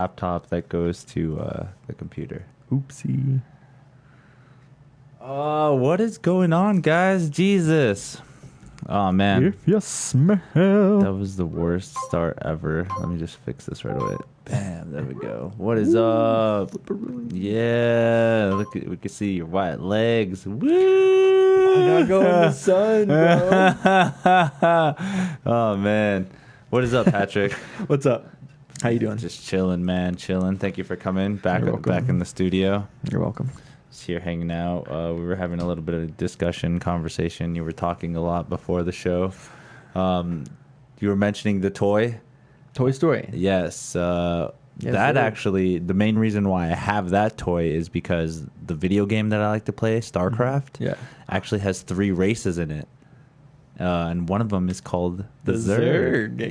laptop that goes to the computer. Oopsie. What is going on, guys? Jesus. Oh, man. If you smell. That was the worst start ever. Let me just fix this right away. Bam, there we go. What is up? Yeah, look, we can see your white legs. Woo! I gotta go in the sun, bro. Oh, man. What is up, Patrick? What's up? How you doing? Just chilling, man. Chilling. Thank you for coming back You're welcome. back in the studio. You're welcome. Just here hanging out. We were having a little bit of discussion, conversation. You were talking a lot before the show. You were mentioning the toy. Toy Story. Yes. Yes, That sir. actually, the main reason why I have that toy is because the video game that I like to play, StarCraft, Yeah. actually has 3 races in it. And one of them is called the Zerg. Zerg, Yeah.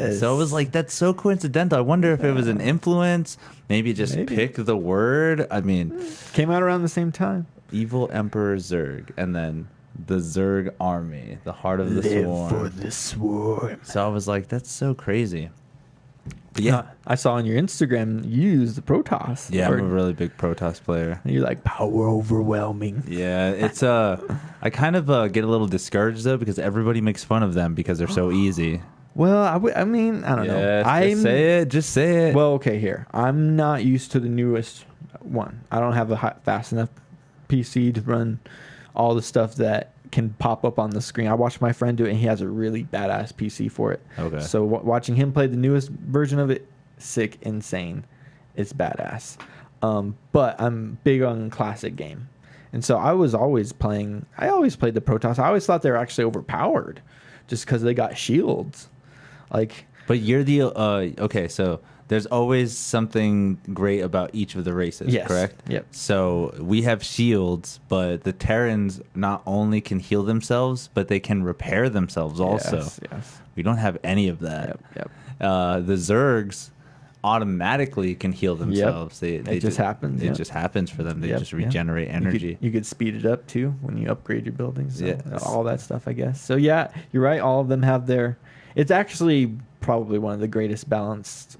yes. So it was like, that's so coincidental. I wonder if it was an influence. Maybe just Maybe. pick the word. I mean, Came out around the same time. Evil Emperor Zerg. And then the Zerg army, the heart of the swarm. the swarm. So I was like, that's so crazy. But yeah. I saw on your Instagram you use the Protoss. Yeah, I'm a really big Protoss player. You're like power overwhelming. Yeah, it's I kind of get a little discouraged though because everybody makes fun of them because they're so easy. Well, I mean, I don't know. Just say it. Just say it. Well, okay, here. I'm not used to the newest one. I don't have a fast enough PC to run all the stuff that can pop up on the screen. I watched my friend do it, and he has a really badass PC for it. Okay. So watching him play the newest version of it, sick, insane. It's badass. But I'm big on classic game. And so I always played the Protoss. I always thought they were actually overpowered just because they got shields. Like, but you're the okay. So there's always something great about each of the races, yes. correct? Yep. So we have shields, but the Terrans not only can heal themselves, but they can repair themselves also. Yes. We don't have any of that. Yep. The Zergs automatically can heal themselves. It They just happens. It just happens for them. They just regenerate energy. You could speed it up too when you upgrade your buildings. So Yes. all that stuff, I guess. So yeah, you're right. All of them have their. It's actually probably one of the greatest balanced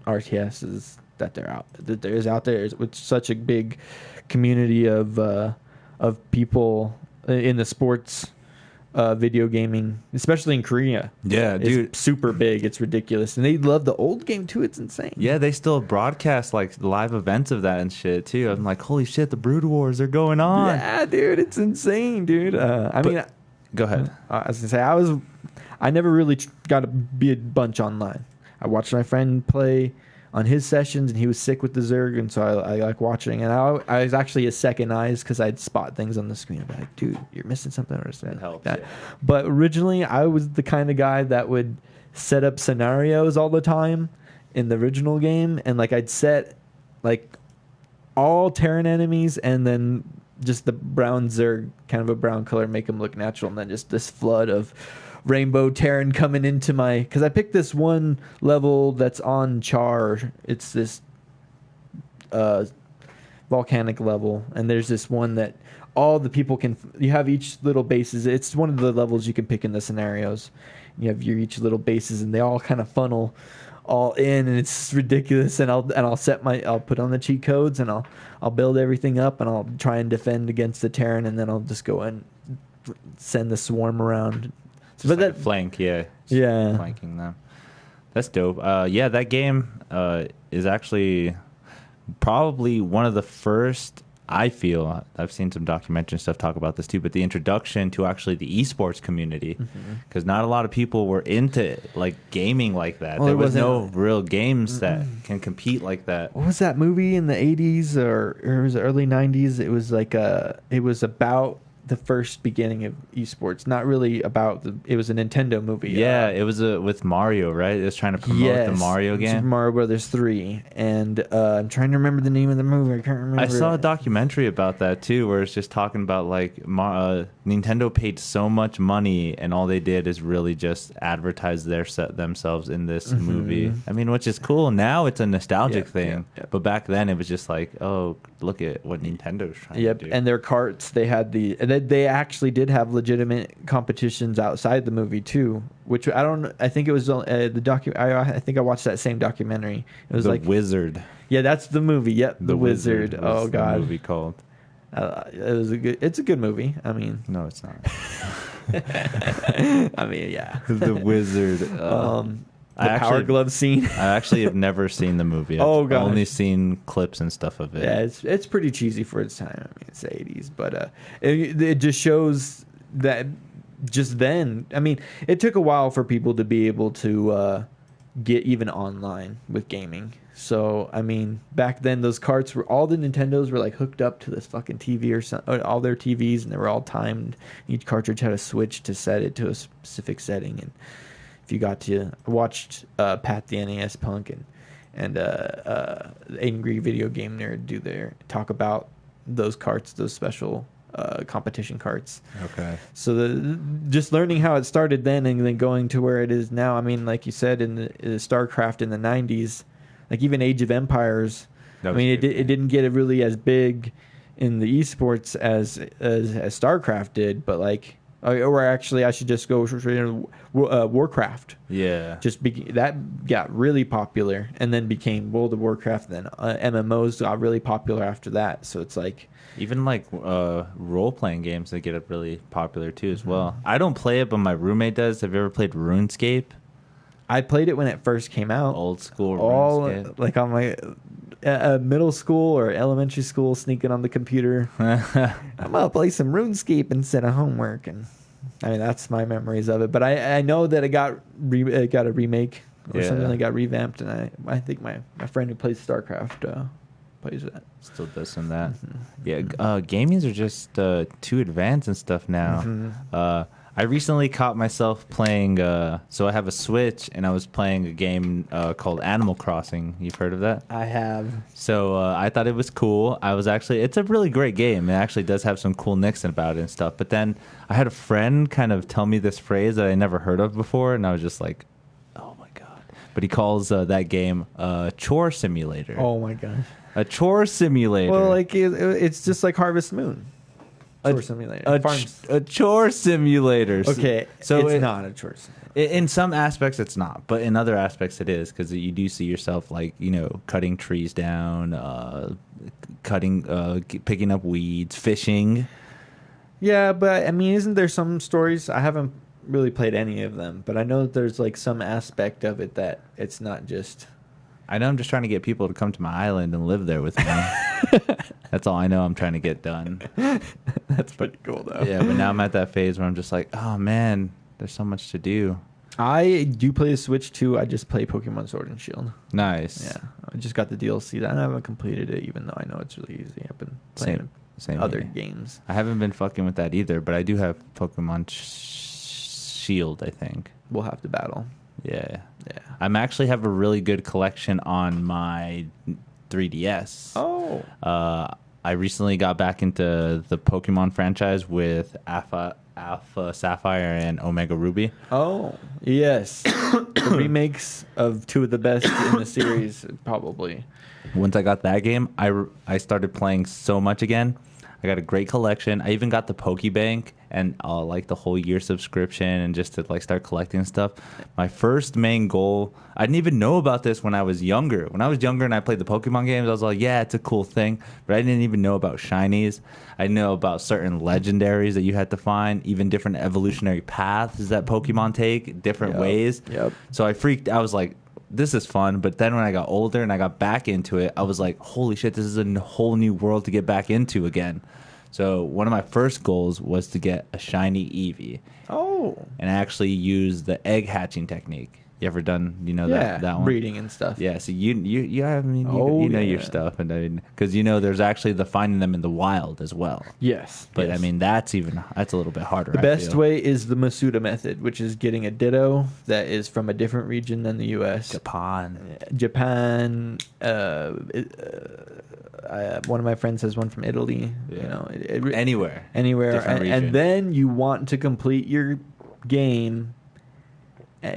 RTSs that there is out there with such a big community of people in the sports video gaming, especially in Korea. Yeah, It's dude. super big. It's ridiculous, and they love the old game too. It's insane. Yeah, they still broadcast like live events of that and shit too. I'm like, holy shit, the Brood Wars are going on. Yeah, dude, it's insane, dude. Go ahead. I was gonna say I never really got to be a bunch online. I watched my friend play on his sessions, and he was sick with the Zerg, and so I like watching. And I was actually his second eyes because I'd spot things on the screen. I'd be like, dude, you're missing something or something helps, like that. yeah. But originally, I was the kind of guy that would set up scenarios all the time in the original game, and like I'd set like all Terran enemies, and then just the brown Zerg, kind of a brown color, make them look natural, and then just this flood of rainbow Terran coming into my... Because I picked this one level that's on Char. It's this volcanic level, and there's this one that all the people can... You have each little bases. It's one of the levels you can pick in the scenarios. You have your each little bases, and they all kind of funnel all in, and it's ridiculous. And I'll put on the cheat codes, and I'll build everything up, and I'll try and defend against the Terran, and then I'll just go and send the swarm around. But like that flank, yeah, flanking them. That's dope. Yeah, that game is actually probably one of the first. I feel I've seen some documentary stuff talk about this too, but the introduction to actually the esports community, because not a lot of people were into like gaming like that. Well, there was no real games that can compete like that. What was that movie in the 80s or it was the early 90s? It was like it was about the first beginning of esports, not really about it was a Nintendo movie. Yeah, it was with Mario, right? It was trying to promote the Mario game. Super Mario Brothers 3, and I'm trying to remember the name of the movie. I can't remember. I saw a documentary about that too, where it's just talking about like Nintendo paid so much money, and all they did is really just advertise themselves in this movie. I mean, which is cool. Now it's a nostalgic thing, but back then it was just like, oh, look at what Nintendo's trying to do. And their carts, they had and they actually did have legitimate competitions outside the movie too, which I think it was the I think I watched that same documentary. It was like Wizard. Yeah, that's the movie. Yep, the Wizard. Oh God, the movie called. It's a good movie. I mean, no, it's not. I mean, yeah, The Wizard. The Power Glove scene. I actually have never seen the movie. Oh god, I've only seen clips and stuff of it. Yeah, it's pretty cheesy for its time. I mean, it's the 80s, but it just shows that just then. I mean, it took a while for people to be able to get even online with gaming. So I mean, back then those carts were all the Nintendos were like hooked up to this fucking TV or something, all their TVs, and they were all timed. Each cartridge had a switch to set it to a specific setting, and if you got to watched Pat the NES Punk and Angry Video Game Nerd talk about those carts, those special competition carts. Okay. So just learning how it started then and then going to where it is now. I mean, like you said, in the StarCraft in the 90s, like even Age of Empires. I mean, it didn't get really as big in the esports as StarCraft did, but like. Or actually, I should just go Warcraft. Yeah. That got really popular, and then became World of Warcraft. Then MMOs got really popular after that. So it's like even like role playing games that get really popular too as well. I don't play it, but my roommate does. Have you ever played RuneScape? I played it when it first came out. Old school RuneScape. All like on my middle school or elementary school, sneaking on the computer. I'm gonna play some RuneScape instead of homework, and I mean that's my memories of it. But I know that it got a remake or something that got revamped, and I think my friend who plays StarCraft plays that. Still does some of that. Yeah, gamings are just too advanced and stuff now. I recently caught myself playing, so I have a Switch, and I was playing a game called Animal Crossing. You've heard of that? I have. So I thought it was cool. It's a really great game. It actually does have some cool nicks about it and stuff. But then I had a friend kind of tell me this phrase that I never heard of before, and I was just like, oh my God. But he calls that game a chore simulator. Oh my gosh. A chore simulator. Well, like it's just like Harvest Moon. Chore simulator. A chore simulator. Okay, so it's not a chore simulator. In some aspects, it's not, but in other aspects, it is, because you do see yourself like cutting trees down, picking up weeds, fishing. Yeah, but I mean, isn't there some stories? I haven't really played any of them, but I know that there's like some aspect of it that it's not just. I know I'm just trying to get people to come to my island and live there with me. That's all I know I'm trying to get done. That's pretty cool, though. Yeah, but now I'm at that phase where I'm just like, oh, man, there's so much to do. I do play the Switch, too. I just play Pokemon Sword and Shield. Nice. Yeah, I just got the DLC. I haven't completed it, even though I know it's really easy. I've been playing same other games. I haven't been fucking with that either, but I do have Pokemon Shield, I think. We'll have to battle. Yeah. I'm actually have a really good collection on my 3DS. Oh. I recently got back into the Pokemon franchise with Alpha Sapphire and Omega Ruby. Oh, yes. The remakes of two of the best in the series, probably. Once I got that game, I started playing so much again. I got a great collection. I even got the Pokebank and like the whole year subscription, and just to like start collecting stuff. My first main goal, I didn't even know about this when I was younger. When I was younger and I played the Pokemon games, I was like, yeah, it's a cool thing. But I didn't even know about shinies. I know about certain legendaries that you had to find, even different evolutionary paths that Pokemon take, different ways. Yep. So I was like, this is fun. But then when I got older and I got back into it, I was like, holy shit, this is a whole new world to get back into again. So one of my first goals was to get a shiny Eevee. Oh. And I actually used the egg hatching technique. You ever done, that one? Breeding and stuff. Yeah, so you know your stuff, and because there's actually the finding them in the wild as well. Yes, but I mean that's a little bit harder. The best way is the Masuda method, which is getting a Ditto that is from a different region than the U.S. Japan. One of my friends has one from Italy. Yeah. Anywhere, and then you want to complete your game.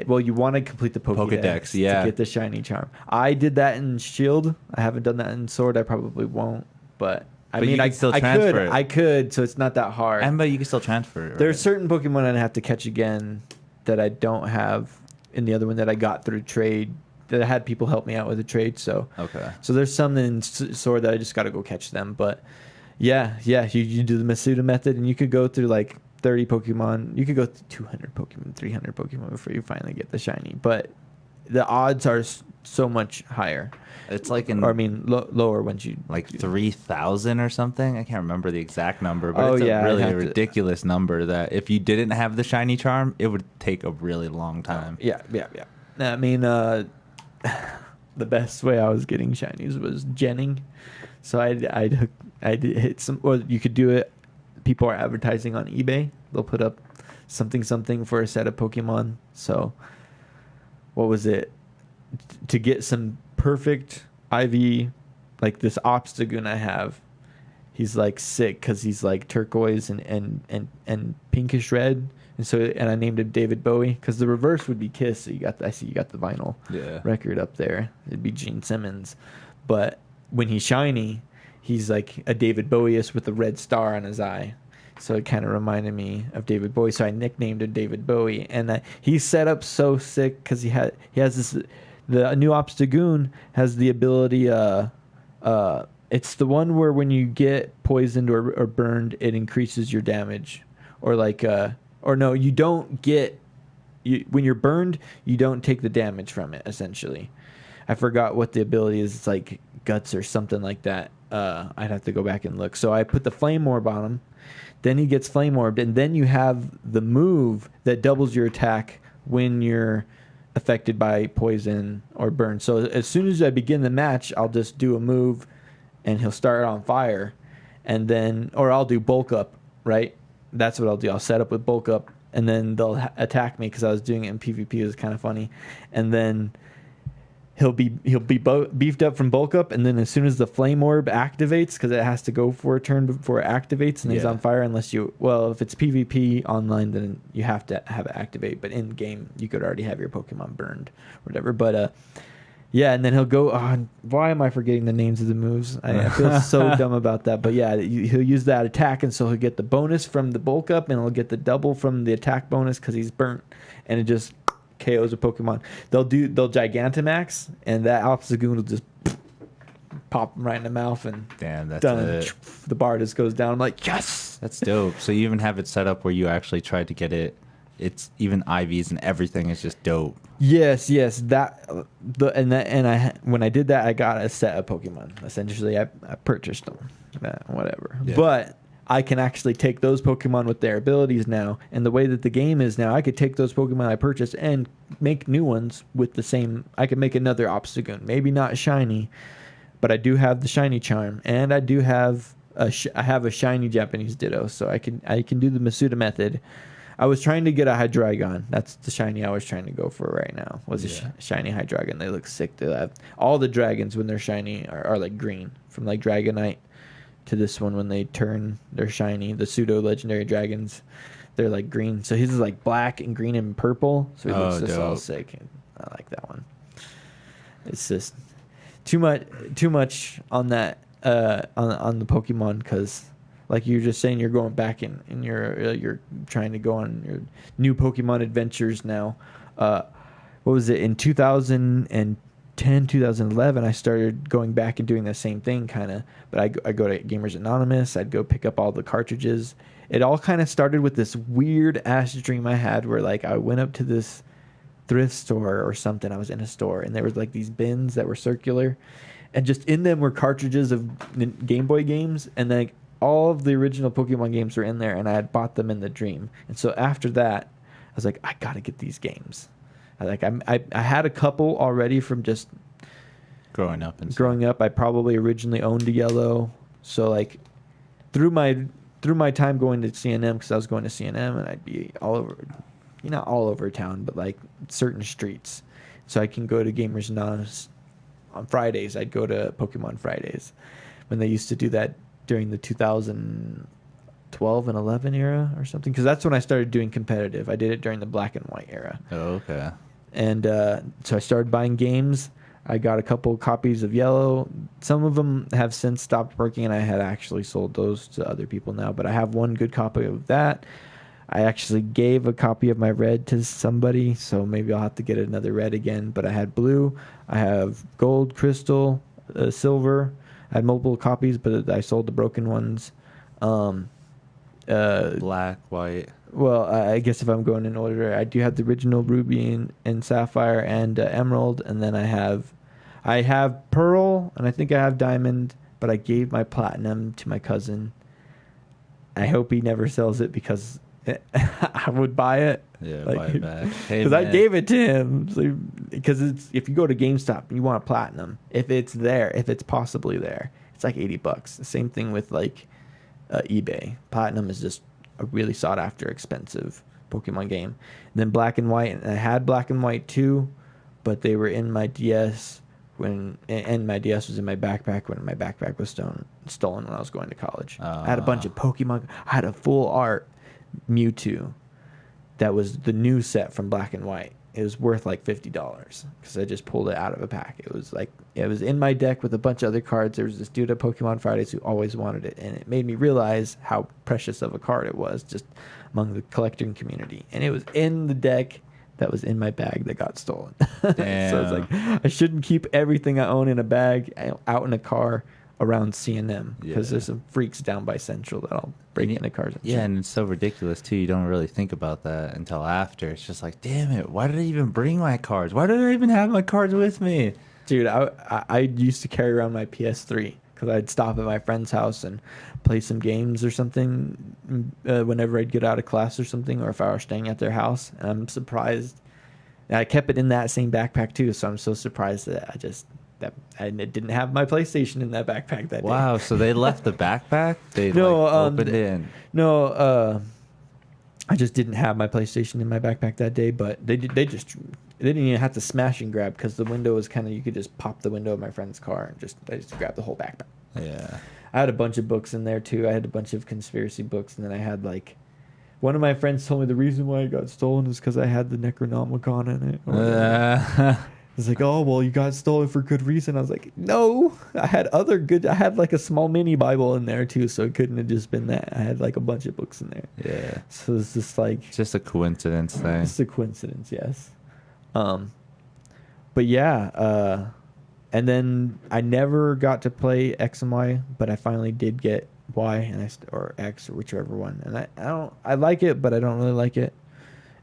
Well, you want to complete the Pokédex to get the shiny charm. I did that in Shield. I haven't done that in Sword. I probably won't. But I But mean, you can still transfer it. I could, so it's not that hard. But you can still transfer it. Right? There's certain Pokemon I'd have to catch again that I don't have in the other one that I got through trade, that I had people help me out with the trade. So So there's some in Sword that I just got to go catch them. But yeah, you do the Masuda method, and you could go through like 30 Pokemon. You could go through 200 Pokemon, 300 Pokemon before you finally get the shiny. But the odds are so much higher. It's like lower once you like 3,000 or something. I can't remember the exact number, but it's a ridiculous number that if you didn't have the shiny charm, it would take a really long time. Yeah. I mean, the best way I was getting shinies was genning. So I'd hit some, or you could do it. People are advertising on eBay. They'll put up something for a set of Pokemon. So what was it? To get some perfect IV, like this Obstagoon I have, he's like sick because he's like turquoise and pinkish red, and I named him David Bowie because the reverse would be Kiss. So I see you got the vinyl record up there. It'd be Gene Simmons, but when he's shiny, he's like a David Bowie-ish with a red star on his eye. So it kind of reminded me of David Bowie. So I nicknamed him David Bowie, and he's set up so sick because he has this. The new Obstagoon has the ability. It's the one where when you get poisoned or burned, it increases your damage, you don't get. When you're burned, you don't take the damage from it. Essentially, I forgot what the ability is. It's like guts or something like that. I'd have to go back and look. So I put the Flame Orb on him. Then he gets Flame Orbed, and then you have the move that doubles your attack when you're affected by poison or burn. So as soon as I begin the match, I'll just do a move and he'll start on fire, and then, or I'll do bulk up, right? That's what I'll do. I'll set up with bulk up, and then they'll attack me because I was doing it in PvP. It was kind of funny. And then he'll be beefed up from bulk up, and then as soon as the Flame Orb activates, because it has to go for a turn before it activates, and he's on fire if it's PvP online, then you have to have it activate, but in game you could already have your Pokemon burned or whatever. But and then he'll go, why am I forgetting the names of the moves? I feel so dumb about that. But yeah, he'll use that attack, and so he'll get the bonus from the bulk up, and he'll get the double from the attack bonus because he's burnt, and it just KOs a Pokemon. They'll Gigantamax, and that Obstagoon will just pop him right in the mouth, and that's done. it. The bar just goes down. I'm like, yes, that's dope. So you even have it set up where you actually try to get it. It's even IVs and everything is just dope. Yes. When I did that, I got a set of Pokemon. Essentially, I purchased them. Whatever, but I can actually take those Pokemon with their abilities now, and the way that the game is now, I could take those Pokemon I purchased and make new ones with the same. I could make another Obstagoon, maybe not shiny, but I do have the shiny charm, and I do have a shiny Japanese Ditto, so I can do the Masuda method. I was trying to get a Hydreigon. That's the shiny I was trying to go for right now. Was a shiny Hydreigon. They look sick. They have all the dragons when they're shiny are like green, from like Dragonite to this one when they turn, they're shiny. The pseudo legendary dragons, they're like green. So his is like black and green and purple. So he looks just all sick. I like that one. It's just too much on that on the Pokemon, because like you were just saying, you're going back and you're trying to go on your new Pokemon adventures now. What was it, in 2010, 2011, I started going back and doing the same thing kind of, but I go to Gamers Anonymous. I'd go pick up all the cartridges. It all kind of started with this weird ass dream I had where like I went up to this thrift store or something. I was in a store, and there was like these bins that were circular, and just in them were cartridges of Game Boy games, and then all of the original Pokemon games were in there, and I had bought them in the dream. And so after that, I was like, I gotta get these games. I had a couple already from just growing up. I probably originally owned a yellow. So like through my time going to CNM, because I was going to CNM, and I'd be all over, not all over town, but like certain streets. So I can go to Gamers Anonymous on Fridays. I'd go to Pokemon Fridays when they used to do that during the 2012 and 11 era or something, because that's when I started doing competitive. I did it during the black and white era. Oh, okay. And so I started buying games. I got a couple copies of Yellow. Some of them have since stopped working, and I had actually sold those to other people now. But I have one good copy of that. I actually gave a copy of my Red to somebody, so maybe I'll have to get another Red again. But I had Blue. I have Gold, Crystal, Silver. I had multiple copies, but I sold the broken ones. Black, white. Well, I guess if I'm going in order, I do have the original Ruby and Sapphire and Emerald, and then I have Pearl, and I think I have Diamond, but I gave my Platinum to my cousin. I hope he never sells it because I would buy it. Yeah, buy it back. Because I gave it to him. Because if you go to GameStop and you want a Platinum, if it's possibly there, it's like $80. The same thing with like eBay. Platinum is just a really sought after, expensive Pokemon game. And then Black and White, and I had Black and White too, but they were in my DS and my DS was in my backpack when my backpack was stolen when I was going to college. I had a bunch of Pokemon. I had a full art Mewtwo that was the new set from Black and White. It was worth like $50 because I just pulled it out of a pack. It was in my deck with a bunch of other cards. There was this dude at Pokemon Fridays who always wanted it, and it made me realize how precious of a card it was just among the collecting community. And it was in the deck that was in my bag that got stolen. Damn. So it's like I shouldn't keep everything I own in a bag out in a car around C&M because there's some freaks down by Central that'll break into cars. And it's so ridiculous too. You don't really think about that until after. It's just like, damn it, why did I even bring my cards? Why did I even have my cards with me? Dude, I used to carry around my PS3 because I'd stop at my friend's house and play some games or something whenever I'd get out of class or something, or if I were staying at their house. And I'm surprised. And I kept it in that same backpack too, so I'm so surprised that I didn't have my PlayStation in that backpack that day. Wow, so they left the backpack? They opened it? No, I just didn't have my PlayStation in my backpack that day, but they didn't even have to smash and grab because the window was kind of, you could just pop the window of my friend's car and I just grabbed the whole backpack. Yeah. I had a bunch of books in there too. I had a bunch of conspiracy books, and then I had like, one of my friends told me the reason why it got stolen is because I had the Necronomicon in it. It's like, oh, well, you got stolen for good reason. I was like, no, I had like a small mini Bible in there too, so it couldn't have just been that. I had like a bunch of books in there. Yeah. So it's just like... Just a coincidence thing. It's a coincidence, yes. But yeah, and then I never got to play X and Y, but I finally did get Y or X or whichever one. And I like it, but I don't really like it.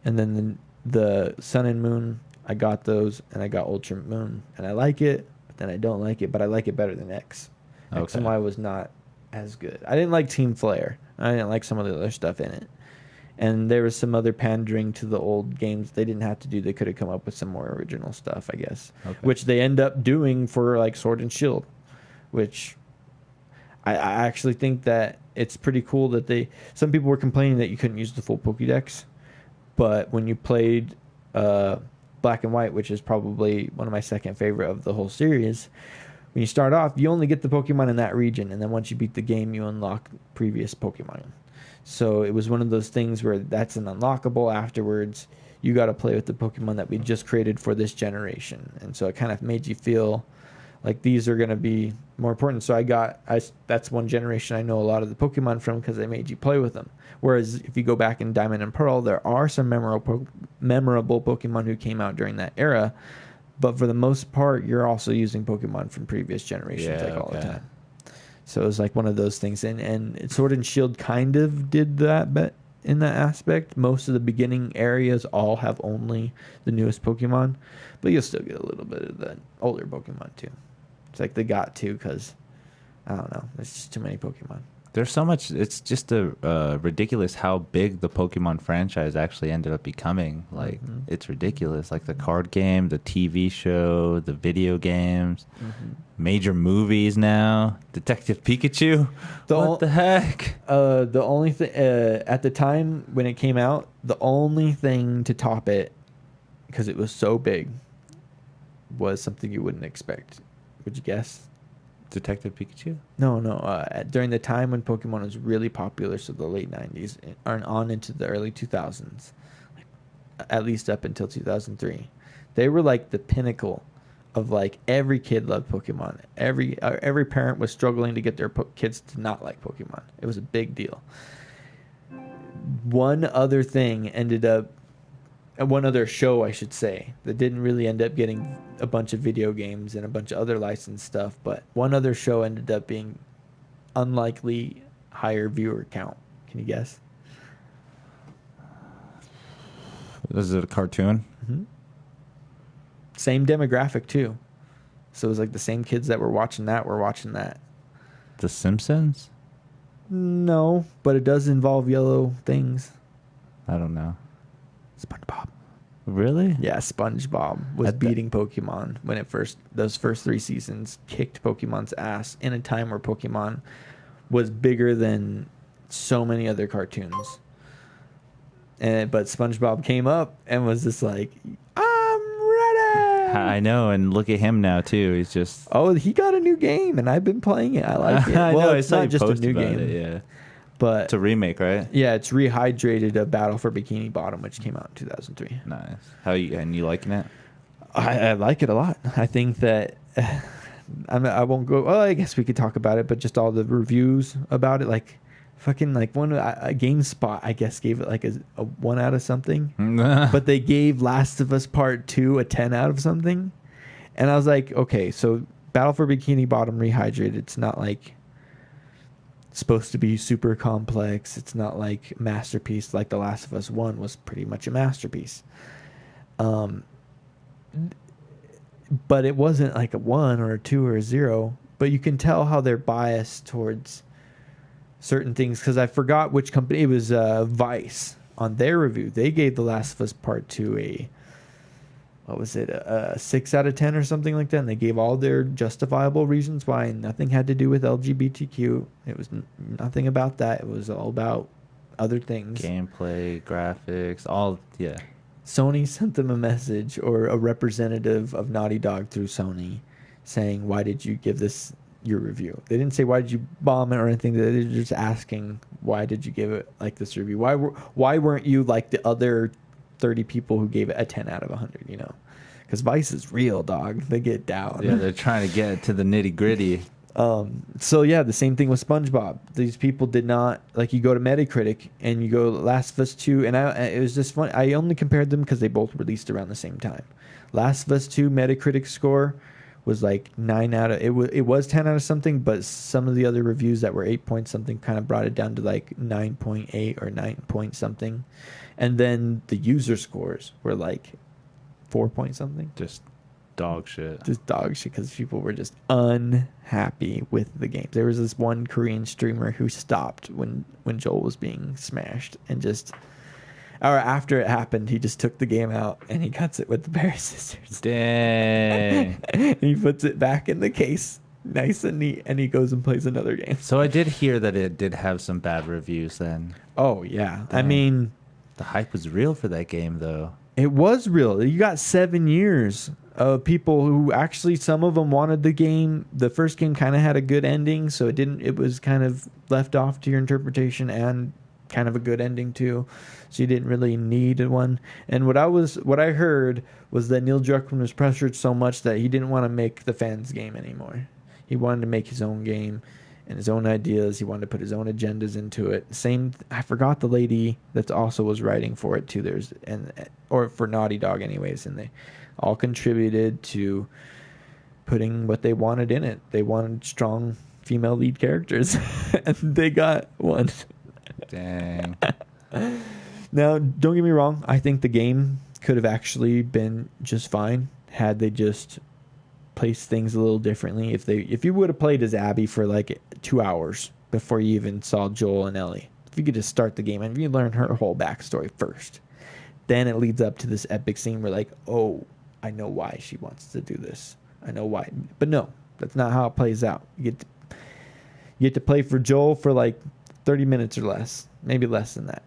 And then the Sun and Moon, I got those, and I got Ultra Moon, and I like it, but then I don't like it, but I like it better than X. Okay. X and Y was not as good. I didn't like Team Flare. I didn't like some of the other stuff in it. And there was some other pandering to the old games they didn't have to do. They could have come up with some more original stuff, I guess, which they end up doing for like Sword and Shield, which I actually think that it's pretty cool that some people were complaining that you couldn't use the full Pokédex, but when you played Black and White, which is probably one of my second favorite of the whole series, when you start off, you only get the Pokemon in that region, and then once you beat the game, you unlock previous Pokemon. So it was one of those things where that's an unlockable afterwards. You got to play with the Pokemon that we just created for this generation, and so it kind of made you feel like these are going to be more important. So that's one generation I know a lot of the Pokemon from because they made you play with them. Whereas if you go back in Diamond and Pearl, there are some memorable Pokemon who came out during that era, but for the most part, you're also using Pokemon from previous generations all the time. So it was like one of those things, and Sword and Shield kind of did that, but in that aspect, most of the beginning areas all have only the newest Pokemon, but you'll still get a little bit of the older Pokemon too. It's like they got to because I don't know, there's just too many Pokemon. There's so much. It's just ridiculous how big the Pokemon franchise actually ended up becoming. Like, it's ridiculous. Like the card game, the TV show, the video games, major movies now. Detective Pikachu. What the heck? The only thing at the time when it came out, the only thing to top it, because it was so big, was something you wouldn't expect. Would you guess? Detective Pikachu? No. During the time when Pokemon was really popular, so the late 90s and on into the early 2000s, at least up until 2003, they were like the pinnacle of like every kid loved Pokemon. Every parent was struggling to get their kids to not like Pokemon. It was a big deal. One other show, I should say, that didn't really end up getting a bunch of video games and a bunch of other licensed stuff, but one other show ended up being unlikely higher viewer count. Can you guess? Is it a cartoon? Mm-hmm. Same demographic too, so it was like the same kids that were watching that were watching that. The Simpsons? No, but it does involve yellow things. I don't know. SpongeBob. Really? Yeah, SpongeBob was beating Pokemon when those first 3 seasons kicked Pokemon's ass in a time where Pokemon was bigger than so many other cartoons. But SpongeBob came up and was just like, I'm ready. I know, and look at him now too. He's just he got a new game, and I've been playing it. I like it. I well, know, it's not just a new game. Yeah, but it's a remake, right? Yeah, it's rehydrated a Battle for Bikini Bottom, which came out in 2003. Nice. You liking it? I like it a lot. I think that I won't go. Well, I guess we could talk about it, but just all the reviews about it, like fucking like one GameSpot, I guess, gave it like a 1 out of something, but they gave Last of Us Part 2 a 10 out of something, and I was like, okay, so Battle for Bikini Bottom rehydrated. It's not like supposed to be super complex. It's not like masterpiece like The Last of Us 1 was pretty much a masterpiece. But it wasn't like a 1 or a 2 or a 0. But you can tell how they're biased towards certain things, because I forgot which company. It was Vice. On their review, they gave The Last of Us Part 2 a 6 out of 10 or something like that, and they gave all their justifiable reasons why. Nothing had to do with LGBTQ. It was nothing about that. It was all about other things. Gameplay, graphics, all, yeah. Sony sent them a message, or a representative of Naughty Dog through Sony, saying, why did you give this your review? They didn't say, why did you bomb it or anything. They're just asking, why did you give it like this review? Why weren't you like the other 30 people who gave it a 10 out of 100, you know? Because Vice is real, dog. They get down. Yeah, they're trying to get to the nitty gritty. So yeah, the same thing with SpongeBob. These people did not, like, you go to Metacritic and you go Last of Us 2, and it was just fun. I only compared them because they both released around the same time. Last of Us 2 Metacritic score was like 9 out of, it was 10 out of something, but some of the other reviews that were 8 point something kind of brought it down to like 9.8 or 9 point something. And then the user scores were like 4 point something. Just dog shit. Just dog shit, because people were just unhappy with the game. There was this one Korean streamer who stopped when Joel was being smashed, and just, or after it happened, he just took the game out and he cuts it with the pair of scissors. Dang. And he puts it back in the case, nice and neat, and he goes and plays another game. So I did hear that it did have some bad reviews then. Oh, yeah. Dang. I mean, the hype was real for that game, though. It was real. You got 7 years of people who actually, some of them wanted the game. The first game kind of had a good ending, so it was kind of left off to your interpretation, and kind of a good ending too. So you didn't really need one. And what I heard was that Neil Druckmann was pressured so much that he didn't want to make the fans' game anymore. He wanted to make his own game and his own ideas. He wanted to put his own agendas into it. I forgot the lady that also was writing for it too. Or for Naughty Dog anyways, and they all contributed to putting what they wanted in it. They wanted strong female lead characters, and they got one. Dang. Now, don't get me wrong. I think the game could have actually been just fine had they just placed things a little differently. If you would have played as Abby for like 2 hours before you even saw Joel and Ellie, if you could just start the game and you learn her whole backstory first, then it leads up to this epic scene where, like, oh, I know why she wants to do this. I know why. But no, that's not how it plays out. You get to play for Joel for like 30 minutes or less, maybe less than that.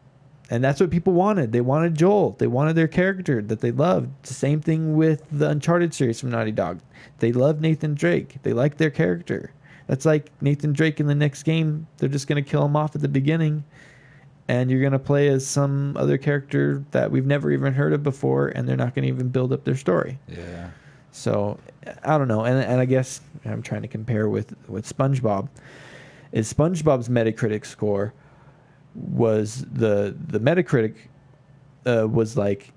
And that's what people wanted. They wanted Joel. They wanted their character that they loved. The same thing with the Uncharted series from Naughty Dog. They love Nathan Drake. They like their character. That's like Nathan Drake in the next game. They're just going to kill him off at the beginning, and you're going to play as some other character that we've never even heard of before, and they're not going to even build up their story. Yeah. So I don't know, and I guess I'm trying to compare with SpongeBob. Is SpongeBob's Metacritic score was the Metacritic was like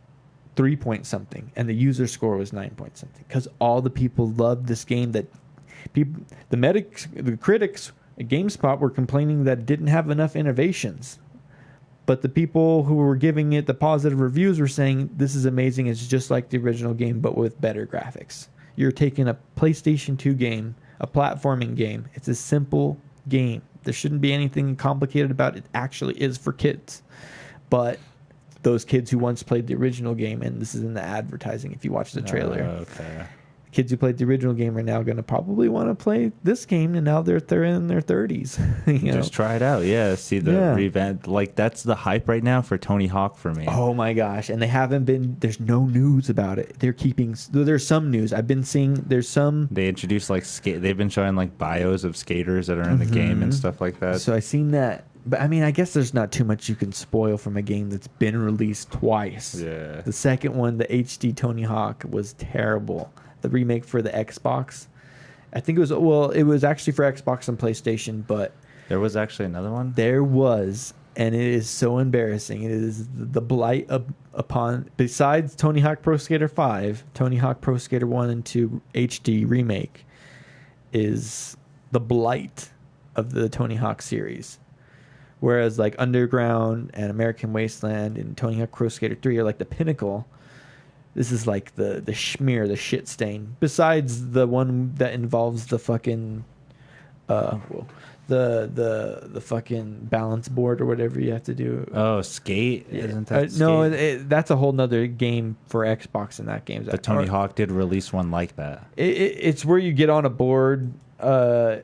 3 point something, and the user score was 9 point something, because all the people loved this game. That people, the critics at GameSpot were complaining that it didn't have enough innovations. But the people who were giving it the positive reviews were saying, this is amazing. It's just like the original game, but with better graphics. You're taking a PlayStation 2 game, a platforming game. It's a simple game. There shouldn't be anything complicated about it. It actually is for kids. But those kids who once played the original game, and this is in the advertising if you watch the trailer. Okay. Kids who played the original game are now going to probably want to play this game, and now they're in their 30s. Just try it out. Yeah, see the revamp. Like, that's the hype right now for Tony Hawk for me. Oh my gosh. And there's no news about it. There's some news. I've been seeing they introduced like they've been showing like bios of skaters that are in the game and stuff like that. So I've seen that. But I mean, I guess there's not too much you can spoil from a game that's been released twice. Yeah. The second one, the HD Tony Hawk, was terrible. The remake for the Xbox, I think it was actually for Xbox and PlayStation, but there was actually another one. There was, and it is so embarrassing. It is the blight upon, besides Tony Hawk Pro Skater 5, Tony Hawk Pro Skater 1 and 2 HD remake is the blight of the Tony Hawk series. Whereas like Underground and American Wasteland and Tony Hawk Pro Skater 3 are like the pinnacle. This is like the schmear, the shit stain. Besides the one that involves the fucking, the fucking balance board or whatever you have to do. Oh, Skate? Isn't that Skate? No, that's a whole nother game for Xbox in that game. But Tony Hawk did release one like that. It's where you get on a board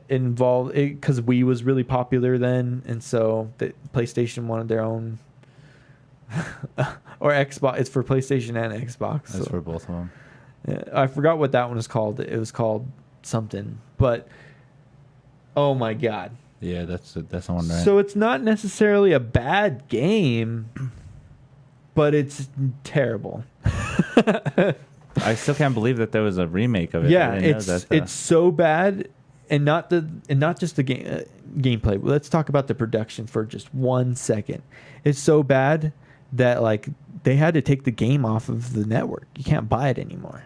involved, because Wii was really popular then, and so the PlayStation wanted their own. Or Xbox. It's for PlayStation and Xbox. That's for both of them. Yeah, I forgot what that one was called. It was called something. But oh my god. Yeah, that's the one. Right? So it's not necessarily a bad game, but it's terrible. I still can't believe that there was a remake of it. Yeah, it's so bad, and not just the game gameplay. Let's talk about the production for just 1 second. It's so bad that like they had to take the game off of the network. You can't buy it anymore.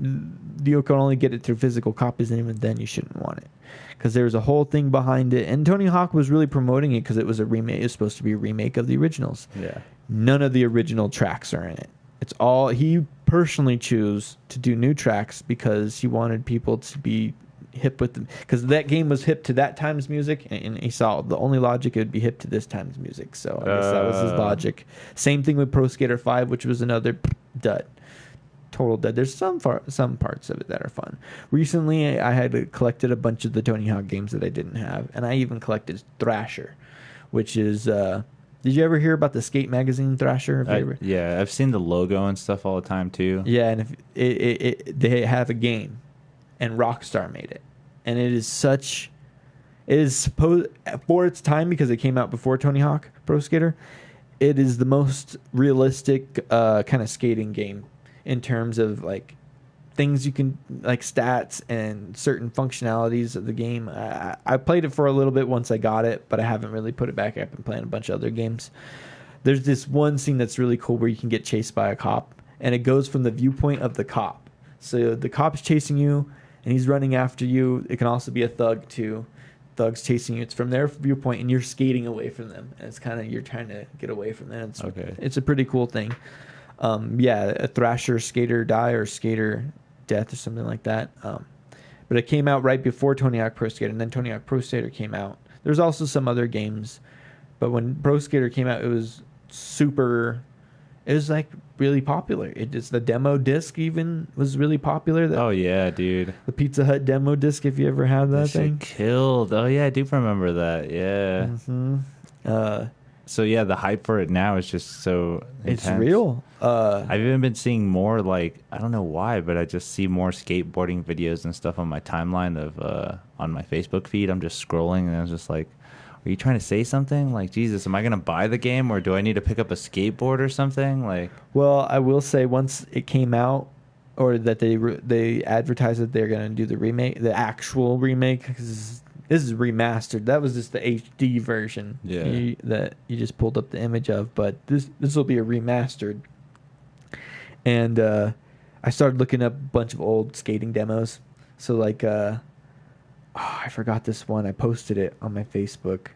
You can only get it through physical copies, and even then you shouldn't want it, because there was a whole thing behind it. And Tony Hawk was really promoting it because it was a remake. It was supposed to be a remake of the originals. Yeah. None of the original tracks are in it. It's all he personally chose to do new tracks because he wanted people to be hip with them, because that game was hip to that time's music, and he saw the only logic it would be hip to this time's music. So I guess that was his logic. Same thing with Pro Skater 5, which was another dud, total dud. There's some parts of it that are fun. Recently, I had collected a bunch of the Tony Hawk games that I didn't have, and I even collected Thrasher, which is. Did you ever hear about the Skate Magazine Thrasher? Yeah, I've seen the logo and stuff all the time too. Yeah, and if they have a game, and Rockstar made it, and it is supposed for its time, because it came out before Tony Hawk Pro Skater. It is the most realistic kind of skating game in terms of like things you can, like stats and certain functionalities of the game. I played it for a little bit once I got it, but I haven't really put it back. I've been playing a bunch of other games. There's this one scene that's really cool where you can get chased by a cop, and it goes from the viewpoint of the cop. So the cop's chasing you, and he's running after you. It can also be a thug too. Thugs chasing you. It's from their viewpoint, and you're skating away from them. And it's kind of, you're trying to get away from them. It's a pretty cool thing. A Thrasher Skater Die or Skater Death or something like that. But it came out right before Tony Hawk Pro Skater, and then Tony Hawk Pro Skater came out. There's also some other games, but when Pro Skater came out, it was like really popular. The demo disc even was really popular. Oh yeah, dude. The Pizza Hut demo disc, if you ever had that thing. Killed. Oh yeah, I do remember that. Yeah. Mm-hmm. So yeah, the hype for it now is just so intense. It's real. I've even been seeing more, like, I don't know why, but I just see more skateboarding videos and stuff on my timeline of on my Facebook feed. I'm just scrolling, and I was just like, are you trying to say something? Like, Jesus, am I going to buy the game, or do I need to pick up a skateboard or something? Like, well, I will say, once it came out, or that they advertised that they're going to do the actual remake. Cause this is remastered. That was just the HD version that you just pulled up the image of. But this will be a remastered. And I started looking up a bunch of old skating demos. So like, I forgot this one. I posted it on my Facebook,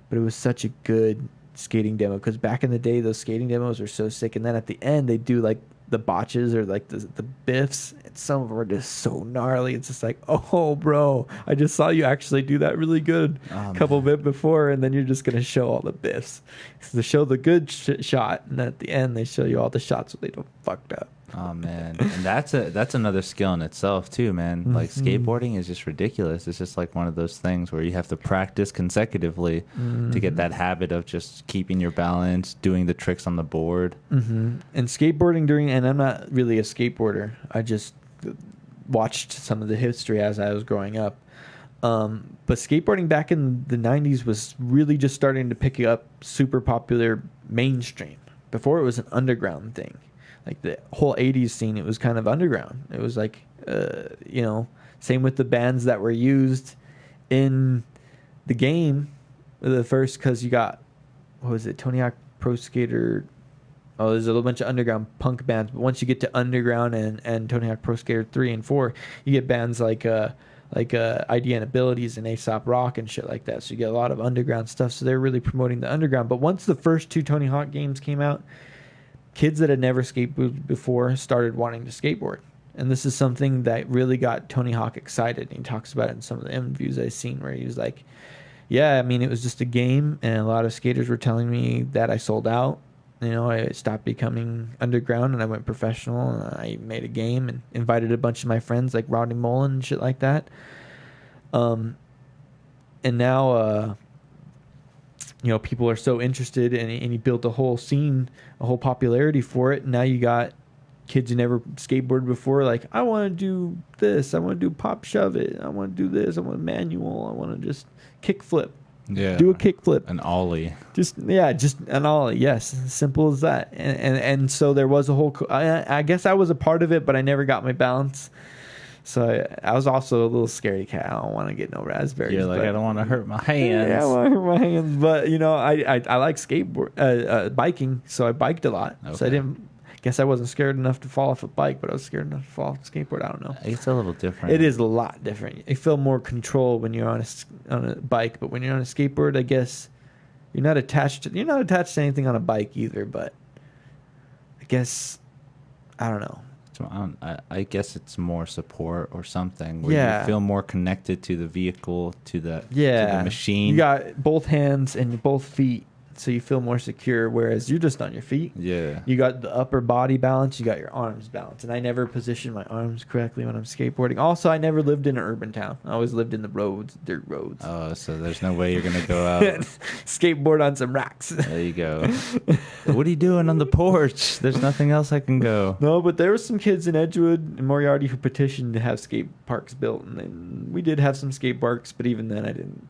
but it was such a good skating demo because back in the day, those skating demos were so sick. And then at the end, they do like the botches or like the biffs, and some of them are just so gnarly. It's just like, oh bro, I just saw you actually do that really good a couple bit before, and then you're just gonna show all the biffs. So they show the good shot, and at the end they show you all the shots where they don't fucked up. Oh man, and that's another skill in itself too, man. Mm-hmm. Like skateboarding is just ridiculous. It's just like one of those things where you have to practice consecutively to get that habit of just keeping your balance, doing the tricks on the board. And skateboarding and I'm not really a skateboarder. I just watched some of the history as I was growing up. But skateboarding back in the 90s was really just starting to pick up super popular mainstream. Before it was an underground thing. Like the whole 80s scene, it was kind of underground. It was like, same with the bands that were used in the game. The first, because you got, what was it, Tony Hawk Pro Skater. Oh, there's a bunch of underground punk bands. But once you get to underground and Tony Hawk Pro Skater 3 and 4, you get bands like ID and Abilities and Aesop Rock and shit like that. So you get a lot of underground stuff. So they're really promoting the underground. But once the first 2 Tony Hawk games came out, kids that had never skateboarded before started wanting to skateboard. And this is something that really got Tony Hawk excited. He talks about it in some of the interviews I've seen where he was like, yeah, I mean, it was just a game, and a lot of skaters were telling me that I sold out. I stopped becoming underground, and I went professional, and I made a game and invited a bunch of my friends like Rodney Mullen and shit like that. And now... people are so interested, and he built a whole scene, a whole popularity for it. And now you got kids who never skateboarded before, like, I want to do this, I want to do pop shove it, I want to do this, I want manual, I want to just kick flip. Yeah. Do a kick flip. An ollie. Just an ollie, yes. Simple as that. And so there was a whole... I guess I was a part of it, but I never got my balance. So I was also a little scaredy cat. I don't want to get no raspberries. Yeah, like I don't want to hurt my hands. Yeah, I want to hurt my hands. But, I like biking, so I biked a lot. Okay. So I guess I wasn't scared enough to fall off a bike, but I was scared enough to fall off a skateboard. I don't know. It's a little different. It is a lot different. You feel more control when you're on a bike, but when you're on a skateboard, I guess you're not attached to anything on a bike either, but I guess, I don't know. I guess it's more support or something where you feel more connected to the vehicle, to the machine. You got both hands and both feet, so you feel more secure, whereas you're just on your feet. Yeah. You got the upper body balance, you got your arms balance. And I never position my arms correctly when I'm skateboarding. Also, I never lived in an urban town. I always lived in the roads, dirt roads. Oh, so there's no way you're going to go out. Skateboard on some rocks. There you go. What are you doing on the porch? There's nothing else I can go. No, but there were some kids in Edgewood and Moriarty who petitioned to have skate parks built. And then we did have some skate parks, but even then I didn't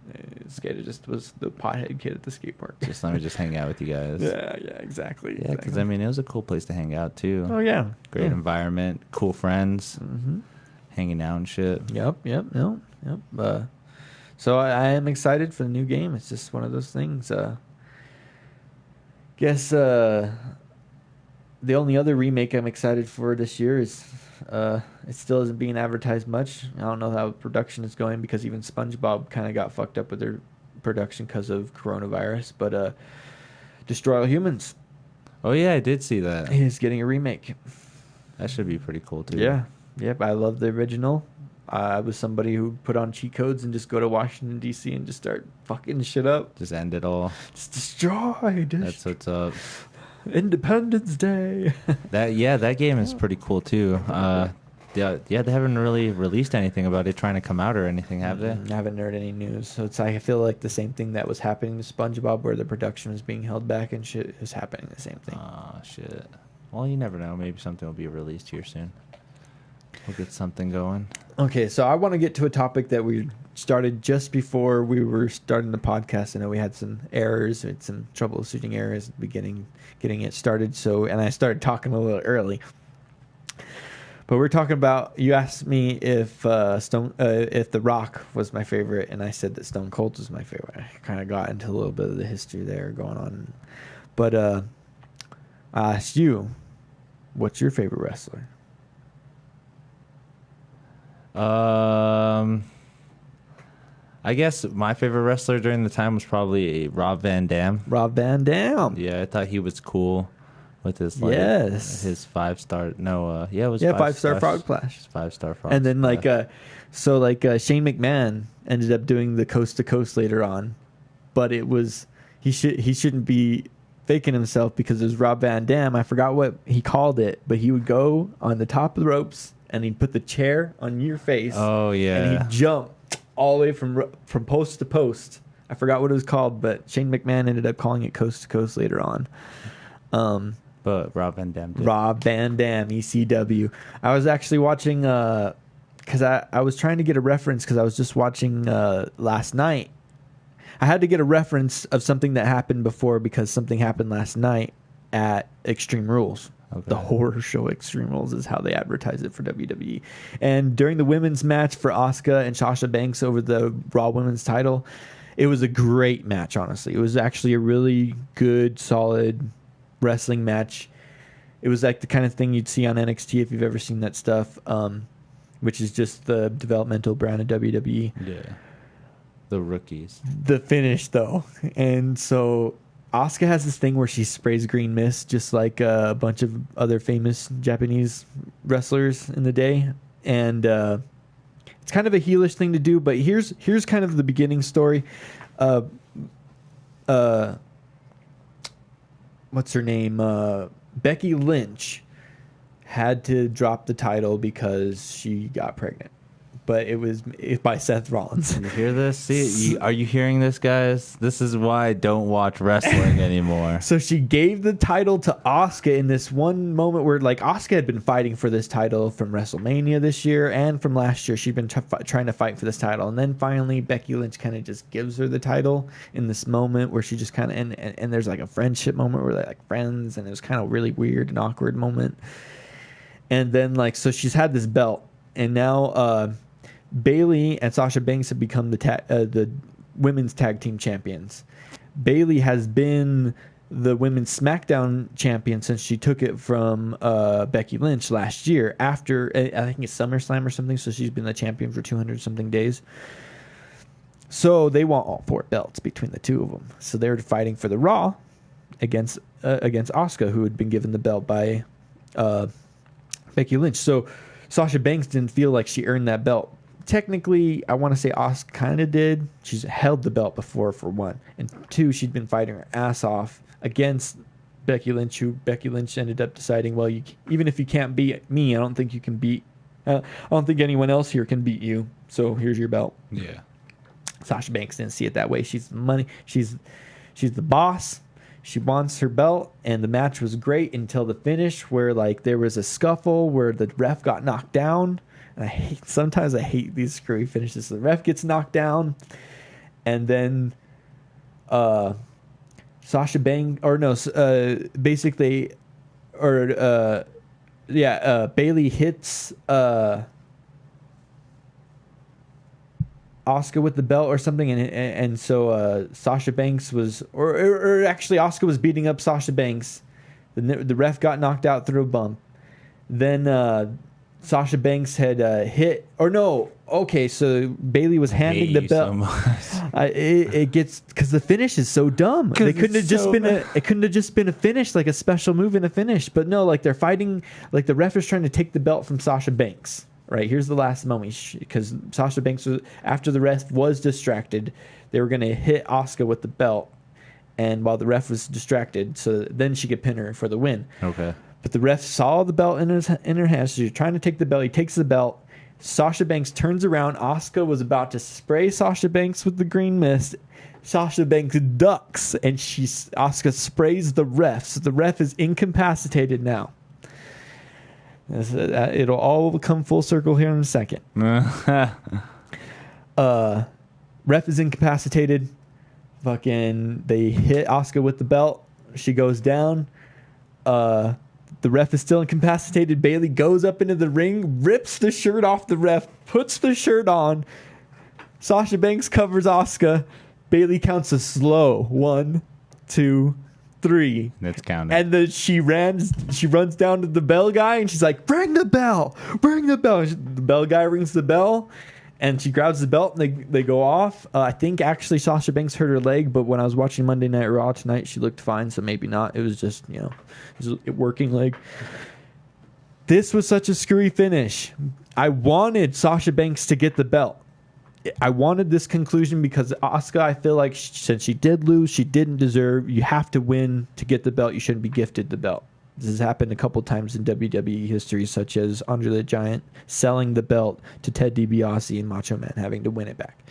skate. It just was the pothead kid at the skate park. Just let me just hang out with you guys. Yeah, exactly. Yeah, because I mean, it was a cool place to hang out too. Oh yeah, great environment, cool friends, hanging out and shit. Yep. So I am excited for the new game. It's just one of those things. Guess the only other remake I'm excited for this year is it still isn't being advertised much. I don't know how production is going because even SpongeBob kind of got fucked up with their production because of coronavirus. But Destroy All Humans. Oh yeah, I did see that. He's getting a remake. That should be pretty cool too. Yeah. Yep. I love the original. I was somebody who put on cheat codes and just go to Washington D.C. and just start fucking shit up. Just end it all. Just destroy. That's what's up. Independence Day. That game is pretty cool too. Yeah, they haven't really released anything about it trying to come out or anything, have they? I haven't heard any news. So I feel like the same thing that was happening to SpongeBob, where the production was being held back and shit, is happening the same thing. Oh shit. Well, you never know. Maybe something will be released here soon. We'll get something going. Okay, so I want to get to a topic that we started just before we were starting the podcast. I know we had some errors, we had some troubleshooting errors at the beginning, getting it started. And I started talking a little early. But we're talking about. You asked me if if The Rock was my favorite, and I said that Stone Cold was my favorite. I kind of got into a little bit of the history there going on. But I asked you, what's your favorite wrestler? I guess my favorite wrestler during the time was probably Rob Van Dam. Rob Van Dam. Yeah, I thought he was cool with his his 5-star. No, it was 5-star Frog Splash. 5-star Frog. And then Shane McMahon ended up doing the Coast to Coast later on, but it was he shouldn't be faking himself because it was Rob Van Dam. I forgot what he called it, but he would go on the top of the ropes and he'd put the chair on your face. Oh yeah, and he'd jump all the way from post to post. I forgot what it was called, but Shane McMahon ended up calling it Coast to Coast later on. But Rob Van Dam did. Rob Van Dam, ECW. I was actually watching because I was trying to get a reference because I was just watching last night. I had to get a reference of something that happened before because something happened last night at Extreme Rules. Okay. The horror show Extreme Rules is how they advertise it for WWE. And during the women's match for Asuka and Sasha Banks over the Raw Women's title, it was a great match, honestly. It was actually a really good, solid wrestling match. It was like the kind of thing you'd see on NXT if you've ever seen that stuff, which is just the developmental brand of WWE. Yeah. The rookies. The finish, though. And so Asuka has this thing where she sprays green mist, just like a bunch of other famous Japanese wrestlers in the day. And it's kind of a heelish thing to do, but here's kind of the beginning story. What's her name? Becky Lynch had to drop the title because she got pregnant. But it's by Seth Rollins. You hear this? See, are you hearing this, guys? This is why I don't watch wrestling anymore. So she gave the title to Asuka in this one moment where, like, Asuka had been fighting for this title from WrestleMania this year and from last year. She'd been trying to fight for this title. And then finally, Becky Lynch kind of just gives her the title in this moment where she just kind of, and there's like a friendship moment where they're like friends, and it was kind of really weird and awkward moment. And then, like, so she's had this belt, and now, Bayley and Sasha Banks have become the women's tag team champions. Bayley has been the women's SmackDown champion since she took it from Becky Lynch last year after, I think it's SummerSlam or something, so she's been the champion for 200-something days. So they want all 4 belts between the two of them. So they're fighting for the Raw against Asuka, who had been given the belt by Becky Lynch. So Sasha Banks didn't feel like she earned that belt. Technically, I want to say Asuka kind of did. She's held the belt before, for one. And 2, she'd been fighting her ass off against Becky Lynch, who Becky Lynch ended up deciding, well, even if you can't beat me, I don't think you can beat... I don't think anyone else here can beat you, so here's your belt. Yeah. Sasha Banks didn't see it that way. She's money. She's the boss. She wants her belt, and the match was great until the finish where, like, there was a scuffle where the ref got knocked down. And sometimes I hate these screwy finishes. The ref gets knocked down, and then Sasha Banks, basically, Bayley hits Asuka with the belt or something, and so Sasha Banks was, or actually Asuka was beating up Sasha Banks. The ref got knocked out through a bump. Then Sasha Banks had hit, or no, okay, so Bayley was handing the belt. It gets, because the finish is so dumb. It couldn't have just been a finish, like a special move in a finish. But no, like they're fighting, like the ref is trying to take the belt from Sasha Banks. Right, here's the last moment, because Sasha Banks was, after the ref was distracted, they were going to hit Asuka with the belt, and while the ref was distracted, so then she could pin her for the win. Okay. But the ref saw the belt in her hand, so she's trying to take the belt. He takes the belt. Sasha Banks turns around. Asuka was about to spray Sasha Banks with the green mist. Sasha Banks ducks, and Asuka sprays the ref. So the ref is incapacitated now. It'll all come full circle here in a second. Ref is incapacitated. Fucking, they hit Asuka with the belt. She goes down. The ref is still incapacitated. Bayley goes up into the ring, rips the shirt off the ref, puts the shirt on. Sasha Banks covers Asuka. Bayley counts a slow 1, 2, 3. That's counted. And then she runs down to the bell guy and she's like, "Ring the bell! Ring the bell!" The bell guy rings the bell and she grabs the belt and they go off. I think actually Sasha Banks hurt her leg, but when I was watching Monday Night Raw tonight, she looked fine, so maybe not. It was just, it was a working leg. This was such a screwy finish. I wanted Sasha Banks to get the belt. I wanted this conclusion because Asuka, I feel like since she did lose, she didn't deserve. You have to win to get the belt. You shouldn't be gifted the belt. This has happened a couple times in WWE history, such as Andre the Giant selling the belt to Ted DiBiase and Macho Man having to win it back.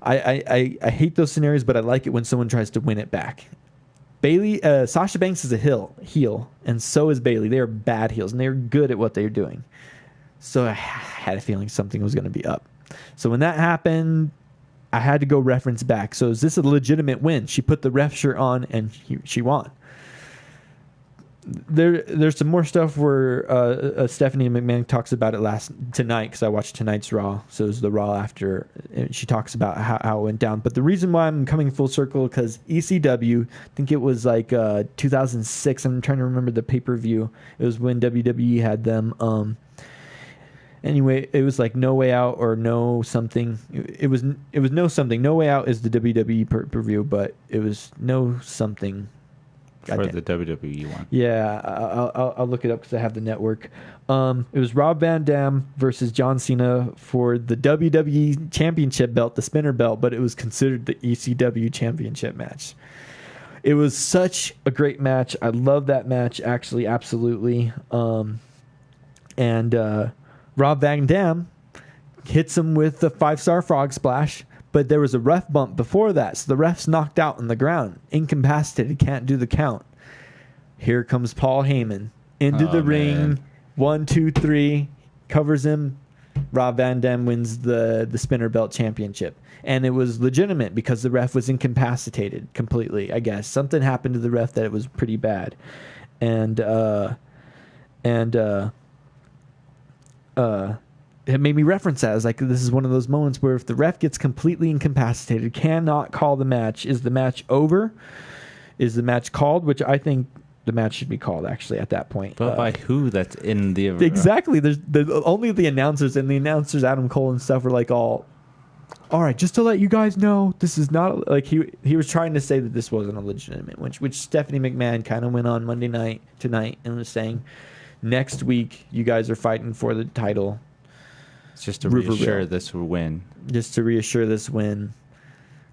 I hate those scenarios, but I like it when someone tries to win it back. Sasha Banks is a heel, and so is Bayley. They are bad heels, and they're good at what they're doing. So I had a feeling something was going to be up. So when that happened, I had to go reference back. So is this a legitimate win? She put the ref shirt on and she won. There's some more stuff where Stephanie McMahon talks about it tonight because I watched tonight's Raw. So it was the Raw after. She talks about how it went down. But the reason why I'm coming full circle because ECW, I think it was like 2006. I'm trying to remember the pay-per-view. It was when WWE had them. Anyway, it was like No Way Out or No something. It was No something. No Way Out is the WWE pay-per-view, but it was No something. For the WWE one. Yeah, I'll look it up because I have the network. It was Rob Van Dam versus John Cena for the WWE Championship belt, the spinner belt, but it was considered the ECW Championship match. It was such a great match. I love that match, actually, absolutely. Rob Van Dam hits him with the 5-star frog splash, but there was a ref bump before that, so the ref's knocked out on the ground, incapacitated, can't do the count. Here comes Paul Heyman into the ring, 1, 2, 3, covers him. Rob Van Dam wins the spinner belt championship, and it was legitimate because the ref was incapacitated completely. I guess something happened to the ref that it was pretty bad, it made me reference that. I was like, this is one of those moments where if the ref gets completely incapacitated, cannot call the match, is the match over? Is the match called? Which I think the match should be called, actually, at that point. But by who that's in the... Exactly. There's only the announcers, and the announcers, Adam Cole and stuff, were like all right, just to let you guys know, this is not... Like, he was trying to say that this wasn't a legitimate, which Stephanie McMahon kind of went on Monday night tonight and was saying, next week, you guys are fighting for the title. It's just to reassure this win. Just to reassure this win.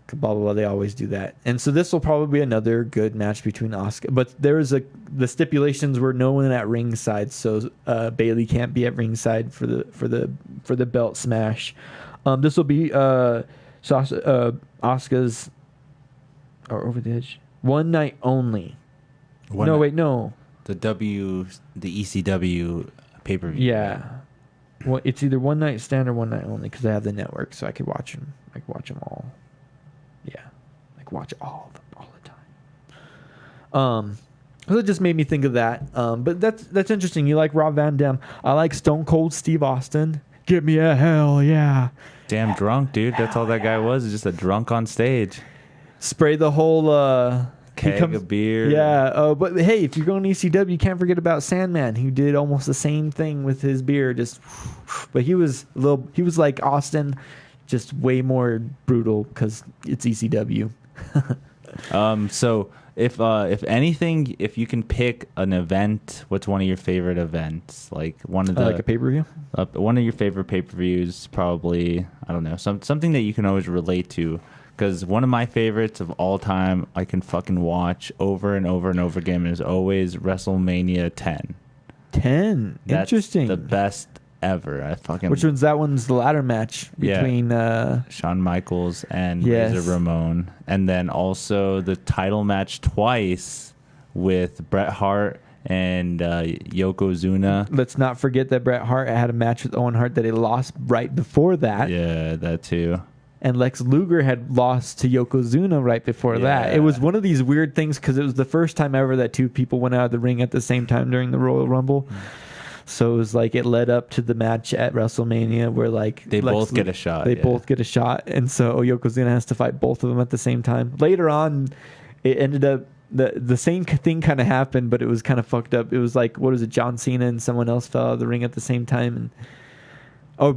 Blah, blah, blah. They always do that. And so this will probably be another good match between Asuka. But the stipulations were no one at ringside, so Bayley can't be at ringside for the belt smash. This will be Asuka's or Over the Edge. One night only. No. The ECW pay-per-view. Yeah. Well, it's either one night stand or one night only because I have the network, so I could watch them. I could watch them all. Yeah, like watch all the time. So it just made me think of that. But that's interesting. You like Rob Van Dam? I like Stone Cold Steve Austin. Give me a hell yeah. Damn drunk, dude. That's all that guy was. Just a drunk on stage. Spray the whole keg of beer. Yeah. But hey, if you're going to ECW, you can't forget about Sandman, who did almost the same thing with his beer. But he was like Austin, just way more brutal because it's ECW. So if anything, if you can pick an event, what's one of your favorite events? Like one of the like a pay-per-view? One of your favorite pay-per-views, probably, I don't know, something that you can always relate to. Because one of my favorites of all time, I can fucking watch over and over and over again, is always WrestleMania 10. 10? That's interesting. The best ever. Which one's that? One's the ladder match between Shawn Michaels and Razor Ramon, and then also the title match twice with Bret Hart and Yokozuna. Let's not forget that Bret Hart had a match with Owen Hart that he lost right before that. Yeah, that too. and Lex Luger had lost to Yokozuna right before that. It was one of these weird things because it was the first time ever that two people went out of the ring at the same time during the Royal Rumble. So it was like it led up to the match at WrestleMania where like they both get a shot. They both get a shot, and so Yokozuna has to fight both of them at the same time. Later on, it ended up the same thing kind of happened, but it was kind of fucked up. It was like, what is it? John Cena and someone else fell out of the ring at the same time, and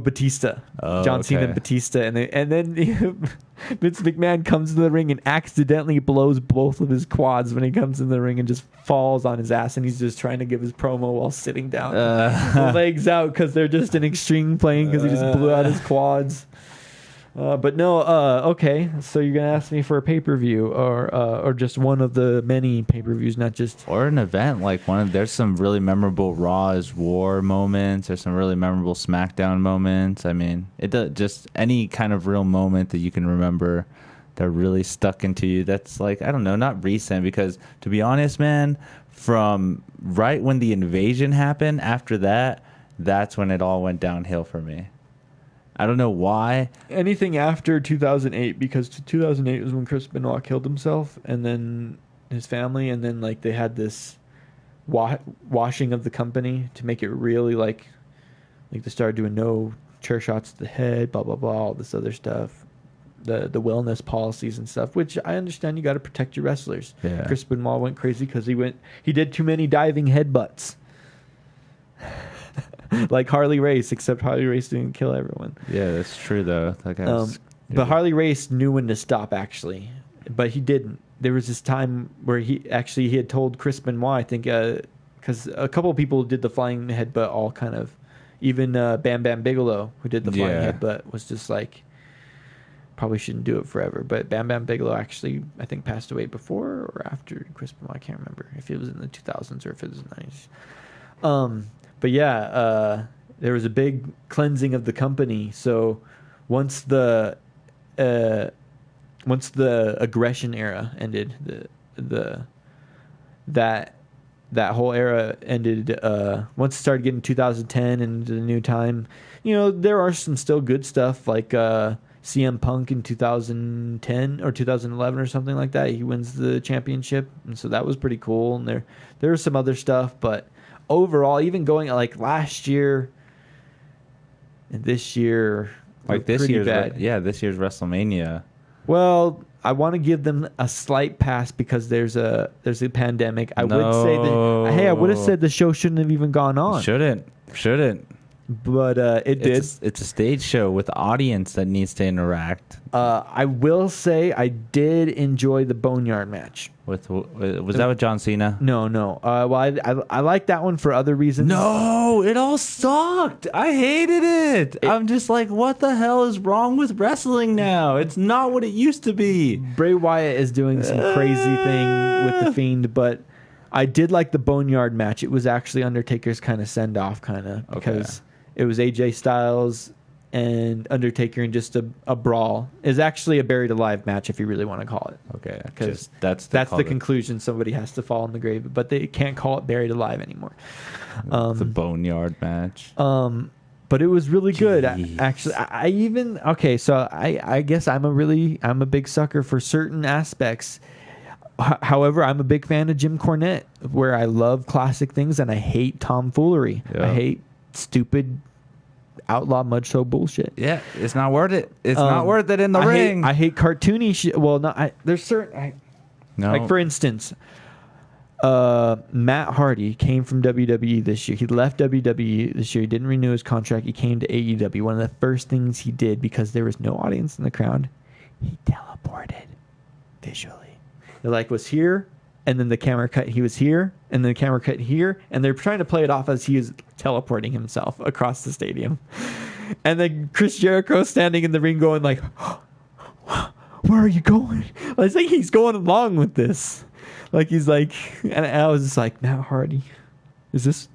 Batista, John Cena and Batista, and then Vince McMahon comes to the ring and accidentally blows both of his quads when he comes in the ring and just falls on his ass, and he's just trying to give his promo while sitting down, legs out because they're just in extreme pain because he just blew out his quads. But no, okay. So you're gonna ask me for a pay-per-view, or just one of the many pay-per-views, not just or an event like one of. There's some really memorable Raw is War moments. There's some really memorable SmackDown moments. I mean, it does just any kind of real moment that you can remember that really stuck into you. That's like, I don't know, not recent, because to be honest, man, from right when the invasion happened, after that, that's when it all went downhill for me. I don't know why. Anything after 2008, because 2008 was when Chris Benoit killed himself, and then his family, and then like they had this washing of the company to make it really like they started doing no chair shots to the head, blah blah blah, all this other stuff, the wellness policies and stuff. Which I understand, you got to protect your wrestlers. Yeah. Chris Benoit went crazy because he did too many diving headbutts. Like Harley Race, except Harley Race didn't kill everyone. Yeah, that's true though. That guy was, but Harley Race knew when to stop, actually, but he didn't. There was this time where he had told Chris Benoit, I think, because a couple of people did the flying headbutt, all kind of, even Bam Bam Bigelow, who did the flying headbutt, was just like, probably shouldn't do it forever. But Bam Bam Bigelow actually, I think, passed away before or after Chris Benoit. I can't remember if it was in the 2000s or if it was in the 90s. But yeah, there was a big cleansing of the company. So once the aggression era ended, that whole era ended. Once it started getting 2010 and the new time, there are some still good stuff like CM Punk in 2010 or 2011 or something like that. He wins the championship, and so that was pretty cool. And there was some other stuff, but overall, even going like last year and this year, like this year's this year's WrestleMania. Well, I want to give them a slight pass because there's a pandemic. I would have said the show shouldn't have even gone on. Shouldn't. But it did. It's a stage show with the audience that needs to interact. I will say I did enjoy the Boneyard match. Was that with John Cena? No. Well, I like that one for other reasons. No, it all sucked. I hated it. I'm just like, what the hell is wrong with wrestling now? It's not what it used to be. Bray Wyatt is doing some crazy thing with the Fiend, but I did like the Boneyard match. It was actually Undertaker's kind of send-off, because it was AJ Styles and Undertaker in just a brawl. It's actually a buried alive match, if you really want to call it. Okay, because that's the conclusion. Somebody has to fall in the grave, but they can't call it buried alive anymore. The Boneyard match. But it was really good. Actually, I guess I'm a big sucker for certain aspects. However, I'm a big fan of Jim Cornette, where I love classic things and I hate tomfoolery. Yeah. I hate stupid outlaw mud show bullshit. Yeah, it's not worth it. It's not worth it in the ring. I hate cartoony shit. Well, there's certain. Like for instance, Matt Hardy came from WWE this year. He left WWE this year. He didn't renew his contract. He came to AEW. One of the first things he did, because there was no audience in the crowd, he teleported visually. It was here, and then the camera cut. He was here, and then the camera cut here, and they're trying to play it off as he is teleporting himself across the stadium. And then Chris Jericho standing in the ring, going like, "Where are you going?" It's like he's going along with this, like he's like, and I was just like, Matt Hardy, is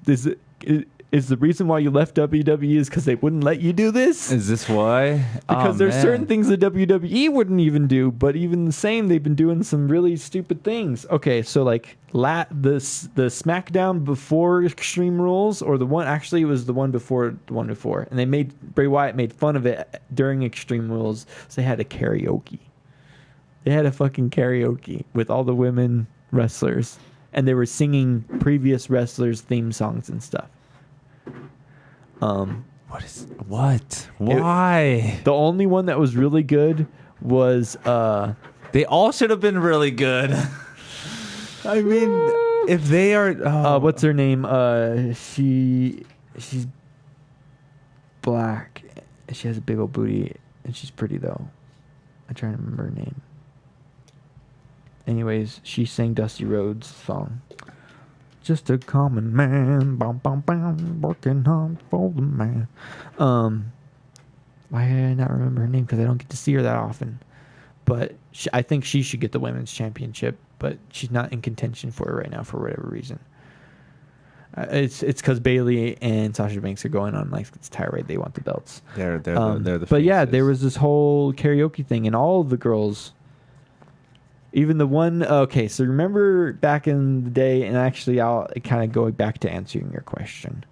is the reason why you left WWE is because they wouldn't let you do this? Is this why? Because there's certain things that WWE wouldn't even do, but even the same, they've been doing some really stupid things. Okay, so like the SmackDown before Extreme Rules, or the one, actually it was the one before, and they made, Bray Wyatt made fun of it during Extreme Rules, so they had a karaoke. They had a fucking karaoke with all the women wrestlers, and they were singing previous wrestlers' theme songs and stuff. What? Why? The only one that was really good was they all should have been really good. I mean, if they are what's her name? She's black. She has a big old booty and she's pretty though. I'm trying to remember her name. Anyways, she sang Dusty Rhodes' song. Just a common man, bum, bum, bum, working hard for the man. Why did I not remember her name? Because I don't get to see her that often. But I think she should get the women's championship, but she's not in contention for it right now for whatever reason. It's because Bayley and Sasha Banks are going on like this tirade. They want the belts. They're the but yeah, faces. there was this whole karaoke thing, and all of the girls. Even the one, okay, so remember back in the day, and actually I'll kind of go back to answering your question.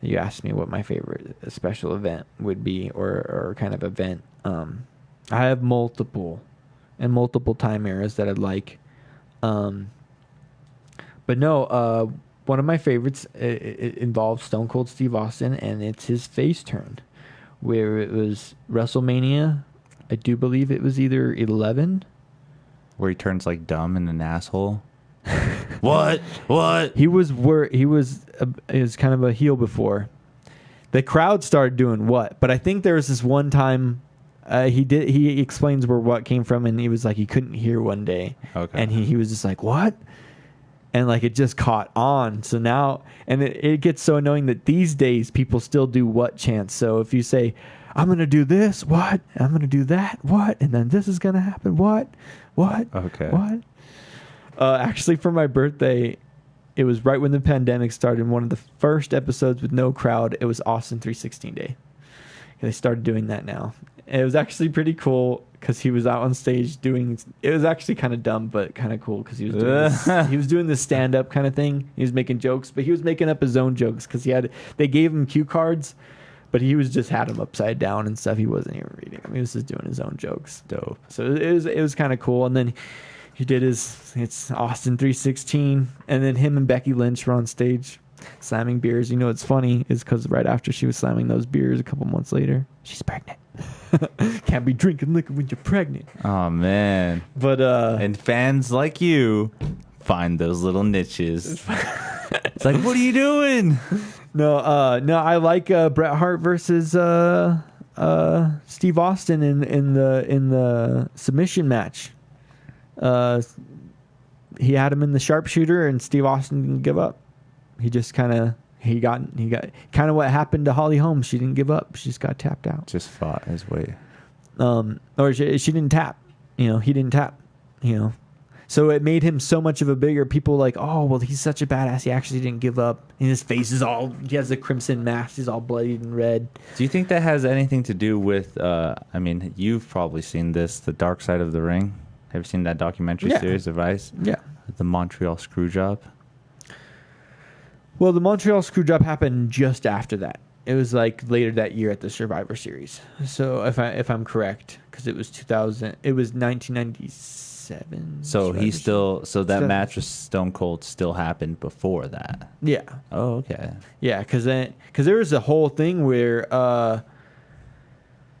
You asked me what my favorite special event would be, or kind of event. I have multiple time eras that I'd like. But no, one of my favorites, it involves Stone Cold Steve Austin, and it's his face turn, where it was WrestleMania, I do believe it was either 11... where he turns like dumb and an asshole. What? He was kind of a heel before. The crowd started doing what? But I think there was this one time he explains where what came from, and he was like he couldn't hear one day. Okay. And he was just like, what? And like it just caught on. So now, and it gets so annoying that these days people still do what chants. So if you say, I'm going to do this, what? I'm going to do that, what? And then this is going to happen, what? Okay. What? Actually, for my birthday, it was right when the pandemic started. One of the first episodes with no crowd, it was Austin 316 Day. They started doing that now. And it was actually pretty cool because he was out on stage doing. It was actually kind of dumb, but kind of cool because he was doing this stand-up kind of thing. He was making jokes, but he was making up his own jokes because they gave him cue cards. But he was just had them upside down and stuff. He wasn't even reading them. He was just doing his own jokes. Dope. So it was kind of cool. And then he did it's Austin 316. And then him and Becky Lynch were on stage slamming beers. You know what's funny is because right after she was slamming those beers a couple months later, she's pregnant. Can't be drinking liquor when you're pregnant. Oh, man. But and fans like you find those little niches. It's like, what are you doing? No, I like Bret Hart versus Steve Austin in the submission match. He had him in the sharpshooter, and Steve Austin didn't give up. He just kind of got kind of what happened to Holly Holm. She didn't give up. She just got tapped out. Just fought his way. Or she didn't tap. He didn't tap. So it made him so much of a bigger. People like, oh, well, he's such a badass. He actually didn't give up. And his face is he has a crimson mask. He's all bloodied and red. Do you think that has anything to do with, I mean, you've probably seen this, The Dark Side of the Ring. Have you seen that documentary series of Vice? Yeah. The Montreal Screwjob? Well, the Montreal Screwjob happened just after that. It was like later that year at the Survivor Series. So if I'm correct, because it was 2000, it was 1997. So that match with Stone Cold still happened before that. Yeah. Oh, okay. Yeah, because there was a whole thing where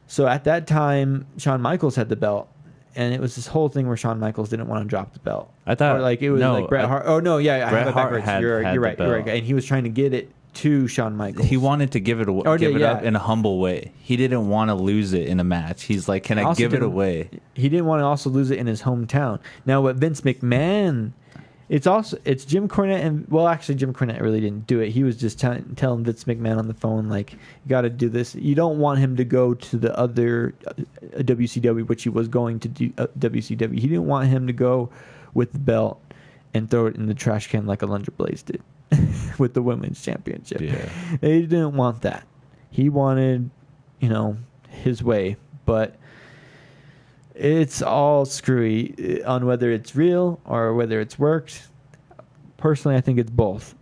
so at that time Shawn Michaels had the belt, and it was this whole thing where Shawn Michaels didn't want to drop the belt. I thought it was like Bret Hart. Oh no, yeah, Bret I have it Hart backwards. You're right, and he was trying to get it to Shawn Michaels. He wanted to give it away, give it up in a humble way. He didn't want to lose it in a match. He's like, "Can I give it away?" He didn't want to also lose it in his hometown. Now, what Vince McMahon, it's Jim Cornette, and actually, Jim Cornette really didn't do it. He was just telling Vince McMahon on the phone, like, "You got to do this. You don't want him to go to the other WCW, which he was going to do WCW. He didn't want him to go with the belt and throw it in the trash can like Alundra Blaze did with the women's championship. Yeah. They didn't want that. He wanted, his way, but it's all screwy on whether it's real or whether it's worked. Personally, I think it's both.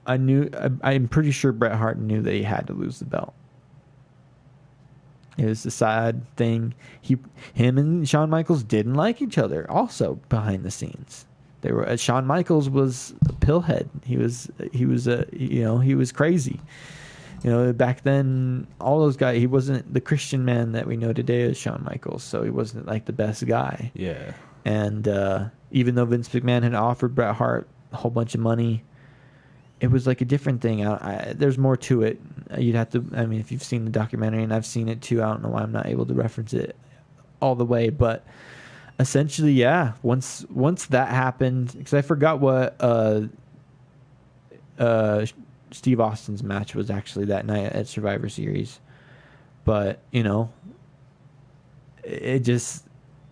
I'm pretty sure Bret Hart knew that he had to lose the belt. It was a sad thing. Him and Shawn Michaels didn't like each other. Also behind the scenes, Shawn Michaels was a pillhead. He was crazy. Back then, all those guys. He wasn't the Christian man that we know today as Shawn Michaels. So he wasn't like the best guy. Yeah. And even though Vince McMahon had offered Bret Hart a whole bunch of money, it was like a different thing. There's more to it. You'd have to, if you've seen the documentary, and I've seen it too, I don't know why I'm not able to reference it all the way. But essentially, yeah, once that happened, because I forgot what Steve Austin's match was actually that night at Survivor Series. But, it just...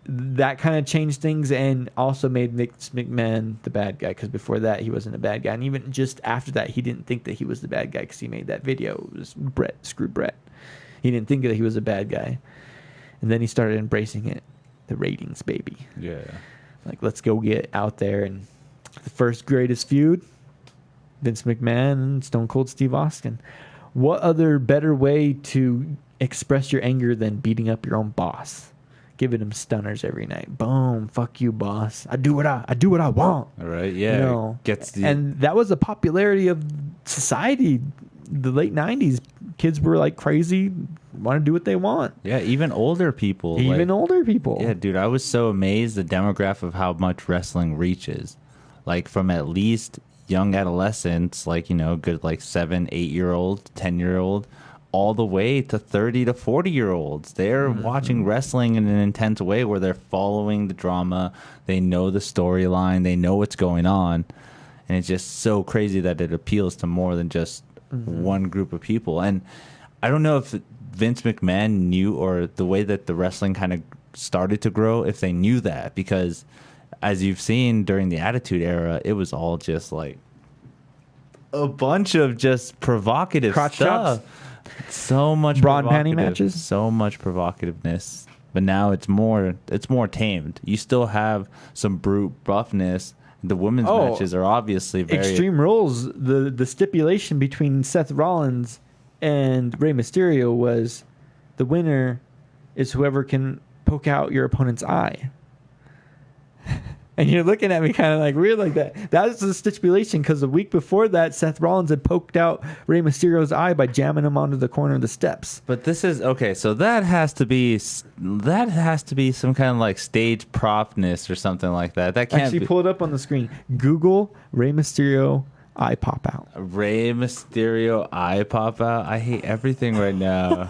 that kind of changed things and also made Vince McMahon the bad guy, because before that he wasn't a bad guy, and even just after that he didn't think that he was the bad guy because he made that video. It was screw Bret. He didn't think that he was a bad guy, and then he started embracing it. The ratings, baby. Yeah. Like, let's go get out there. And the first greatest feud, Vince McMahon and Stone Cold Steve Austin. What other better way to express your anger than beating up your own boss? Giving him stunners every night. Boom, fuck you, boss. I do what I want. All right, yeah. And that was the popularity of society. The late 90s, kids were like crazy, want to do what they want. Yeah, even older people. Older people. Yeah, dude, I was so amazed the demographic of how much wrestling reaches. Like, from at least young adolescents, good 7, 8-year-old, 10-year-old, all the way to 30 to 40-year-olds. They're watching wrestling in an intense way where they're following the drama. They know the storyline. They know what's going on. And it's just so crazy that it appeals to more than just one group of people. And I don't know if Vince McMahon knew, or the way that the wrestling kind of started to grow, if they knew that. Because as you've seen during the Attitude Era, it was all just like a bunch of just provocative crotch stuff. chops. So much Braun panty matches, so much provocativeness, but now it's more tamed. You still have some brute buffness. The women's matches are obviously very Extreme Rules. The stipulation between Seth Rollins and Rey Mysterio was the winner is whoever can poke out your opponent's eye. And you're looking at me kind of like weird like that. That is the stipulation, because the week before that, Seth Rollins had poked out Rey Mysterio's eye by jamming him onto the corner of the steps. But this is okay. So that has to be some kind of like stage propness or something like that. That can't actually pull it up on the screen. Google Rey Mysterio eye pop out. Rey Mysterio eye pop out. I hate everything right now.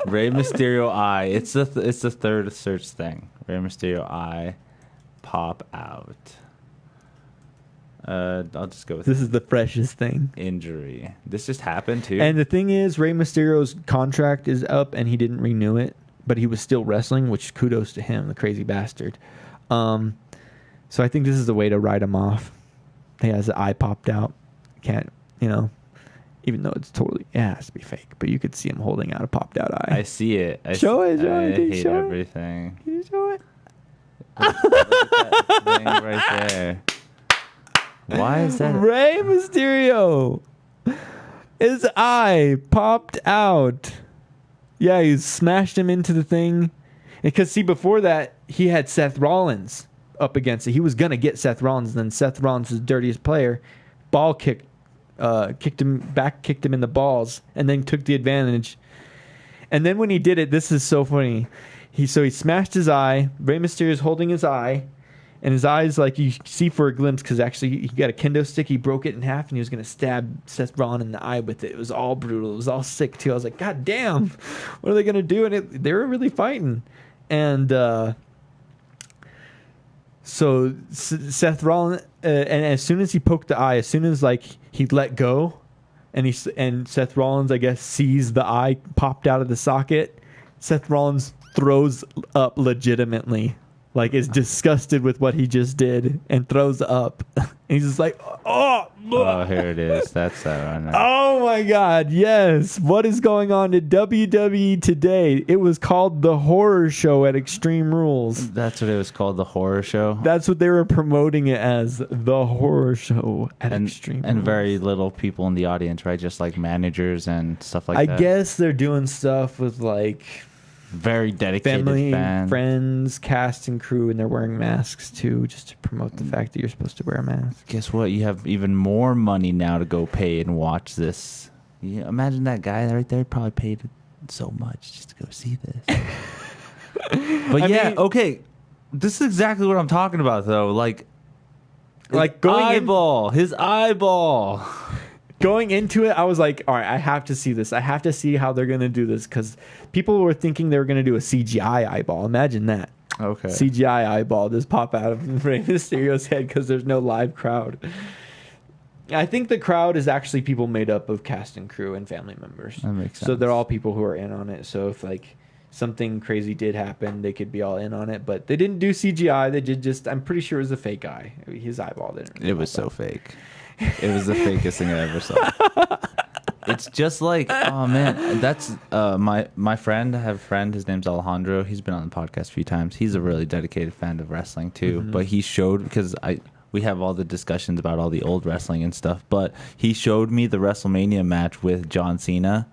Rey Mysterio eye. It's the third search thing. Rey Mysterio eye pop out. I'll just go with this. Is the freshest thing. Injury. This just happened too. And the thing is, Rey Mysterio's contract is up, and he didn't renew it, but he was still wrestling, which kudos to him, the crazy bastard. So I think this is the way to write him off. He has the eye popped out. Can't, even though it has to be fake, but you could see him holding out a popped out eye. I see it. Show it. I hate everything. Can you show it? Look at that thing right there. Why is that? Rey Mysterio. His eye popped out. Yeah, he smashed him into the thing. Because, see, before that, he had Seth Rollins up against it. He was going to get Seth Rollins, and then Seth Rollins, his dirtiest player, kicked him in the balls, and then took the advantage. And then when he did it, this is so funny. He smashed his eye. Rey Mysterio's holding his eye, and his eye's like you see for a glimpse, because actually he got a kendo stick. He broke it in half, and he was going to stab Seth Rollins in the eye with it. It was all brutal. It was all sick too. I was like, God damn, what are they going to do? And they were really fighting. And so Seth Rollins, and as soon as he poked the eye, as soon as he let go, and Seth Rollins, I guess, sees the eye popped out of the socket, Seth Rollins throws up legitimately like is disgusted with what he just did and throws up. And he's just like, oh, here it is. That's that one. Oh my God, yes. What is going on in WWE today? It was called The Horror Show at Extreme Rules. That's what it was called, The Horror Show? That's what they were promoting it as, The Horror Show at Extreme Rules. And very little people in the audience, right? Just like managers and stuff like that. I guess they're doing stuff with like very dedicated family, fans. friends, cast and crew, and they're wearing masks too, just to promote the fact that you're supposed to wear a mask. Guess what? You have even more money now to go pay and watch this. Yeah, imagine that guy right there probably paid so much just to go see this. But okay. This is exactly what I'm talking about, though. Like his eyeball. Going into it, I was like, all right, I have to see this. I have to see how they're going to do this, because people were thinking they were going to do a CGI eyeball. Imagine that. Okay. CGI eyeball just pop out of Rey Mysterio's head because there's no live crowd. I think the crowd is actually people made up of cast and crew and family members. That makes sense. So they're all people who are in on it. So if like something crazy did happen, they could be all in on it. But they didn't do CGI. They did just, I'm pretty sure it was a fake eye. His eyeball didn't really It was so fake. It was the fakest thing I ever saw. It's just like, oh man, that's my friend. I have a friend. His name's Alejandro. He's been on the podcast a few times. He's a really dedicated fan of wrestling too. Mm-hmm. But he showed, because we have all the discussions about all the old wrestling and stuff. But he showed me the WrestleMania match with John Cena.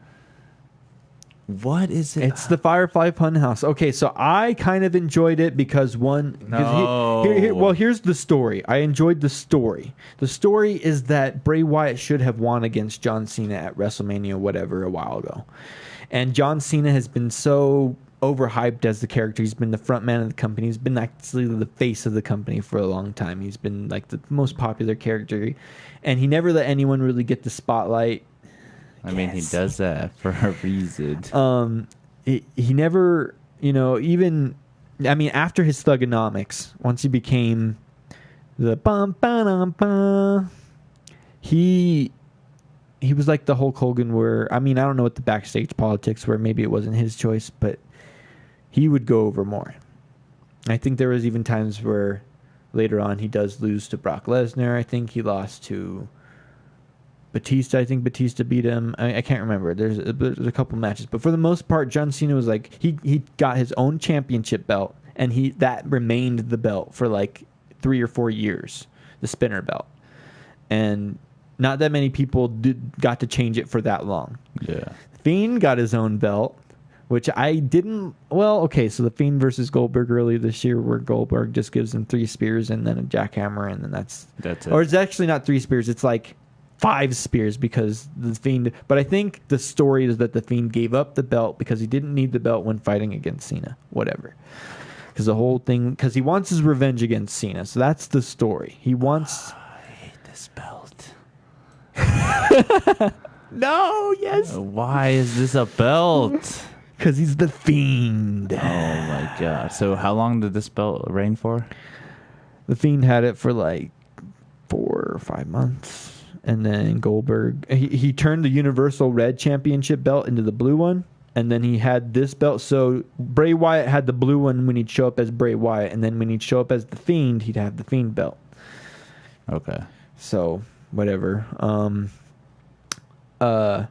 What is it? It's the Firefly Funhouse. Okay, so I kind of enjoyed it because here's the story. I enjoyed the story. The story is that Bray Wyatt should have won against John Cena at WrestleMania whatever a while ago. And John Cena has been so overhyped as the character. He's been the front man of the company. He's been actually the face of the company for a long time. He's been like the most popular character. And he never let anyone really get the spotlight. I mean, he does that for a reason. He never, even, I mean, after his Thugonomics, once he became the he was like the Hulk Hogan where, I mean, I don't know what the backstage politics were. Maybe it wasn't his choice, but he would go over more. I think there was even times where later on he does lose to Brock Lesnar. I think he lost to Batista. I think Batista beat him. I can't remember. There's a couple matches, but for the most part, John Cena was like he got his own championship belt, and that remained the belt for like 3 or 4 years, the spinner belt, and not that many people got to change it for that long. Yeah, Fiend got his own belt, which I didn't. Well, okay, so the Fiend versus Goldberg earlier this year, where Goldberg just gives him 3 spears and then a jackhammer, and then that's it. Or it's actually not 3 spears. It's like 5 spears because the Fiend. But I think the story is that the Fiend gave up the belt because he didn't need the belt when fighting against Cena. Whatever. Because the whole thing, because he wants his revenge against Cena. So that's the story. He wants. I hate this belt. No, yes. Why is this a belt? Because he's the Fiend. Oh my God. So how long did this belt reign for? The Fiend had it for like 4 or 5 months. And then Goldberg, he turned the Universal Red Championship belt into the blue one. And then he had this belt. So Bray Wyatt had the blue one when he'd show up as Bray Wyatt. And then when he'd show up as the Fiend, he'd have the Fiend belt. Okay. So, whatever. Yeah,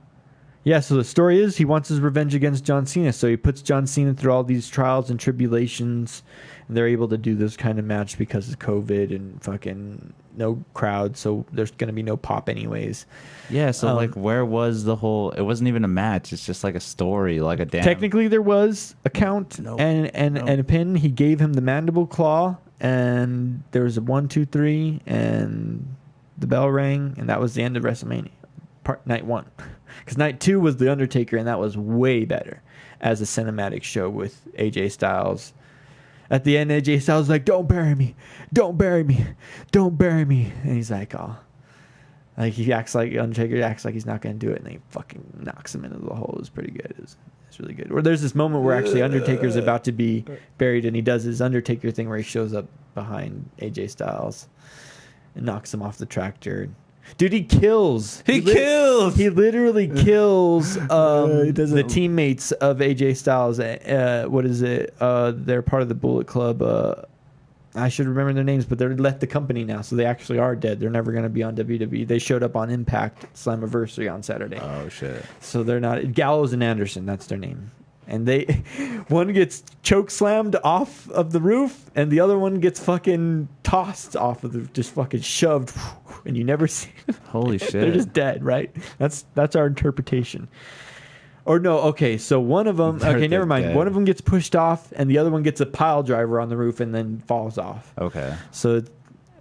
so the story is he wants his revenge against John Cena. So he puts John Cena through all these trials and tribulations. And they're able to do this kind of match because of COVID and fucking no crowd. So there's going to be no pop anyways. Yeah, so like where was the whole... It wasn't even a match. It's just like a story, like a damn... Technically there was a count and a pin. He gave him the mandible claw. And there was a 1, 2, 3. And the bell rang. And that was the end of WrestleMania. Night 1. Because night 2 was The Undertaker. And that was way better as a cinematic show with AJ Styles. At the end, AJ Styles was like, "Don't bury me, don't bury me, don't bury me," and he's like, "Oh," like he acts like Undertaker acts like he's not going to do it, and then he fucking knocks him into the hole. It was pretty good. It's really good. Or there's this moment where actually Undertaker's about to be buried, and he does his Undertaker thing where he shows up behind AJ Styles and knocks him off the tractor. Dude, he kills. He literally kills the teammates of AJ Styles. What is it? They're part of the Bullet Club. I should remember their names, but they left the company now, so they actually are dead. They're never going to be on WWE. They showed up on Impact Slammiversary on Saturday. Oh shit! So they're not Gallows and Anderson. That's their name. And one gets choke slammed off of the roof, and the other one gets fucking tossed off of the, just fucking shoved, and you never see them. Holy shit! They're just dead, right? That's our interpretation. Or no, okay, so one of them, okay, never mind. Dead. One of them gets pushed off, and the other one gets a pile driver on the roof and then falls off. Okay. So,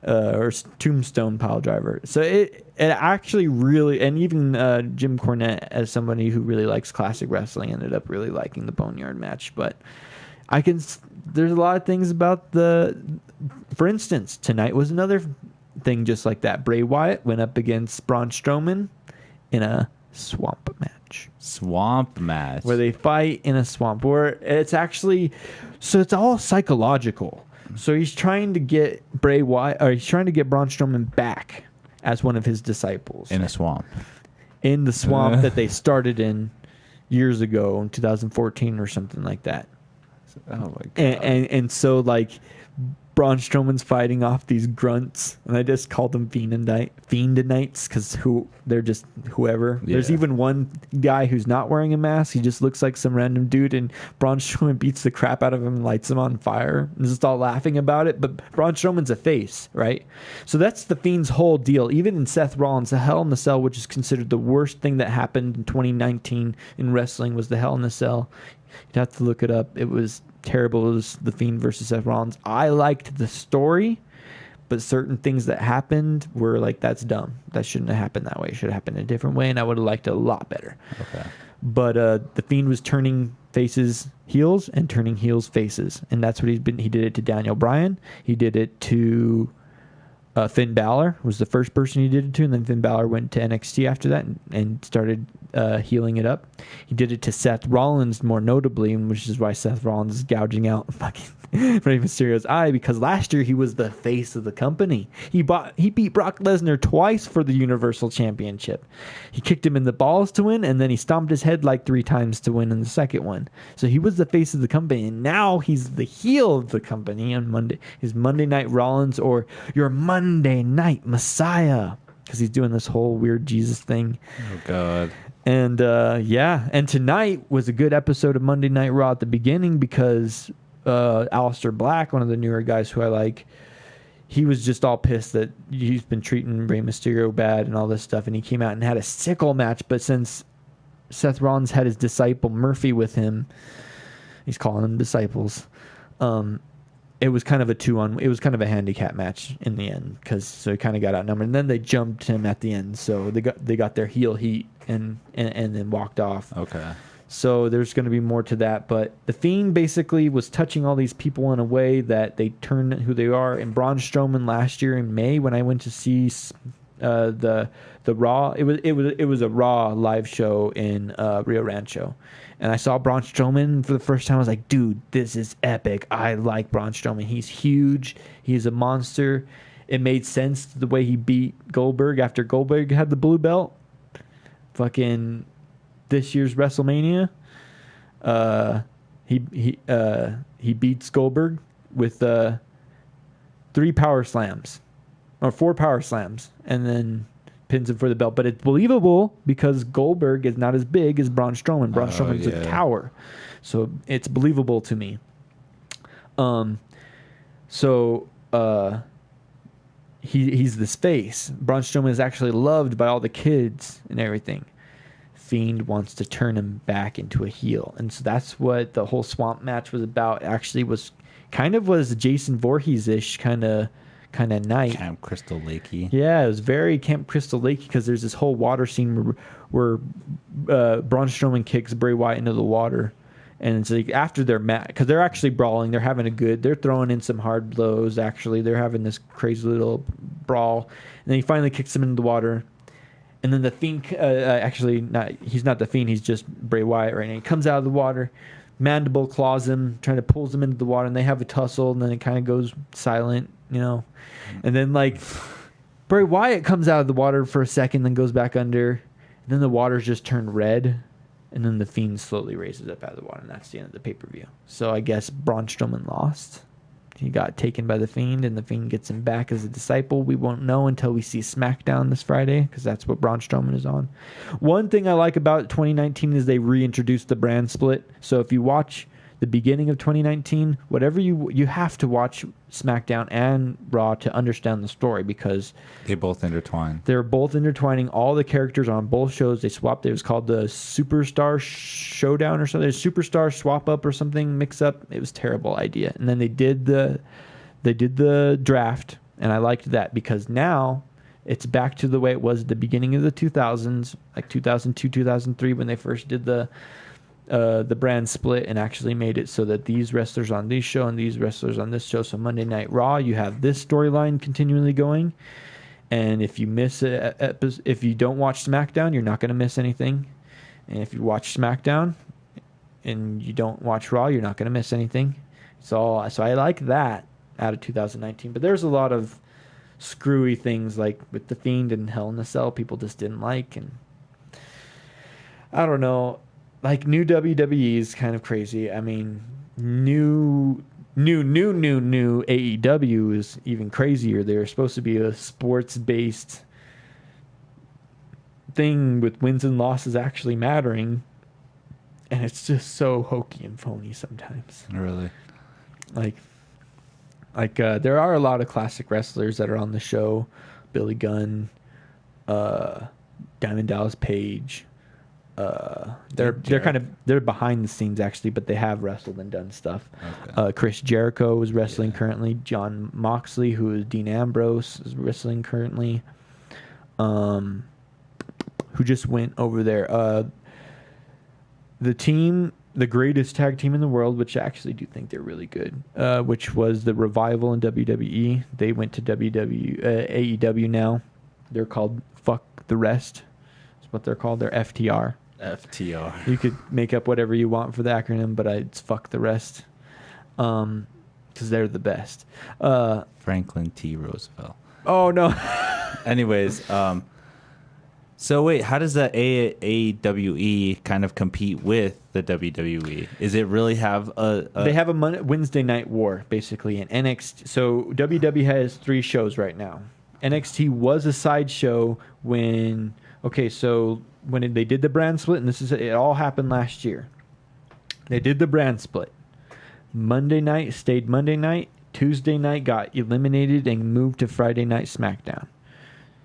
or tombstone pile driver. So it actually really, and even Jim Cornette, as somebody who really likes classic wrestling, ended up really liking the Boneyard match. But there's a lot of things about for instance, tonight was another thing just like that. Bray Wyatt went up against Braun Strowman in a swamp match where they fight in a swamp, where it's actually, so it's all psychological. So he's trying to get Braun Strowman back as one of his disciples in the swamp that they started in years ago in 2014 or something like that. Oh my god! And so like Braun Strowman's fighting off these grunts, and I just called them Fiendinites because they're just whoever. Yeah. There's even one guy who's not wearing a mask. He just looks like some random dude, and Braun Strowman beats the crap out of him and lights him on fire. And just all laughing about it, but Braun Strowman's a face, right? So that's the Fiend's whole deal. Even in Seth Rollins, the Hell in the Cell, which is considered the worst thing that happened in 2019 in wrestling, was the Hell in the Cell. You'd have to look it up. It was terrible. It was the Fiend versus Seth Rollins. I liked the story, but certain things that happened were like, that's dumb. That shouldn't have happened that way. It should have happened a different way, and I would have liked it a lot better. Okay. But the Fiend was turning faces heels and turning heels faces, and that's what he did it to Daniel Bryan. He did it to Finn Balor was the first person he did it to, and then Finn Balor went to NXT after that and started healing it up. He did it to Seth Rollins more notably, which is why Seth Rollins is gouging out fucking Rey Mysterio's eye, because last year he was the face of the company. He beat Brock Lesnar twice for the Universal Championship. He kicked him in the balls to win, and then he stomped his head like 3 times to win in the second one. So he was the face of the company, and now he's the heel of the company on Monday. His Monday Night Rollins, or your Monday Night Messiah, because he's doing this whole weird Jesus thing. Oh God. And and tonight was a good episode of Monday Night Raw at the beginning, because Aleister Black, one of the newer guys who I like, he was just all pissed that he's been treating Rey Mysterio bad and all this stuff, and he came out and had a sickle match. But since Seth Rollins had his disciple Murphy with him, he's calling them disciples, it was kind of a handicap match in the end, so he kind of got outnumbered, and then they jumped him at the end, so they got their heel heat and then walked off. Okay. So there's going to be more to that, but the Fiend basically was touching all these people in a way that they turned who they are. And Braun Strowman last year in May, when I went to see the Raw, it was a Raw live show in Rio Rancho, and I saw Braun Strowman for the first time. I was like, dude, this is epic. I like Braun Strowman. He's huge. He's a monster. It made sense the way he beat Goldberg after Goldberg had the blue belt. Fucking this year's WrestleMania, he beats Goldberg with 3 power slams, or 4 power slams, and then pins him for the belt. But it's believable because Goldberg is not as big as Braun Strowman. Braun Strowman's a tower, so it's believable to me. He's this face. Braun Strowman is actually loved by all the kids and everything. Fiend wants to turn him back into a heel, and so that's what the whole swamp match was about. Actually, was Jason Voorhees-ish kind of night. Camp Crystal Lakey. Yeah, it was very Camp Crystal Lakey, because there's this whole water scene where Braun Strowman kicks Bray Wyatt into the water, and it's like after their match, because they're actually brawling, they're throwing in some hard blows. Actually, they're having this crazy little brawl, and then he finally kicks him into the water. And then the Fiend, he's not the Fiend, he's just Bray Wyatt right now. He comes out of the water, mandible claws him, trying to pulls him into the water, and they have a tussle, and then it kind of goes silent, And then, Bray Wyatt comes out of the water for a second, then goes back under, and then the water's just turned red, and then the Fiend slowly raises up out of the water, and that's the end of the pay-per-view. So I guess Braun Strowman lost. He got taken by the Fiend, and the Fiend gets him back as a disciple. We won't know until we see SmackDown this Friday, because that's what Braun Strowman is on. One thing I like about 2019 is they reintroduced the brand split. So if you watch the beginning of 2019, whatever you have to watch SmackDown and Raw to understand the story, because they both intertwine. They're both intertwining all the characters on both shows. They swapped. It was called the Superstar Showdown or something. Superstar Swap Up or something, mix up. It was a terrible idea. And then they did the draft, and I liked that, because now it's back to the way it was at the beginning of the 2000s, like 2002, 2003, when they first did the brand split and actually made it so that these wrestlers on this show and these wrestlers on this show. So Monday Night Raw, you have this storyline continually going, and if you miss if you don't watch SmackDown, you're not going to miss anything. And if you watch SmackDown and you don't watch Raw, you're not going to miss anything. So I like that out of 2019. But there's a lot of screwy things, like with the Fiend and Hell in a Cell, people just didn't like, and I don't know. Like, new WWE is kind of crazy. I mean, new AEW is even crazier. They're supposed to be a sports-based thing with wins and losses actually mattering, and it's just so hokey and phony sometimes. Really? Like there are a lot of classic wrestlers that are on the show. Billy Gunn, Diamond Dallas Page. They're behind the scenes actually, but they have wrestled and done stuff. Okay. Chris Jericho is wrestling currently. John Moxley, who is Dean Ambrose, is wrestling currently. Who just went over there? The team, the greatest tag team in the world, which I actually do think they're really good, which was the Revival in WWE. They went to AEW now. They're called Fuck the Rest. That's what they're called. They're FTR. FTR. You could make up whatever you want for the acronym, but it's Fuck the Rest. Because they're the best. Franklin T. Roosevelt. Oh, no. Anyways, so wait, how does the AEW kind of compete with the WWE? Is it really have a... They have a Wednesday Night War, basically, in NXT. So WWE has 3 shows right now. NXT was a sideshow when... Okay, so when they did the brand split, and it all happened last year. They did the brand split. Monday night stayed Monday night. Tuesday night got eliminated and moved to Friday night SmackDown.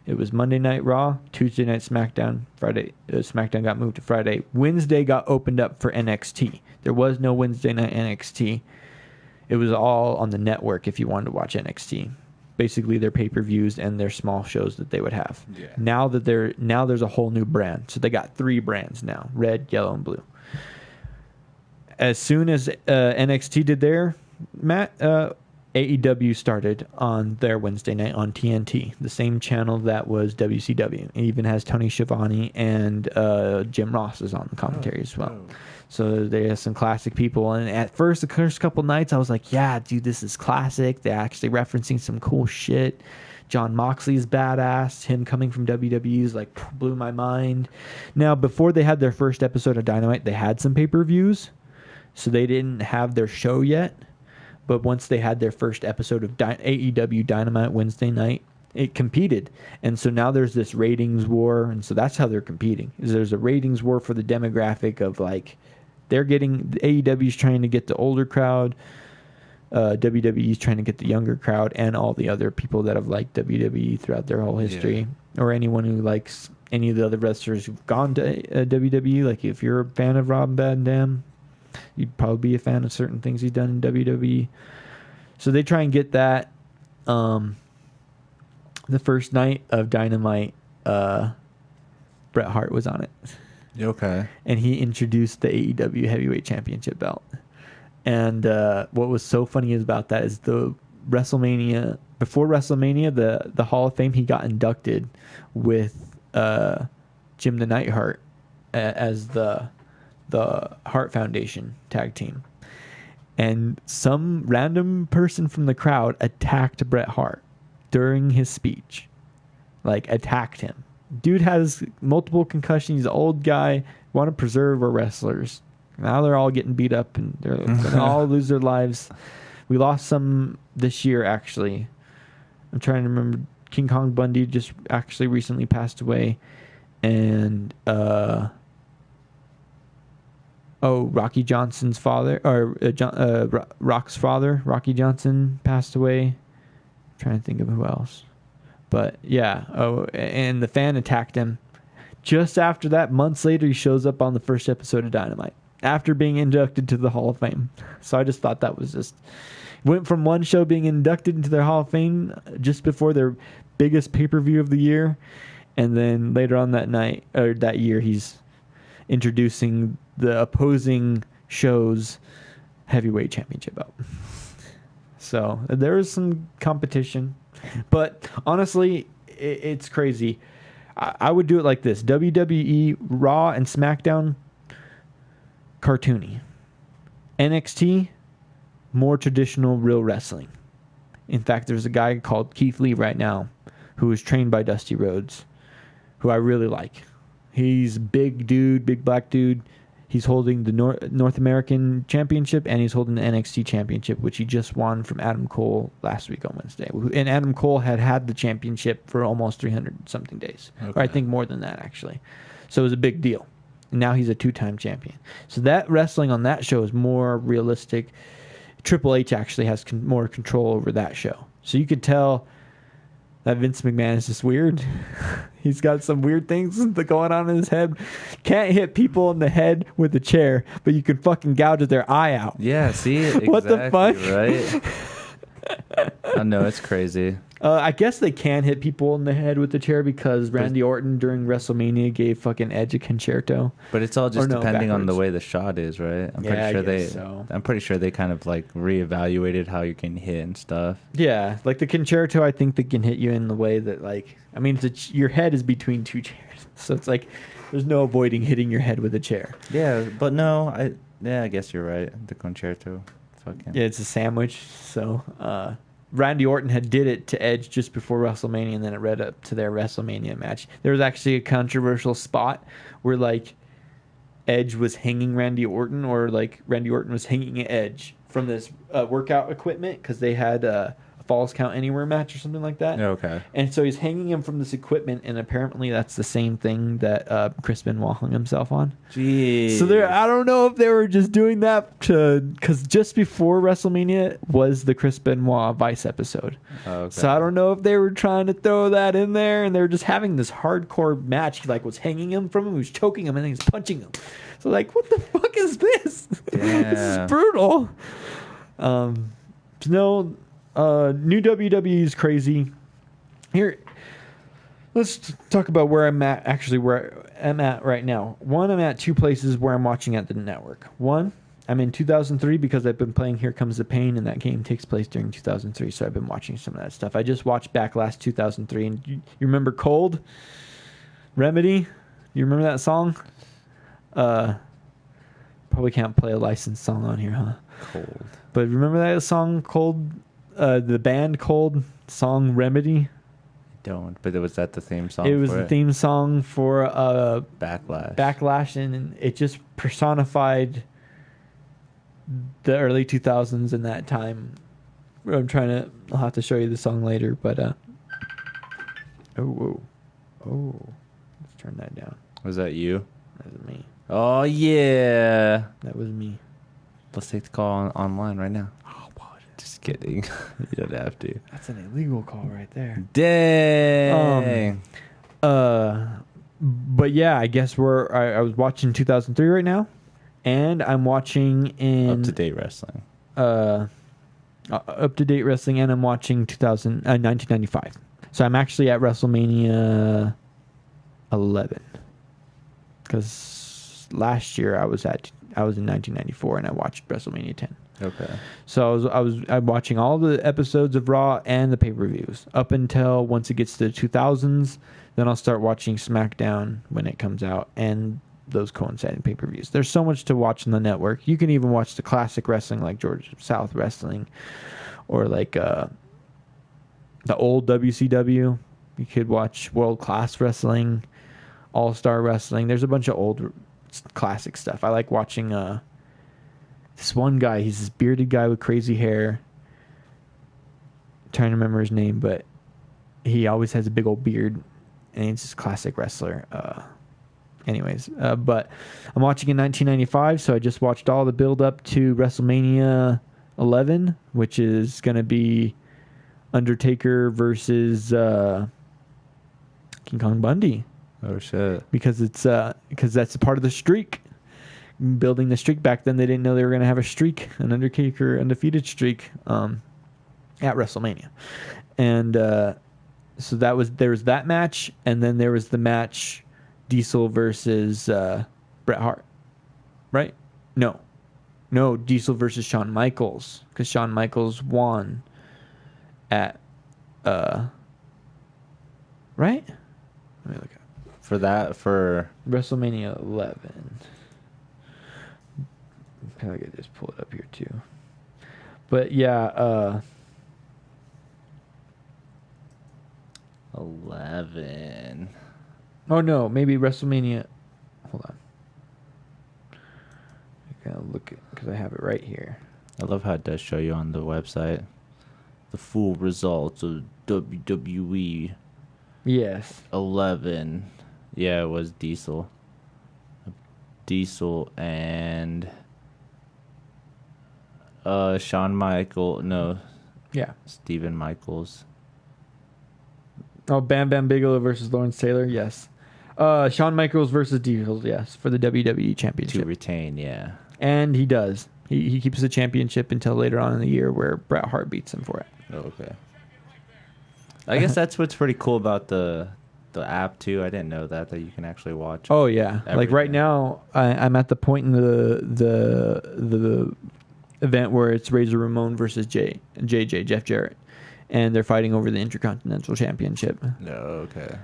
It was Monday Night Raw, Tuesday night SmackDown, Friday SmackDown got moved to Friday. Wednesday got opened up for NXT. There was no Wednesday night NXT. It was all on the network if you wanted to watch NXT. Basically their pay-per-views and their small shows that they would have. Yeah. Now there's a whole new brand. So they got 3 brands now, red, yellow, and blue. As soon as NXT did their, AEW started on their Wednesday night on TNT, the same channel that was WCW. It even has Tony Schiavone and Jim Ross is on the commentary as well. So they have some classic people. And at first, the first couple nights, I was like, yeah, dude, this is classic. They're actually referencing some cool shit. John Moxley's badass. Him coming from WWE's like blew my mind. Now, before they had their first episode of Dynamite, they had some pay-per-views. So they didn't have their show yet. But once they had their first episode of AEW Dynamite Wednesday night, it competed. And so now there's this ratings war. And so that's how they're competing. There's a ratings war for the demographic of like, AEW's trying to get the older crowd. WWE's trying to get the younger crowd and all the other people that have liked WWE throughout their whole history. Yeah. Or anyone who likes any of the other wrestlers who've gone to WWE. Like if you're a fan of Rob Van Dam, you'd probably be a fan of certain things he's done in WWE. So they try and get that. The first night of Dynamite, Bret Hart was on it. Okay. And he introduced the AEW Heavyweight Championship belt. And what was so funny about that is before WrestleMania, the Hall of Fame, he got inducted with Jim the Neidhart as the Hart Foundation tag team. And some random person from the crowd attacked Bret Hart during his speech. Like, attacked him. Dude has multiple concussions. He's an old guy. Want to preserve our wrestlers. Now they're all getting beat up and they're going to all lose their lives. We lost some this year, actually. I'm trying to remember. King Kong Bundy just actually recently passed away. And, Rocky Johnson's father, or Rock's father, Rocky Johnson, passed away. I'm trying to think of who else. But, yeah. Oh, and the fan attacked him. Just after that, months later, he shows up on the first episode of Dynamite after being inducted to the Hall of Fame. So I just thought that was just... Went from one show being inducted into their Hall of Fame just before their biggest pay-per-view of the year, and then later on that night, or that year, he's introducing the opposing show's heavyweight championship belt. So there is some competition. But honestly, it's crazy. I would do it like this. WWE, Raw, and SmackDown, cartoony. NXT, more traditional, real wrestling. In fact, there's a guy called Keith Lee right now who is trained by Dusty Rhodes, who I really like. He's a big dude, big black dude. He's holding the North American Championship, and he's holding the NXT Championship, which he just won from Adam Cole last week on Wednesday. And Adam Cole had the championship for almost 300-something days. Okay. Or I think more than that, actually. So it was a big deal. And now he's a 2-time champion. So that wrestling on that show is more realistic. Triple H actually has more control over that show. So you could tell that Vince McMahon is just weird. He's got some weird things going on in his head. Can't hit people in the head with a chair, but you can fucking gouge their eye out. Yeah, see? Exactly, what the fuck? Right? I know, it's crazy. I guess they can hit people in the head with the chair because Randy Orton during WrestleMania gave fucking Edge a concerto. But it's all just depending on the way the shot is, right? I'm pretty sure they kind of like reevaluated how you can hit and stuff. Yeah, like the concerto, I think they can hit you in the way that your head is between two chairs, so it's like there's no avoiding hitting your head with a chair. Yeah, but no, I guess you're right. The concerto, fucking yeah, it's a sandwich. So. Randy Orton did it to Edge just before WrestleMania, and then it led up to their WrestleMania match. There was actually a controversial spot where like Edge was hanging Randy Orton, or like Randy Orton was hanging Edge from this workout equipment because they had a Falls Count Anywhere match or something like that. Okay. And so he's hanging him from this equipment, and apparently that's the same thing that Chris Benoit hung himself on. Jeez. So I don't know if they were just doing that because just before WrestleMania was the Chris Benoit Vice episode. Okay. So I don't know if they were trying to throw that in there, and they were just having this hardcore match. He like was hanging him from him, he was choking him, and then he's punching him. So like, what the fuck is this? Yeah. This is brutal. New WWE is crazy. Here, let's talk about where I'm at. Actually, where I'm at right now. One, I'm at two places where I'm watching at the network. One, I'm in 2003 because I've been playing Here Comes the Pain, and that game takes place during 2003. So I've been watching some of that stuff. I just watched Backlash 2003, and you remember Cold? Remedy? You remember that song? Probably can't play a licensed song on here, huh? Cold. But remember that song Cold? The band Cold song Remedy? Don't, but was that the theme song? It was the theme song for Backlash, and it just personified the early 2000s in that time. I'll have to show you the song later, but let's turn that down. Was that you? That was me. Oh yeah, that was me. Let's take the call online right now. Just kidding. You don't have to. That's an illegal call right there. Dang. But yeah, I guess I was watching 2003 right now, and I'm watching Up to Date Wrestling. Up to Date Wrestling, and I'm watching 1995. So I'm actually at WrestleMania 11, because last year I was in 1994 and I watched WrestleMania 10. Okay. So I'm watching all the episodes of Raw and the pay-per-views up until once it gets to the 2000s. Then I'll start watching SmackDown when it comes out and those coinciding pay-per-views. There's so much to watch on the network. You can even watch the classic wrestling like Georgia South Wrestling, or like the old WCW. You could watch World Class Wrestling, All Star Wrestling. There's a bunch of old classic stuff. I like watching this one guy. He's this bearded guy with crazy hair. trying to remember his name, but he always has a big old beard, and he's just a classic wrestler. But I'm watching in 1995, so I just watched all the build up to WrestleMania 11, which is going to be Undertaker versus King Kong Bundy. Oh shit! Because that's a part of the streak. Building the streak. Back then, they didn't know they were going to have a streak, an Undertaker undefeated streak, at WrestleMania, and so there was that match, and then there was the match Diesel versus Bret Hart, right? No, Diesel versus Shawn Michaels, because Shawn Michaels won at right. Let me look at. For WrestleMania 11. I could just pull it up here too. But yeah, 11. Oh no, maybe WrestleMania. Hold on. I gotta look it because I have it right here. I love how it does show you on the website the full results of WWE. Yes. 11. Yeah, it was Diesel and Shawn Michaels. No. Yeah. Steven Michaels. Oh, Bam Bam Bigelow versus Lawrence Taylor. Yes. Shawn Michaels versus Diesel. Yes, for the WWE Championship. To retain, yeah. And he does. He keeps the championship until later on in the year where Bret Hart beats him for it. Oh, okay. I guess that's what's pretty cool about the app too. I didn't know that you can actually watch. Oh yeah, everything. Like right now, I'm at the point in the event where it's Razor Ramon versus JJ Jeff Jarrett, and they're fighting over the Intercontinental Championship. No, okay.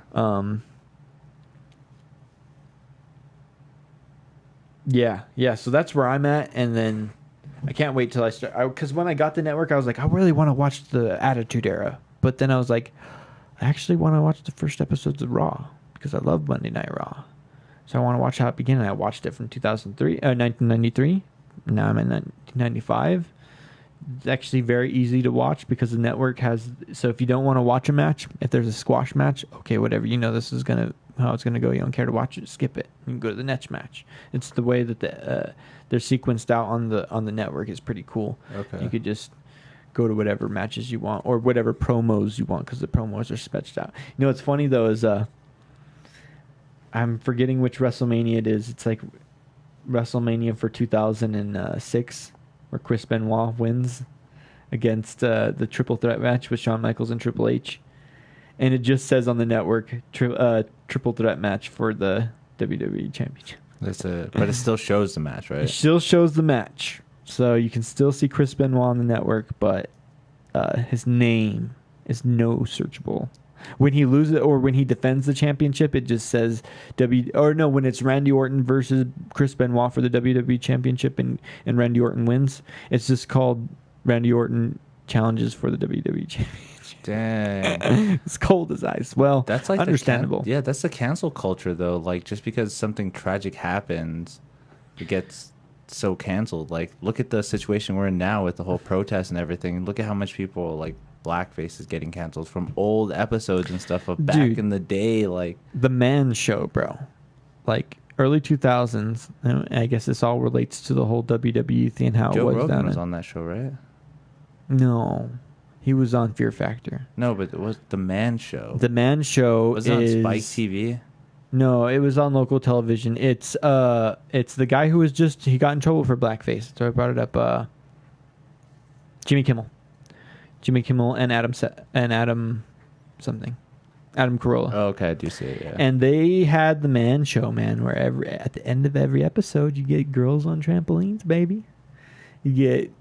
Yeah. So that's where I'm at, and then I can't wait till I start. Because when I got the network, I was like, I really want to watch the Attitude Era, but then I was like, I actually want to watch the first episodes of Raw because I love Monday Night Raw. So I want to watch how it began. And I watched it from 1993. Now I'm in 1995. It's actually very easy to watch because the network has. So if you don't want to watch a match, if there's a squash match, okay, whatever. You know this is how it's gonna go. You don't care to watch it, skip it. You can go to the next match. It's the way that they're sequenced out on the network is pretty cool. Okay. You could just go to whatever matches you want or whatever promos you want because the promos are sketched out. You know what's funny though is I'm forgetting which WrestleMania it is. It's like WrestleMania for 2006 where Chris Benoit wins against the triple threat match with Shawn Michaels and Triple H, and it just says on the network triple threat match for the WWE Championship. But it still shows the match, right? It still shows the match. So you can still see Chris Benoit on the network, but his name is no searchable. When he loses or when he defends the championship, it just says when it's Randy Orton versus Chris Benoit for the WWE Championship and Randy Orton wins, it's just called Randy Orton challenges for the WWE Championship. Dang. It's cold as ice. Well, that's like understandable. Yeah, that's the cancel culture though. Like just because something tragic happens, it gets so canceled. Like look at the situation we're in now with the whole protest and everything. Look at how much people like blackface is getting canceled from old episodes and stuff of back in the day. Like the Man Show, bro. Like early 2000s. I guess this all relates to the whole WWE thing and how Joe it was. Rogan was on that show, right? No, he was on Fear Factor. No, but it was the Man Show. The Man Show was it on Spike TV? No, it was on local television. It's the guy who he got in trouble for blackface. So I brought it up. Jimmy Kimmel and Adam Carolla. Oh, okay, I do see it. Yeah. And they had the Man Show, man, where at the end of every episode you get girls on trampolines, baby. You get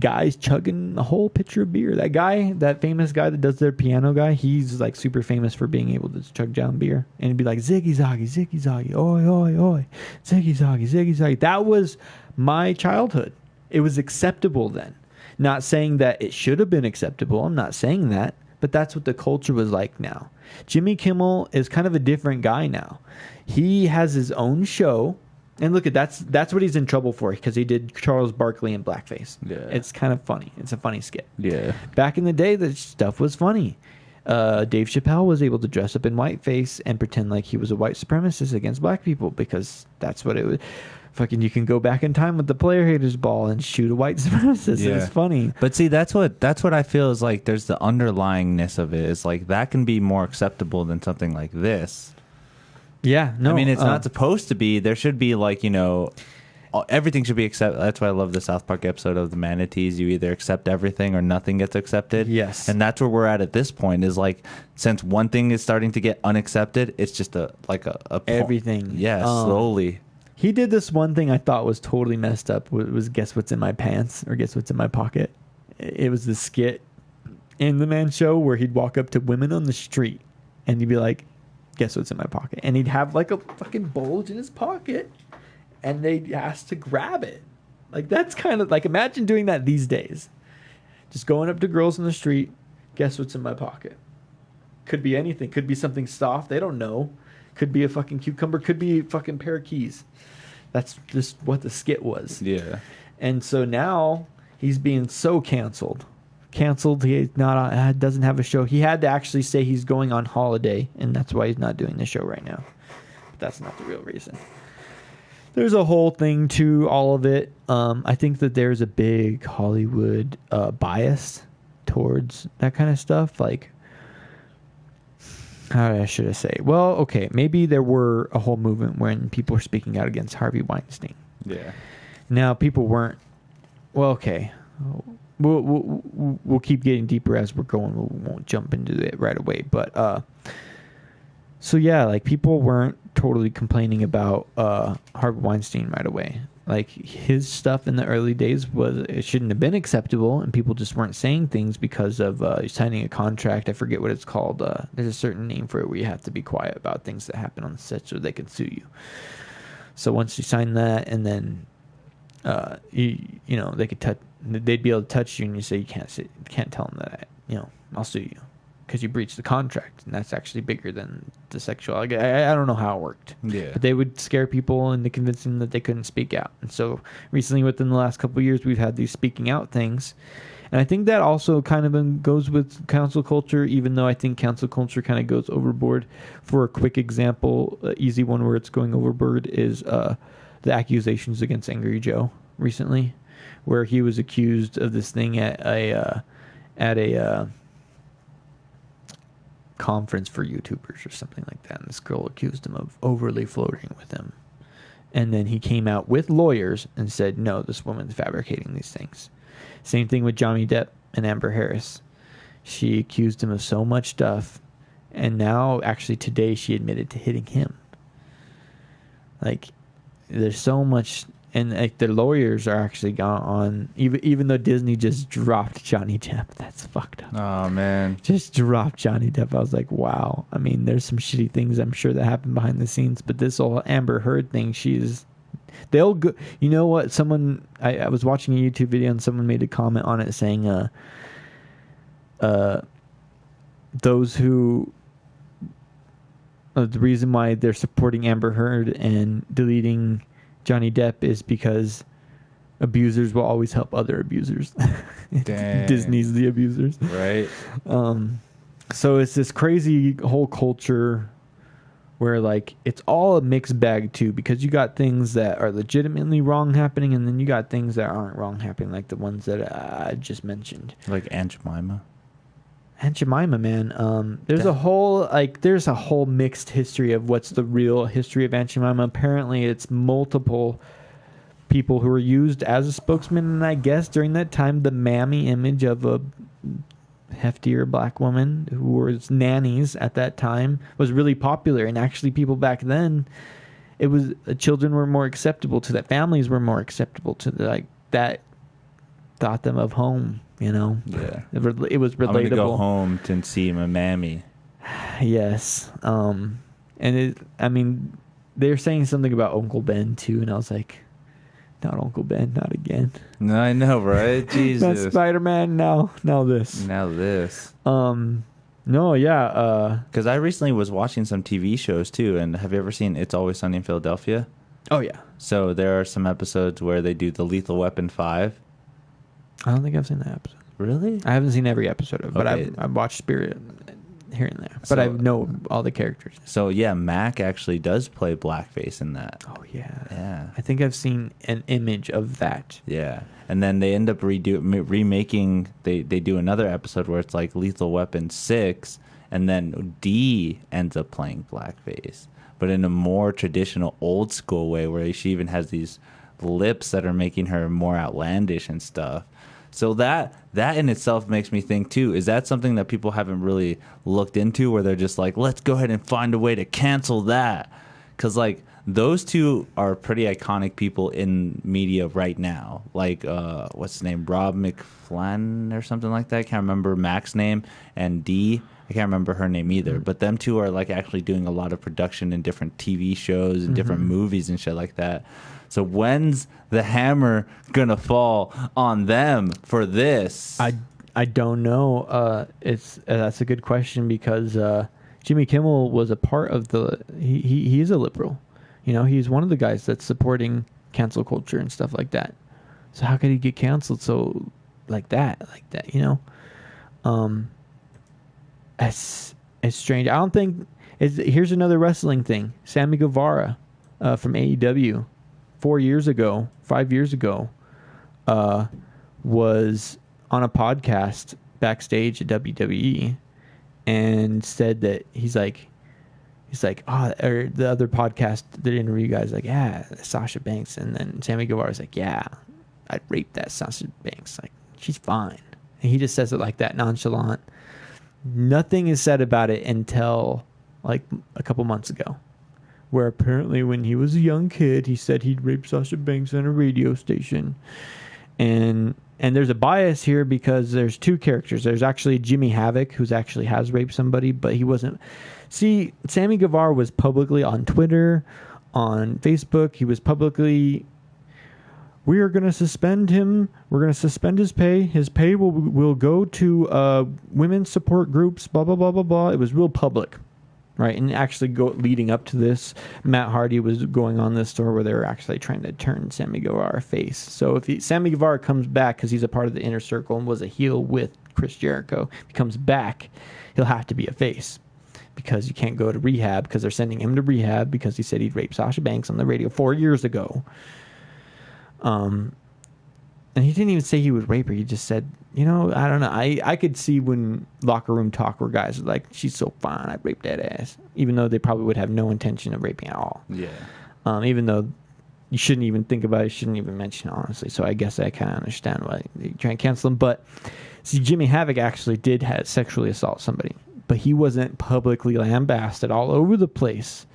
guys chugging a whole pitcher of beer. That famous guy that does their piano guy, he's like super famous for being able to chug down beer. And it'd be like, ziggy zaggy, ziggy zaggy, oi, oi, oi, ziggy zaggy, ziggy zaggy. That was my childhood. It was acceptable then. Not saying that it should have been acceptable. I'm not saying that. But that's what the culture was like now. Jimmy Kimmel is kind of a different guy now. He has his own show And look at that's what he's in trouble for, because he did Charles Barkley in blackface. Yeah. It's kind of funny. It's a funny skit. Yeah. Back in the day, the stuff was funny. Dave Chappelle was able to dress up in whiteface and pretend like he was a white supremacist against black people, because that's what it was. Fucking, you can go back in time with the player haters ball and shoot a white supremacist. Yeah. It's funny. But see, that's what I feel is like. There's the underlyingness of it. It's like that can be more acceptable than something like this. Yeah, no. I mean, it's not supposed to be. There should be, like, you know, everything should be accepted. That's why I love the South Park episode of the manatees. You either accept everything or nothing gets accepted. Yes. And that's where we're at this point, is like, since one thing is starting to get unaccepted, it's just a everything. Yeah, slowly. He did this one thing I thought was totally messed up. Was Guess What's in My Pants, or Guess What's in My Pocket. It was the skit in the Man Show where he'd walk up to women on the street and he'd be like, guess what's in my pocket? And he'd have like a fucking bulge in his pocket and they'd ask to grab it. Like, that's kind of like, imagine doing that these days. Just going up to girls in the street, guess what's in my pocket? Could be anything. Could be something soft. They don't know. Could be a fucking cucumber. Could be a fucking pair of keys. That's just what the skit was. Yeah. And so now he's being so canceled. He doesn't have a show. He had to actually say he's going on holiday, and that's why he's not doing the show right now. But that's not the real reason. There's a whole thing to all of it. I think that there's a big Hollywood bias towards that kind of stuff. Like, how should I say? Well, okay, maybe there were a whole movement when people were speaking out against Harvey Weinstein. Yeah. Now people weren't. Well, okay. We'll keep getting deeper as we're going. We won't jump into it right away. But so yeah, like, people weren't totally complaining about Harvey Weinstein right away. Like, his stuff in the early days it shouldn't have been acceptable, and people just weren't saying things because of signing a contract. I forget what it's called. There's a certain name for it where you have to be quiet about things that happen on the set so they can sue you. So once you sign that, and then they could they'd be able to touch you, and you say you can't tell them that I'll sue you because you breached the contract, and that's actually bigger than the sexual. I don't know how it worked. Yeah. But they would scare people into convincing them that they couldn't speak out. And so recently, within the last couple of years, we've had these speaking out things. And I think that also kind of goes with cancel culture, even though I think cancel culture kind of goes overboard. For a quick example, an easy one where it's going overboard is the accusations against Angry Joe recently, where he was accused of this thing at a conference for YouTubers or something like that, and this girl accused him of overly flirting with him. And then he came out with lawyers and said, no, this woman's fabricating these things. Same thing with Johnny Depp and Amber Harris. She accused him of so much stuff, and now, actually today, she admitted to hitting him. Like, there's so much. And like, the lawyers are actually gone on, even though Disney just dropped Johnny Depp. That's fucked up. Oh, man. Just dropped Johnny Depp. I was like, wow. I mean, there's some shitty things I'm sure that happen behind the scenes, but this whole Amber Heard thing, they'll go. You know what? I was watching a YouTube video and someone made a comment on it saying, those who, the reason why they're supporting Amber Heard and deleting Johnny Depp is because abusers will always help other abusers. Disney's the abusers. Right. So it's this crazy whole culture where, like, it's all a mixed bag too, because you got things that are legitimately wrong happening, and then you got things that aren't wrong happening, like the ones that I just mentioned. Like Aunt Jemima. Aunt Jemima, man. There's a whole mixed history of what's the real history of Aunt Jemima. Apparently, it's multiple people who were used as a spokesman, and I guess during that time, the mammy image of a heftier black woman who was nannies at that time was really popular. And actually, people back then, children were more acceptable to that. Families were more acceptable to that. Thought them of home. Yeah. It was relatable. I'm going to go home to see my mammy. Yes. And they're saying something about Uncle Ben, too, and I was like, not Uncle Ben, not again. No, I know, right? Jesus. Not Spider-Man, now this. Now this. No, yeah. Because I recently was watching some TV shows, too, and have you ever seen It's Always Sunny in Philadelphia? Oh yeah. So there are some episodes where they do the Lethal Weapon 5. I don't think I've seen that episode. Really? I haven't seen every episode of it, but Okay. I've watched Spirit here and there. But So- I know all the characters. So yeah, Mac actually does play blackface in that. Oh yeah. Yeah. I think I've seen an image of that. Yeah. And then they end up remaking. They do another episode where it's like Lethal Weapon 6, and then D ends up playing blackface, but in a more traditional, old school way, where she even has these lips that are making her more outlandish and stuff. So that in itself makes me think too, is that something that people haven't really looked into, where they're just like, let's go ahead and find a way to cancel that? Because like those two are pretty iconic people in media right now. Like what's his name, Rob McFlynn or something like that. I can't remember Mac's name, and D, I can't remember her name either. But them two are like actually doing a lot of production in different TV shows and different movies and shit like that. So when's the hammer gonna fall on them for this? I don't know. That's a good question, because Jimmy Kimmel was a part of the. He's a liberal, you know. He's one of the guys that's supporting cancel culture and stuff like that. So how could he get canceled like that, you know? It's strange. I don't think. Here's another wrestling thing. Sammy Guevara from AEW. 5 years ago, was on a podcast backstage at WWE, and said that he's like, or the other podcast that interview guys like, yeah, Sasha Banks, and then Sammy Guevara's like, yeah, I'd rape that Sasha Banks, like she's fine, and he just says it like that, nonchalant. Nothing is said about it until like a couple months ago, where apparently when he was a young kid, he said he'd raped Sasha Banks on a radio station. And there's a bias here, because there's two characters. There's actually Jimmy Havoc, who's actually has raped somebody, but he wasn't. See, Sammy Guevara was publicly on Twitter, on Facebook. He was publicly, we are going to suspend him. We're going to suspend his pay. His pay will go to women's support groups, blah, blah, blah, blah, blah. It was real public. Right, and actually leading up to this, Matt Hardy was going on this story where they were actually trying to turn Sammy Guevara face. So if Sammy Guevara comes back, because he's a part of the Inner Circle and was a heel with Chris Jericho, if he comes back, he'll have to be a face, because you can't go to rehab, because they're sending him to rehab because he said he'd raped Sasha Banks on the radio 4 years ago. And he didn't even say he would rape her. He just said, you know, I don't know. I could see when locker room talk where guys are like, she's so fine, I'd rape that ass. Even though they probably would have no intention of raping at all. Yeah. Even though you shouldn't even think about it, you shouldn't even mention it, honestly. So I guess I kind of understand why they try and cancel him. But see, Jimmy Havoc actually did sexually assault somebody. But he wasn't publicly lambasted all over the place.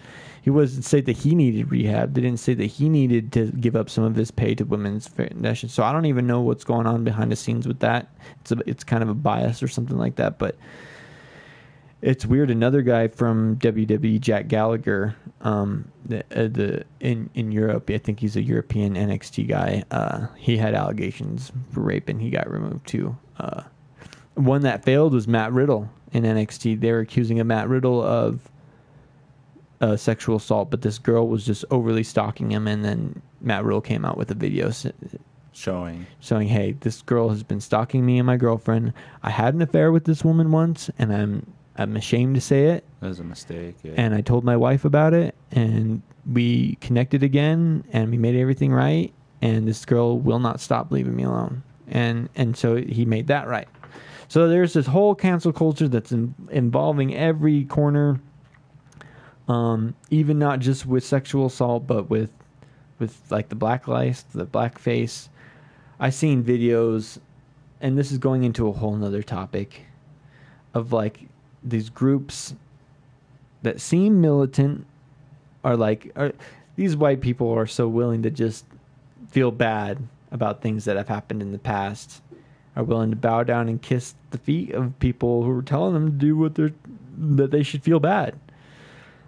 He wasn't say that he needed rehab. They didn't say that he needed to give up some of his pay to women's foundation. So I don't even know what's going on behind the scenes with that. It's kind of a bias or something like that. But it's weird. Another guy from WWE, Jack Gallagher, in Europe, I think he's a European NXT guy. He had allegations for rape, and he got removed too. One that failed was Matt Riddle in NXT. They were accusing Matt Riddle of sexual assault, but this girl was just overly stalking him, and then Matt Riddle came out with a video showing, hey, this girl has been stalking me and my girlfriend. I had an affair with this woman once, and I'm ashamed to say it. That was a mistake. Yeah. And I told my wife about it, and we connected again, and we made everything right, and this girl will not stop leaving me alone. And so he made that right. So there's this whole cancel culture that's involving every corner. Even not just with sexual assault, but with like the black lice, the blackface. I've seen videos, and this is going into a whole nother topic, of like these groups that seem militant these white people are so willing to just feel bad about things that have happened in the past, are willing to bow down and kiss the feet of people who are telling them to do that they should feel bad.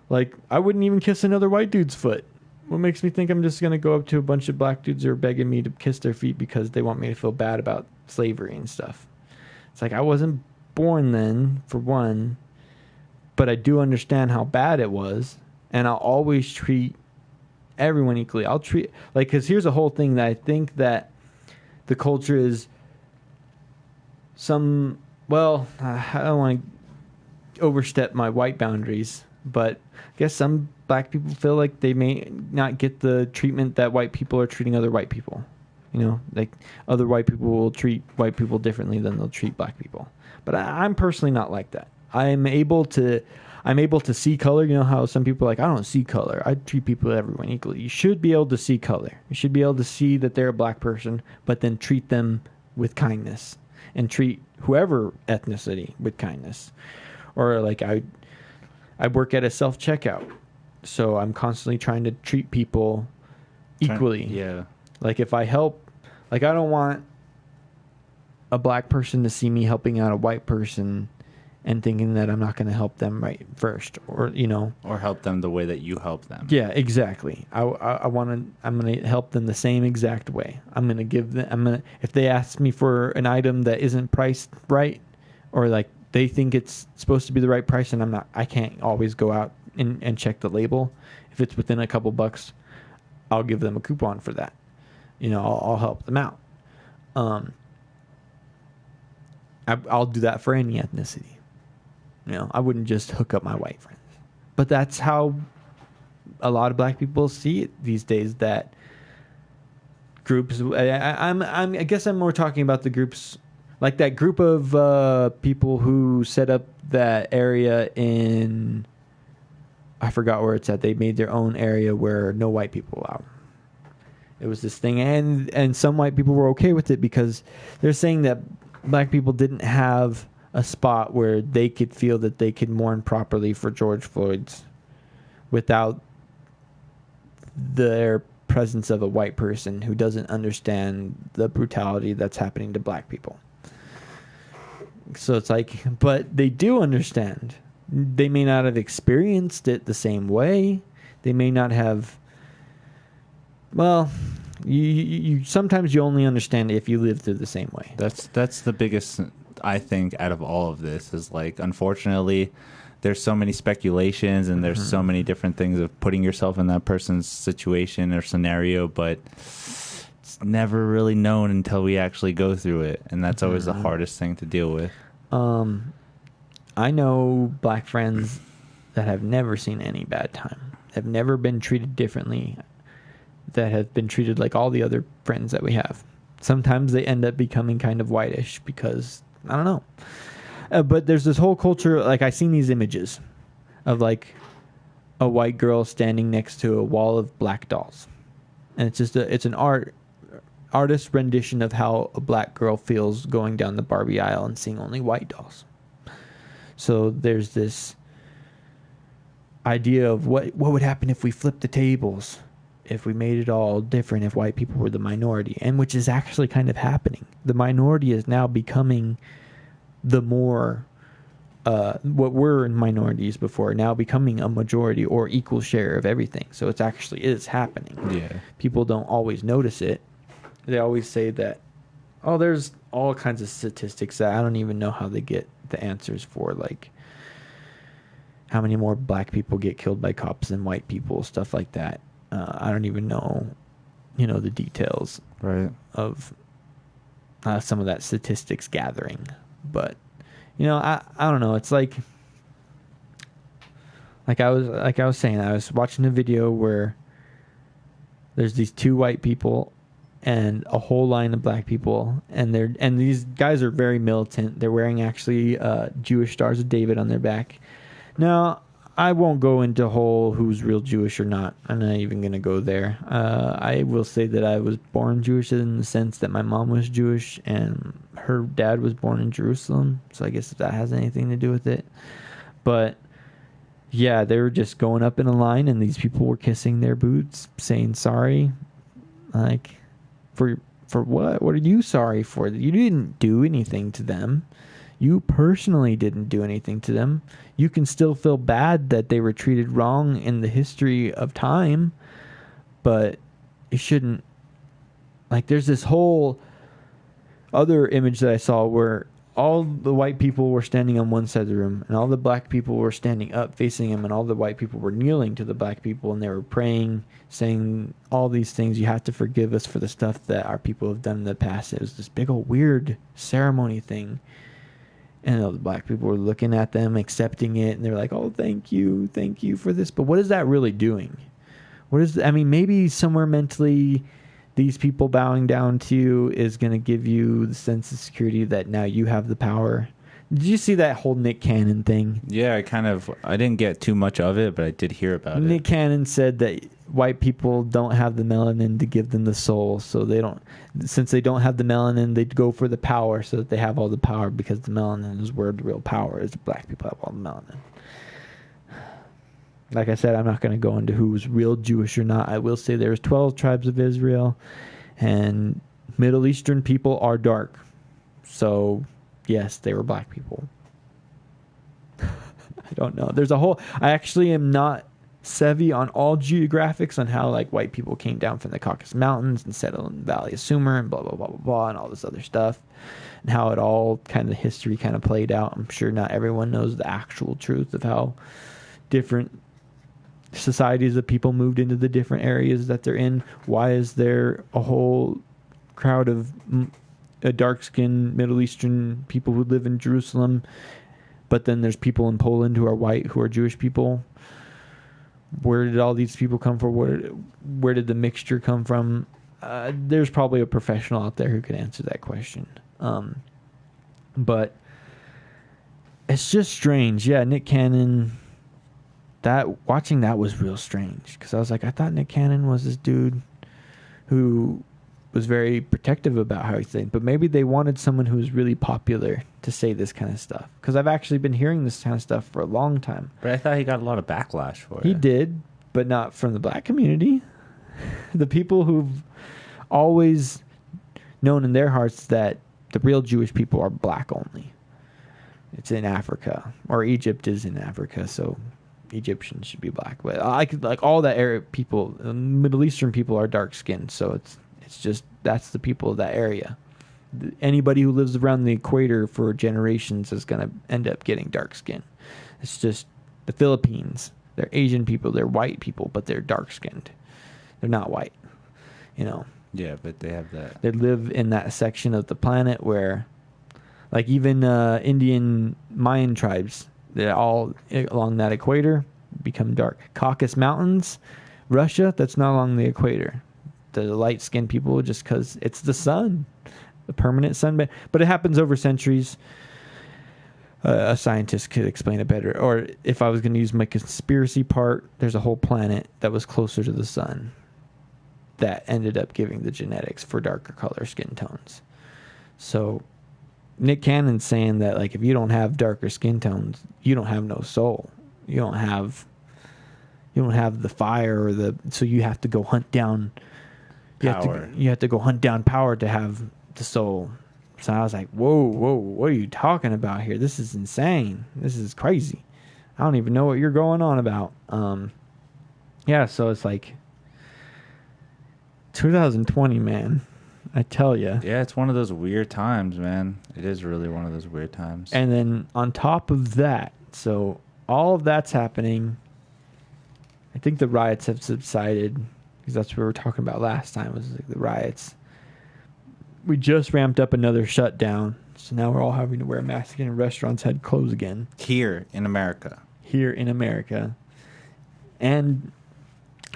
Like, I wouldn't even kiss another white dude's foot. What makes me think I'm just going to go up to a bunch of black dudes who are begging me to kiss their feet because they want me to feel bad about slavery and stuff? It's like, I wasn't born then, for one, but I do understand how bad it was, and I'll always treat everyone equally. I'll treat like, because here's a whole thing that I think that the culture is some. Well, I don't want to overstep my white boundaries, but I guess some black people feel like they may not get the treatment that white people are treating other white people. You know, like other white people will treat white people differently than they'll treat black people. But I'm personally not like that. I'm able to see color. You know how some people are like, I don't see color. I treat people, everyone equally. You should be able to see color. You should be able to see that they're a black person, but then treat them with kindness and treat whoever ethnicity with kindness. Or like I work at a self-checkout, so I'm constantly trying to treat people equally. Yeah. Like if I help, like I don't want a black person to see me helping out a white person and thinking that I'm not going to help them right first, or you know, or help them the way that you help them. Yeah, exactly. I'm going to help them the same exact way. I'm going to give them. If they ask me for an item that isn't priced right, or like they think it's supposed to be the right price, and I can't always go out and check the label. If it's within a couple bucks, I'll give them a coupon for that. You know, I'll help them out. I'll do that for any ethnicity. You know, I wouldn't just hook up my white friends. But that's how a lot of black people see it these days, that groups, I guess I'm more talking about the groups, like that group of people who set up that area in, I forgot where it's at. They made their own area where no white people allowed. It was this thing, and some white people were okay with it because they're saying that black people didn't have a spot where they could feel that they could mourn properly for George Floyd's without their presence of a white person who doesn't understand the brutality that's happening to black people. So it's like, but they do understand. They may not have experienced it the same way. They may not have. Well, you sometimes you only understand if you live through the same way. That's the biggest, I think, out of all of this is like, unfortunately, there's so many speculations and there's so many different things of putting yourself in that person's situation or scenario, but it's never really known until we actually go through it, and that's always the hardest thing to deal with. I know black friends that have never seen any bad time, have never been treated differently, that have been treated like all the other friends that we have. Sometimes they end up becoming kind of whitish because, I don't know. But there's this whole culture, like I've seen these images of like a white girl standing next to a wall of black dolls. And it's just it's an artist rendition of how a black girl feels going down the Barbie aisle and seeing only white dolls. So there's this idea of what would happen if we flipped the tables, if we made it all different, if white people were the minority, and which is actually kind of happening. The minority is now becoming the more, what were minorities before, now becoming a majority or equal share of everything. So it's actually is happening. Yeah. People don't always notice it. They always say that, oh, there's all kinds of statistics that I don't even know how they get the answers for, like how many more black people get killed by cops than white people, stuff like that. I don't even know, the details of some of that statistics gathering. But, I don't know. It's like I was saying, I was watching a video where there's these two white people and a whole line of black people, and these guys are very militant. They're wearing actually Jewish Stars of David on their back. Now, I won't go into who's real Jewish or not. I'm not even going to go there. I will say that I was born Jewish in the sense that my mom was Jewish and her dad was born in Jerusalem. So I guess if that has anything to do with it. But yeah, they were just going up in a line and these people were kissing their boots, saying sorry. Like, for what? What are you sorry for? You didn't do anything to them. You personally didn't do anything to them. You can still feel bad that they were treated wrong in the history of time, but it shouldn't. Like, there's this whole other image that I saw where all the white people were standing on one side of the room, and all the black people were standing up facing him, and all the white people were kneeling to the black people, and they were praying, saying all these things. You have to forgive us for the stuff that our people have done in the past. It was this big old weird ceremony thing. And all the black people were looking at them, accepting it, and they're like, oh, thank you for this. But what is that really doing? Maybe somewhere mentally, these people bowing down to you is going to give you the sense of security that now you have the power. Did you see that whole Nick Cannon thing? Yeah, I didn't get too much of it, but I did hear about it. Nick Cannon said that white people don't have the melanin to give them the soul, so since they don't have the melanin, they'd go for the power so that they have all the power, because the melanin is where the real power is. Black people have all the melanin. Like I said, I'm not going to go into who's real Jewish or not. I will say there's 12 tribes of Israel, and Middle Eastern people are dark. So, yes, they were black people. I don't know. I actually am not savvy on all geographics on how like white people came down from the Caucasus Mountains and settled in the Valley of Sumer and blah, blah, blah, blah, blah, and all this other stuff, and how it all kind of history kind of played out. I'm sure not everyone knows the actual truth of how different societies of people moved into the different areas that they're in. Why is there a whole crowd of dark-skinned Middle Eastern people who live in Jerusalem, but then there's people in Poland who are white, who are Jewish people? Where did all these people come from? Where did the mixture come from? There's probably a professional out there who could answer that question. But it's just strange. Yeah, Nick Cannon, watching that was real strange, because I was like, I thought Nick Cannon was this dude who was very protective about how he said, but maybe they wanted someone who was really popular to say this kind of stuff, because I've actually been hearing this kind of stuff for a long time. But I thought he got a lot of backlash for it. He did, but not from the black community. The people who've always known in their hearts that the real Jewish people are black only. It's in Africa, or Egypt is in Africa, so Egyptians should be black. But like all that Arab people, Middle Eastern people are dark skinned, so it's just that's the people of that area. Anybody who lives around the equator for generations is going to end up getting dark skin. It's just the Philippines. They're Asian people, they're white people, but they're dark skinned. They're not white, Yeah, but they have that. They live in that section of the planet where, like, even Indian Mayan tribes, they're all along that equator, become dark. Caucasus Mountains, Russia, that's not along the equator. The light-skinned people, just because it's the sun, the permanent sun. But it happens over centuries. A scientist could explain it better. Or if I was going to use my conspiracy part, there's a whole planet that was closer to the sun that ended up giving the genetics for darker color skin tones. So Nick Cannon's saying that, like, if you don't have darker skin tones, you don't have no soul. You don't have the fire so you have to go hunt down power. You have to go hunt down power to have the soul. So I was like, whoa, what are you talking about here? This is insane. This is crazy. I don't even know what you're going on about. Yeah, so it's like 2020, man. I tell you. Yeah, it's one of those weird times, man. It is really one of those weird times. And then on top of that, so all of that's happening. I think the riots have subsided, because that's what we were talking about last time, was like the riots. We just ramped up another shutdown, so now we're all having to wear masks again, and restaurants had to close again. Here in America. And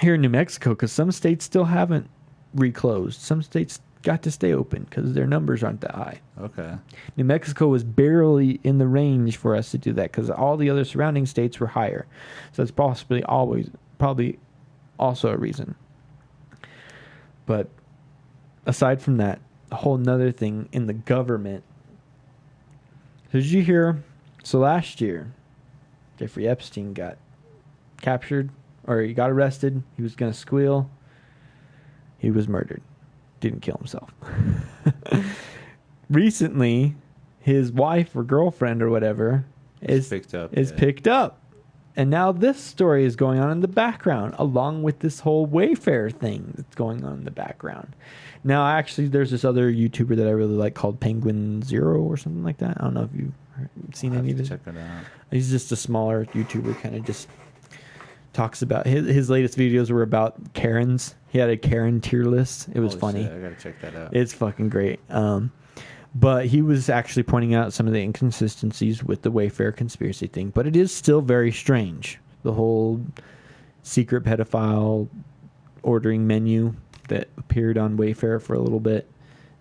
here in New Mexico, because some states still haven't reclosed. Some states got to stay open because their numbers aren't that high. Okay. New Mexico was barely in the range for us to do that, because all the other surrounding states were higher. So it's probably also a reason. But aside from that, a whole nother thing in the government. Did you hear? So last year, Jeffrey Epstein got captured, or he got arrested. He was going to squeal. He was murdered. Didn't kill himself. Recently, his wife or girlfriend or whatever is picked up. And now this story is going on in the background, along with this whole Wayfair thing that's going on in the background. Now, actually, there's this other YouTuber that I really like called Penguin Zero or something like that. I don't know if you've seen any of his. Check it out. He's just a smaller YouTuber, kind of just talks about his latest videos were about Karens. He had a Karen tier list. It was funny. Shit, I gotta check that out. It's fucking great. But he was actually pointing out some of the inconsistencies with the Wayfair conspiracy thing. But it is still very strange. The whole secret pedophile ordering menu that appeared on Wayfair for a little bit.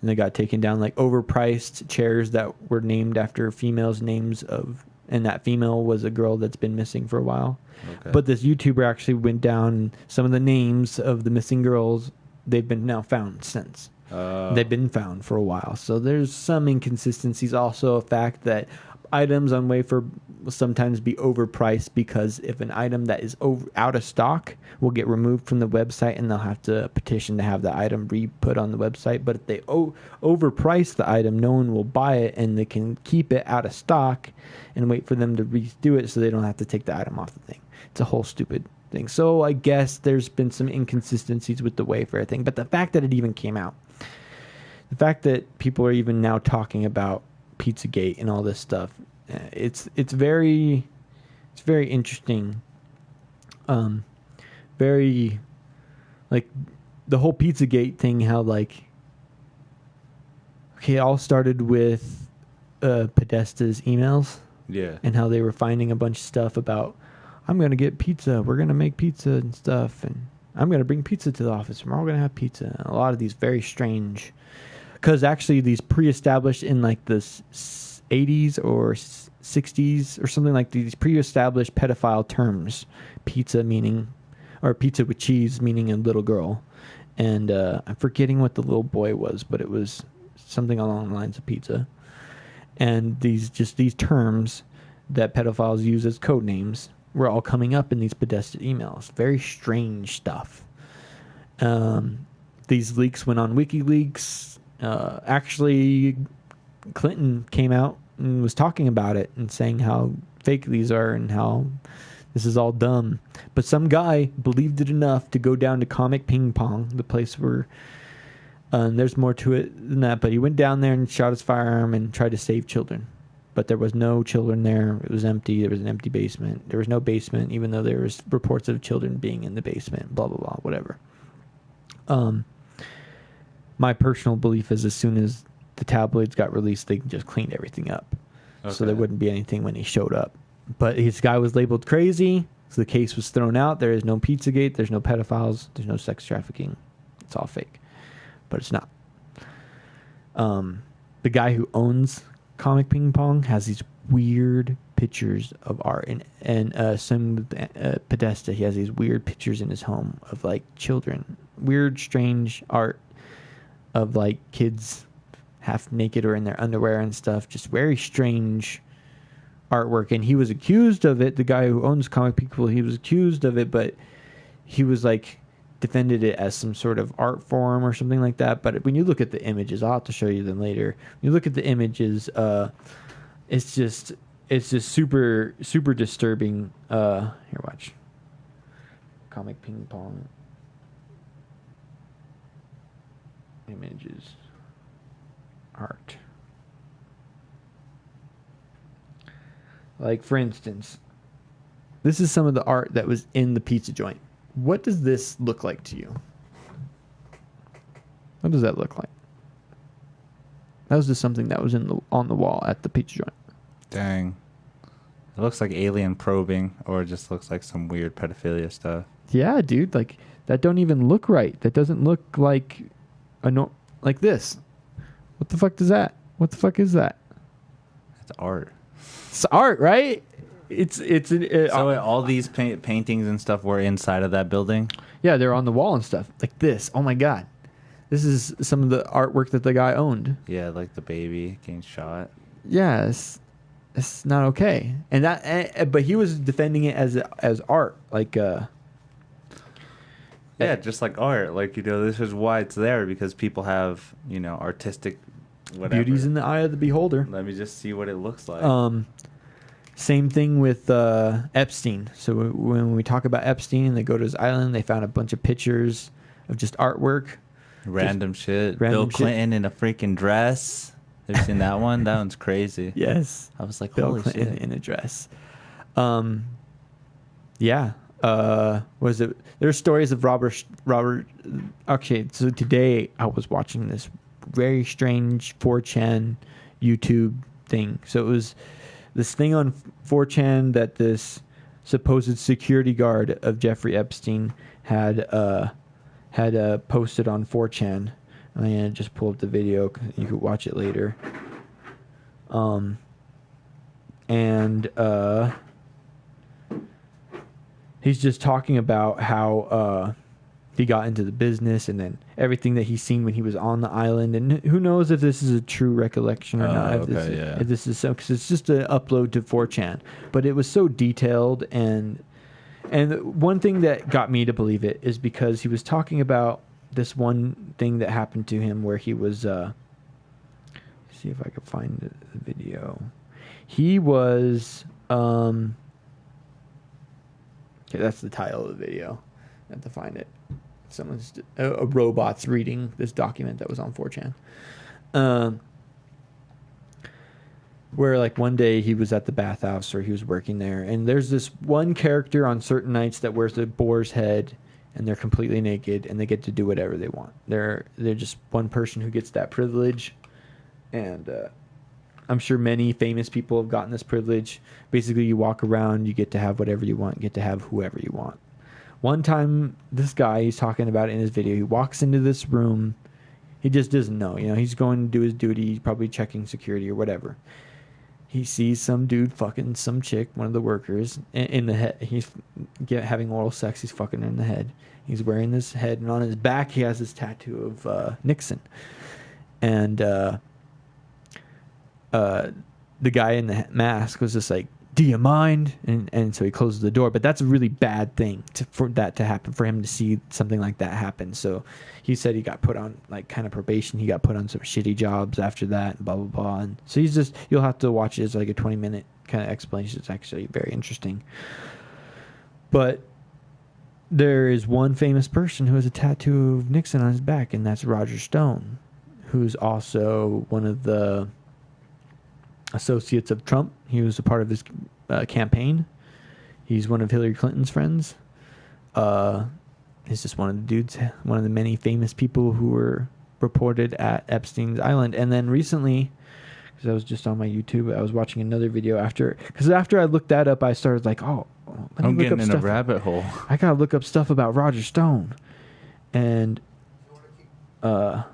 And they got taken down, like overpriced chairs that were named after females' names of... And that female was a girl that's been missing for a while. Okay. But this YouTuber actually went down some of the names of the missing girls. They've been now found since. They've been found for a while. So there's some inconsistencies. Also a fact that items on Wayfair will sometimes be overpriced because if an item that is out of stock will get removed from the website and they'll have to petition to have the item re-put on the website. But if they overprice the item, no one will buy it and they can keep it out of stock and wait for them to redo it so they don't have to take the item off the thing. It's a whole stupid thing. So I guess there's been some inconsistencies with the Wayfair thing. But the fact that it even came out, the fact that people are even now talking about Pizzagate and all this stuff, it's very interesting. Very like the whole Pizzagate thing. How like it all started with Podesta's emails, and how they were finding a bunch of stuff about I'm gonna get pizza. We're gonna make pizza and stuff, and I'm gonna bring pizza to the office. We're all gonna have pizza. And a lot of these very strange. Because actually these pre-established in like the 80s or 60s or something like these pre-established pedophile terms. Pizza meaning, or pizza with cheese meaning a little girl. And I'm forgetting what the little boy was, but it was something along the lines of pizza. And these terms that pedophiles use as code names were all coming up in these Podesta emails. Very strange stuff. These leaks went on WikiLeaks. Actually, Clinton came out and was talking about it and saying how fake these are and how this is all dumb. But some guy believed it enough to go down to Comic Ping Pong, the place where there's more to it than that. But he went down there and shot his firearm and tried to save children. But there was no children there. It was empty. There was an empty basement. There was no basement, even though there was reports of children being in the basement. Blah, blah, blah, whatever. My personal belief is as soon as the tabloids got released, they just cleaned everything up. Okay. So there wouldn't be anything when he showed up. But his guy was labeled crazy, so the case was thrown out. There is no Pizzagate. There's no pedophiles. There's no sex trafficking. It's all fake. But it's not. The guy who owns Comic Ping Pong has these weird pictures of art. And some Podesta, he has these weird pictures in his home of, like, children. Weird, strange art of like kids half naked or in their underwear and stuff. Just very strange artwork. And he was accused of it. The guy who owns Comic People, he was accused of it, but he was like defended it as some sort of art form or something like that. But when you look at the images, I'll have to show you them later. When you look at the images, it's just super, super disturbing. Here, watch. Comic Ping Pong. Images. Art. Like, for instance, this is some of the art that was in the pizza joint. What does this look like to you? What does that look like? That was just something that was on the wall at the pizza joint. Dang. It looks like alien probing, or it just looks like some weird pedophilia stuff. Yeah, dude. Like, that don't even look right. That doesn't look like... like this. What the fuck is that? What the fuck is that? It's art. It's art, right? So all these paintings and stuff were inside of that building? Yeah, they're on the wall and stuff. Like this. Oh my god. This is some of the artwork that the guy owned. Yeah, like the baby getting shot. Yeah, it's not okay. And that, but he was defending it as art, like yeah, just like art. Like, this is why it's there, because people have, artistic whatever. Beauty's in the eye of the beholder. Let me just see what it looks like. Same thing with Epstein. So when we talk about Epstein, they go to his island. They found a bunch of pictures of just artwork. Random shit. Bill Clinton in a freaking dress. Have you seen that one? That one's crazy. Yes. I was like, Bill holy Clinton shit. in a dress. Yeah. Was it? There's stories of Robert. Okay, so today I was watching this very strange 4chan YouTube thing. So it was this thing on 4chan that this supposed security guard of Jeffrey Epstein had posted on 4chan. I'm gonna just pull up the video. You could watch it later. He's just talking about how he got into the business and then everything that he's seen when he was on the island. And who knows if this is a true recollection or not. If this is so, because it's just an upload to 4chan. But it was so detailed. And one thing that got me to believe it is because he was talking about this one thing that happened to him where he was... see if I could find the video. He was... okay, that's the title of the video. I have to find it. A robot's reading this document that was on 4chan. Where like one day he was at the bathhouse or he was working there, and there's this one character on certain nights that wears a boar's head, and they're completely naked, and they get to do whatever they want. They're just one person who gets that privilege, and I'm sure many famous people have gotten this privilege. Basically, you walk around, you get to have whatever you want, you get to have whoever you want. One time, this guy, he's talking about it in his video, he walks into this room, he just doesn't know. You know, he's going to do his duty, he's probably checking security or whatever. He sees some dude fucking some chick, one of the workers, in the head. He's having oral sex, he's fucking her in the head. He's wearing this head, and on his back, he has this tattoo of Nixon. And the guy in the mask was just like, do you mind? And so he closes the door. But that's a really bad thing for that to happen, for him to see something like that happen. So he said he got put on like kind of probation. He got put on some shitty jobs after that, and blah, blah, blah. And so he's just, you'll have to watch it as like a 20-minute kind of explanation. It's actually very interesting. But there is one famous person who has a tattoo of Nixon on his back, and that's Roger Stone, who's also one of the associates of Trump. He was a part of his campaign. He's one of Hillary Clinton's friends. He's just one of the dudes, one of the many famous people who were reported at Epstein's Island. And then recently, because I was just on my YouTube, I was watching another video after I looked that up, I started like, I'm getting in a rabbit hole. I gotta look up stuff about Roger Stone. And I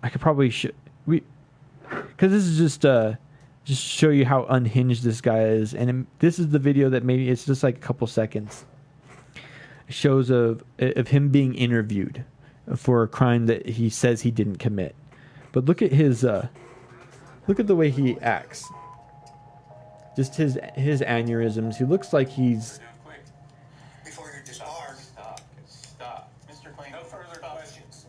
could probably because this is just show you how unhinged this guy is. And this is the video that maybe it's just like a couple seconds. It shows of him being interviewed for a crime that he says he didn't commit. But look at his look at the way he acts. Just his aneurysms. He looks like he's... Before you're disbarred. Stop. Mr. Clayton, no further questions.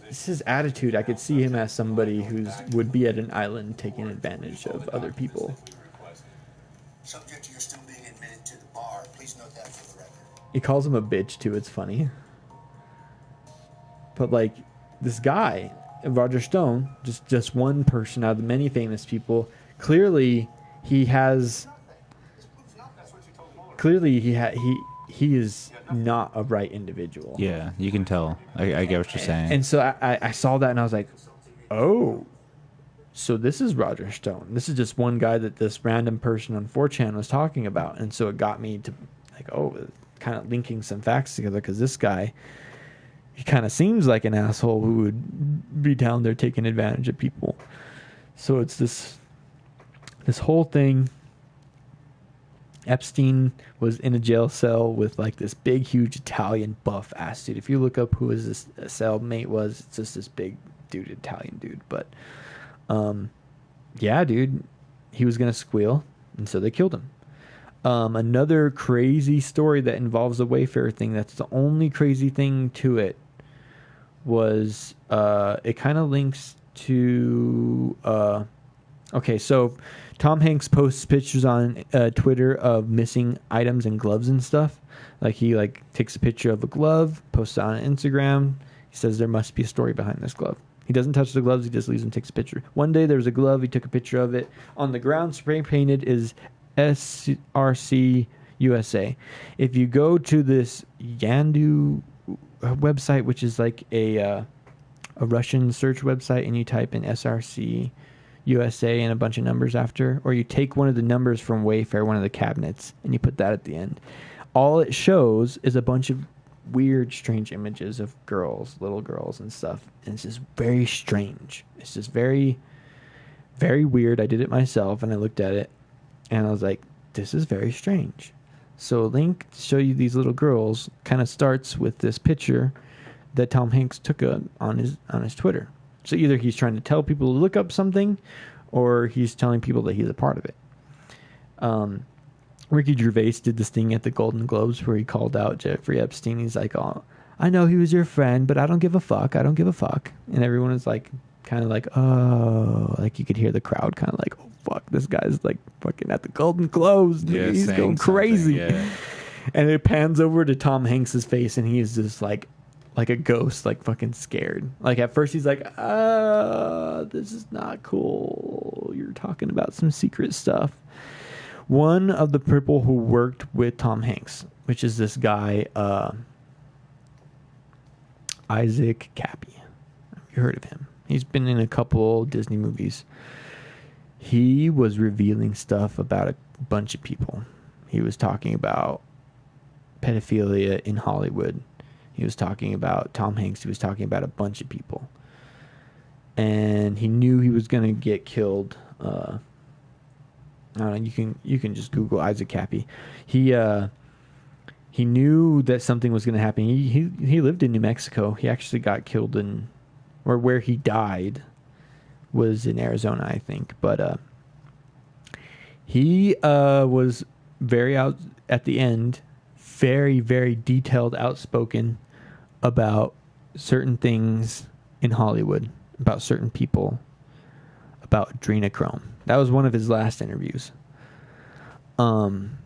It's his attitude. I could see him as somebody who would be at an island taking advantage of other people. Subject to your still being admitted to the bar. Please note that for the record. He calls him a bitch too. It's funny. But like this guy, Roger Stone, just one person out of the many famous people. Clearly, he has. Clearly, he is not a right individual. Yeah, you can tell. I get what you're saying. And so I saw that and I was like, oh, so this is Roger Stone. This is just one guy that this random person on 4chan was talking about. And so it got me to like, kind of linking some facts together, because this guy, he kind of seems like an asshole who would be down there taking advantage of people. So it's this whole thing. Epstein was in a jail cell with like this big, huge Italian buff ass dude. If you look up who his cellmate was, it's just this big dude, Italian dude. But yeah, dude, he was gonna squeal, and so they killed him. Another crazy story that involves a Wayfarer thing, that's the only crazy thing to it, was it kind of links to okay, so Tom Hanks posts pictures on Twitter of missing items and gloves and stuff. Like he takes a picture of a glove, posts it on Instagram. He says there must be a story behind this glove. He doesn't touch the gloves. He just leaves and takes a picture. One day there was a glove. He took a picture of it. On the ground, spray painted is SRC USA. If you go to this Yandu website, which is like a Russian search website, and you type in SRC USA and a bunch of numbers after, or you take one of the numbers from Wayfair, one of the cabinets, and you put that at the end, all it shows is a bunch of weird, strange images of girls, little girls and stuff. And it's just very strange. It's just very, very weird. I did it myself, and I looked at it, and I was like, this is very strange. So a link to show you these little girls kind of starts with this picture that Tom Hanks took on his Twitter. So either he's trying to tell people to look up something, or he's telling people that he's a part of it. Ricky Gervais did this thing at the Golden Globes where he called out Jeffrey Epstein. He's like, "Oh, I know he was your friend, but I don't give a fuck. I don't give a fuck." And everyone is like, kind of like, "Oh," like you could hear the crowd kind of like, "Oh fuck, this guy's like fucking at the Golden Globes. Yeah, he's going crazy." Yeah. And it pans over to Tom Hanks's face, and he is just like a ghost, like fucking scared. Like at first he's like, this is not cool. You're talking about some secret stuff. One of the people who worked with Tom Hanks, which is this guy, Isaac Cappy. Have you heard of him? He's been in a couple Disney movies. He was revealing stuff about a bunch of people. He was talking about pedophilia in Hollywood. He was talking about Tom Hanks. He was talking about a bunch of people. And he knew he was going to get killed. I don't know, you can just Google Isaac Cappy. He knew that something was going to happen. He lived in New Mexico. He actually got killed or where he died was in Arizona, I think. But he was very out at the end, very, very detailed, outspoken about certain things in Hollywood, about certain people, about adrenochrome. That was one of his last interviews. One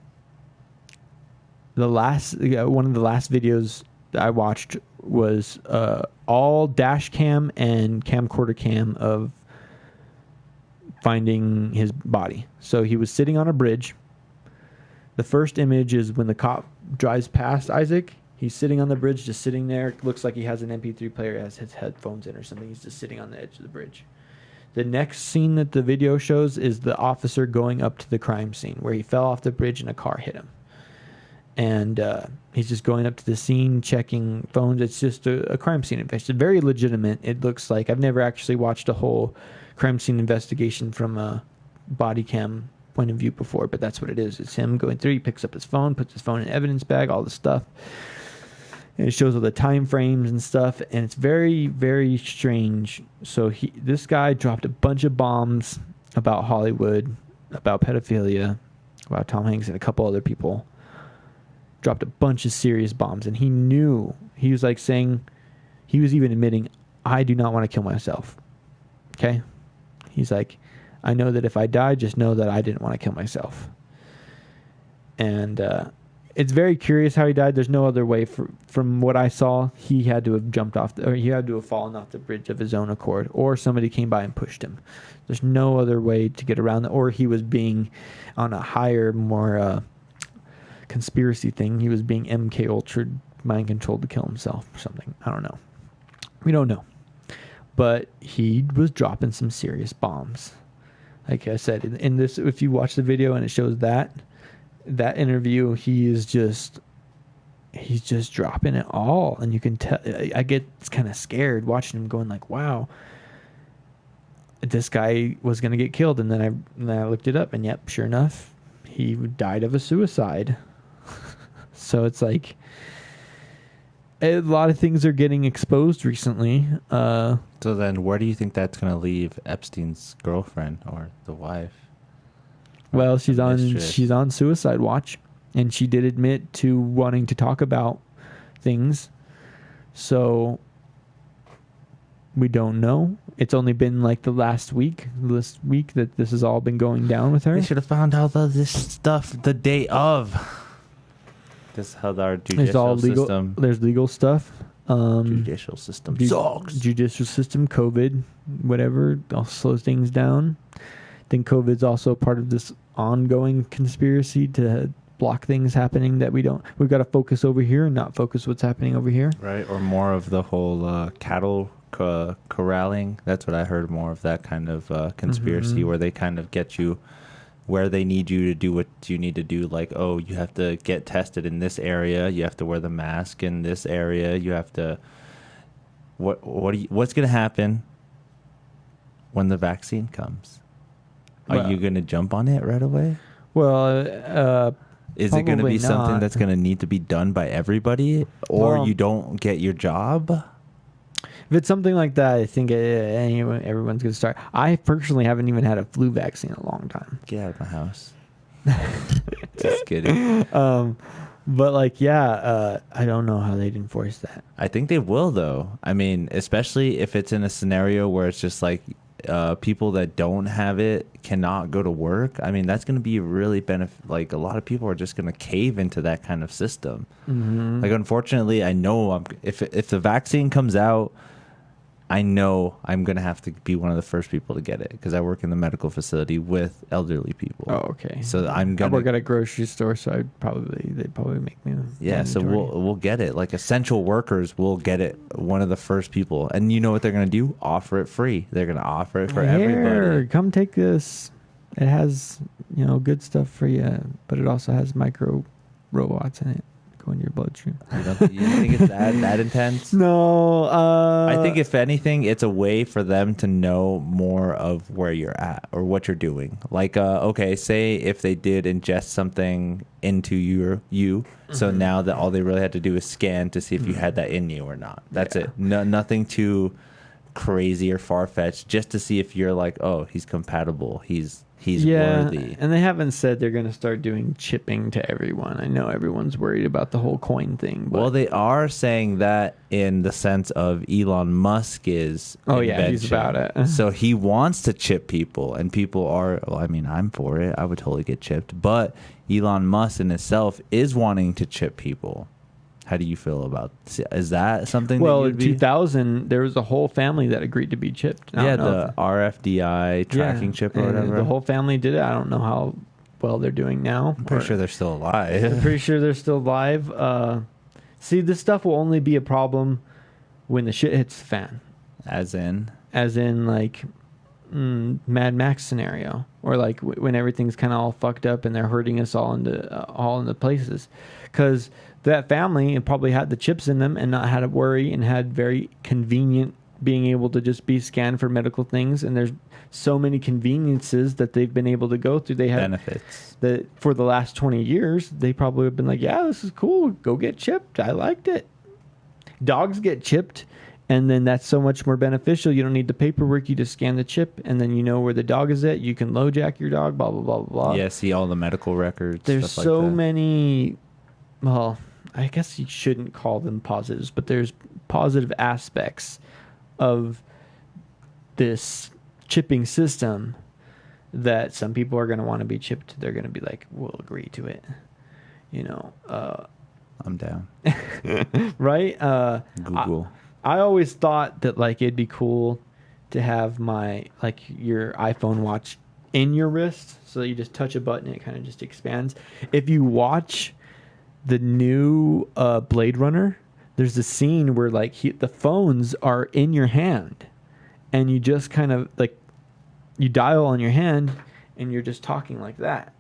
of the last videos that I watched was all dash cam and camcorder cam of finding his body. So he was sitting on a bridge. The first image is when the cop drives past Isaac. He's sitting on the bridge, just sitting there. Looks like he has an MP3 player, has his headphones in or something. He's just sitting on the edge of the bridge. The next scene that the video shows is the officer going up to the crime scene where he fell off the bridge and a car hit him. And he's just going up to the scene, checking phones. It's just a crime scene investigation. Very legitimate, it looks like. I've never actually watched a whole crime scene investigation from a body cam point of view before, but that's what it is. It's him going through. He picks up his phone, puts his phone in an evidence bag, all the stuff. And it shows all the time frames and stuff, and it's very, very strange. So this guy dropped a bunch of bombs about Hollywood, about pedophilia, about Tom Hanks and a couple other people. Dropped a bunch of serious bombs, and he knew. He was like saying, he was even admitting, I do not want to kill myself. Okay? He's like, I know that if I die, just know that I didn't want to kill myself. And it's very curious how he died. There's no other way. From what I saw, he had to have jumped off, or he had to have fallen off the bridge of his own accord, or somebody came by and pushed him. There's no other way to get around that, or he was being on a higher, more conspiracy thing. He was being MK Ultra mind controlled to kill himself or something. I don't know. We don't know. But he was dropping some serious bombs. Like I said, in this, if you watch the video and it shows that interview, he's just dropping it all, and you can tell. I get kind of scared watching him, going like, "Wow, this guy was gonna get killed." And then I looked it up, and yep, sure enough, he died of a suicide. So it's like a lot of things are getting exposed recently. So then, where do you think that's gonna leave Epstein's girlfriend or the wife? Well, she's on suicide watch, and she did admit to wanting to talk about things. So we don't know it's only been like this week that this has all been going down with her. They should have found out all this stuff the day of. This is how our judicial system. There's legal stuff. Judicial system sucks. Judicial system, COVID, whatever, all slows things down. I think COVID's also part of this ongoing conspiracy to block things happening that we've got to focus over here and not focus what's happening over here. Right, or more of the whole cattle corralling. That's what I heard, more of that kind of conspiracy where they kind of get you where they need you to do what you need to do. Like, oh, you have to get tested in this area. You have to wear the mask in this area. You have to... What's going to happen when the vaccine comes? Are you going to jump on it right away? Well, is it going to be something that's going to need to be done by everybody, or you don't get your job? If it's something like that, I think everyone's going to start. I personally haven't even had a flu vaccine in a long time. Get out of my house. Just kidding. But like, I don't know how they'd enforce that. I think they will, though. I mean, especially if it's in a scenario where it's just like people that don't have it cannot go to work. I mean, that's going to be really like a lot of people are just going to cave into that kind of system. Like, unfortunately, I know if the vaccine comes out, I know I'm going to have to be one of the first people to get it because I work in the medical facility with elderly people. Oh, okay. So I'm going to work at a grocery store, so they'd probably make me. Yeah, so we'll get it. Like, essential workers will get it, one of the first people. And you know what they're going to do? Offer it free. They're going to offer it for everybody. Come take this. It has, good stuff for you, but it also has micro robots in it. In your bloodstream. You think it's that intense? No. I think if anything, it's a way for them to know more of where you're at or what you're doing. Like, okay, say if they did ingest something into you, so now that all they really had to do is scan to see if you had that in you or not. That's it. No, nothing too crazy or far-fetched, just to see if you're like, oh, he's compatible. He's worthy. And they haven't said they're going to start doing chipping to everyone. I know everyone's worried about the whole coin thing. But... Well, they are saying that in the sense of Elon Musk is invention. He's about it. So he wants to chip people, and people are, well, I mean, I'm for it. I would totally get chipped. But Elon Musk in itself is wanting to chip people. How do you feel about is that something? Well, that in 2000, there was a whole family that agreed to be chipped. The RFDI tracking chip or whatever. The whole family did it. I don't know how well they're doing now. I'm pretty sure they're still alive. I'm pretty sure they're still alive. See, this stuff will only be a problem when the shit hits the fan. As in like Mad Max scenario, or like when everything's kind of all fucked up and they're hurting us all into places, because that family probably had the chips in them and not had to worry and had very convenient being able to just be scanned for medical things. And there's so many conveniences that they've been able to go through. They have benefits that for the last 20 years. They probably have been like, yeah, this is cool. Go get chipped. I liked it. Dogs get chipped. And then that's so much more beneficial. You don't need the paperwork. You just scan the chip, and then you know where the dog is at. You can LoJack your dog, blah, blah, blah, blah. Yeah, see all the medical records. There's so many, well, I guess you shouldn't call them positives, but there's positive aspects of this chipping system that some people are going to want to be chipped. They're going to be like, we'll agree to it. I'm down. Right? Google. I always thought that like it'd be cool to have your iPhone watch in your wrist, so that you just touch a button and it kind of just expands. If you watch the new Blade Runner, there's a scene where like the phones are in your hand, and you just kind of like you dial on your hand, and you're just talking like that.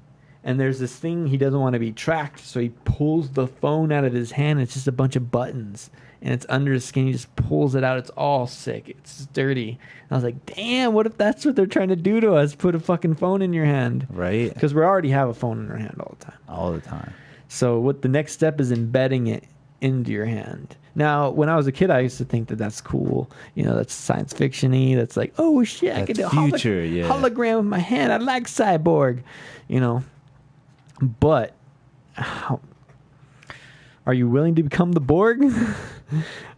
And there's this thing, he doesn't want to be tracked, so he pulls the phone out of his hand. It's just a bunch of buttons, and it's under his skin. He just pulls it out. It's all sick. It's dirty. And I was like, damn, what if that's what they're trying to do to us? Put a fucking phone in your hand. Right. Because we already have a phone in our hand all the time. All the time. So what the next step is embedding it into your hand. Now, when I was a kid, I used to think that that's cool. That's science fiction-y. That's like, oh, shit, I can do a hologram with my hand. I like Cyborg, But are you willing to become the Borg?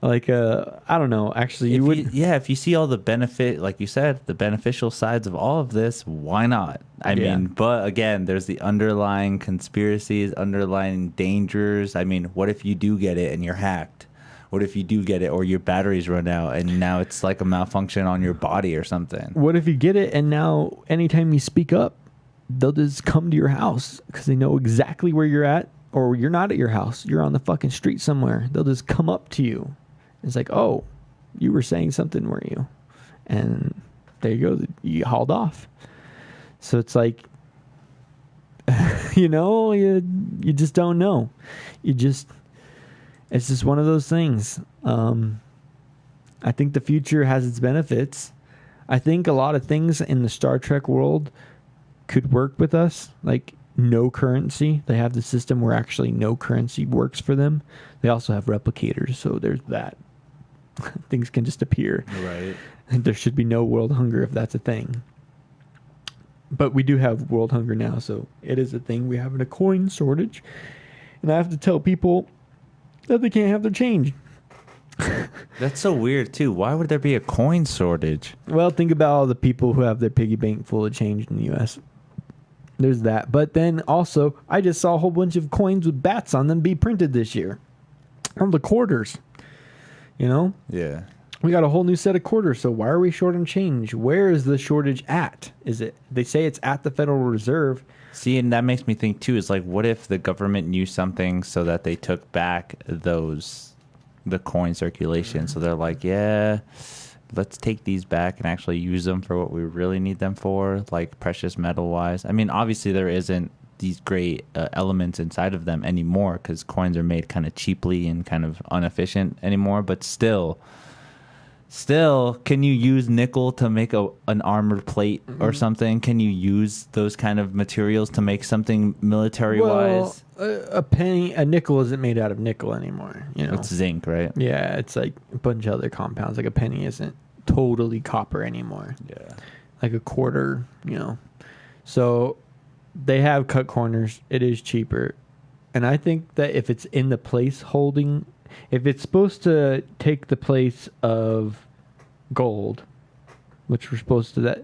Like, I don't know. Actually, if you see all the benefit, like you said, the beneficial sides of all of this, why not? I mean, but again, there's the underlying conspiracies, underlying dangers. I mean, what if you do get it and you're hacked? What if you do get it or your batteries run out and now it's like a malfunction on your body or something? What if you get it and now anytime you speak up, they'll just come to your house because they know exactly where you're at, or you're not at your house. You're on the fucking street somewhere. They'll just come up to you. It's like, oh, you were saying something, weren't you? And there you go. You hauled off. So it's like, you just don't know. It's just one of those things. I think the future has its benefits. I think a lot of things in the Star Trek world could work with us, like no currency. They have the system where actually no currency works for them. They also have replicators, so there's that. Things can just appear. Right. There should be no world hunger if that's a thing. But we do have world hunger now, so it is a thing. We're having a coin shortage. And I have to tell people that they can't have their change. That's so weird, too. Why would there be a coin shortage? Well, think about all the people who have their piggy bank full of change in the U.S. There's that. But then also, I just saw a whole bunch of coins with bats on them be printed this year. On the quarters. Yeah. We got a whole new set of quarters, so why are we short on change? Where is the shortage at? They say it's at the Federal Reserve. See, and that makes me think, too, is like, what if the government knew something so that they took back the coin circulation? So they're like, yeah, let's take these back and actually use them for what we really need them for, like precious metal wise. I mean, obviously there isn't these great elements inside of them anymore because coins are made kind of cheaply and kind of inefficient anymore. But still, can you use nickel to make an armored plate or something? Can you use those kind of materials to make something military-wise? A nickel isn't made out of nickel anymore. It's zinc, right? Yeah, it's like a bunch of other compounds. Like a penny isn't totally copper anymore. Yeah, like a quarter. So they have cut corners. It is cheaper, and I think that if it's in the place holding. If it's supposed to take the place of gold, which we're supposed to,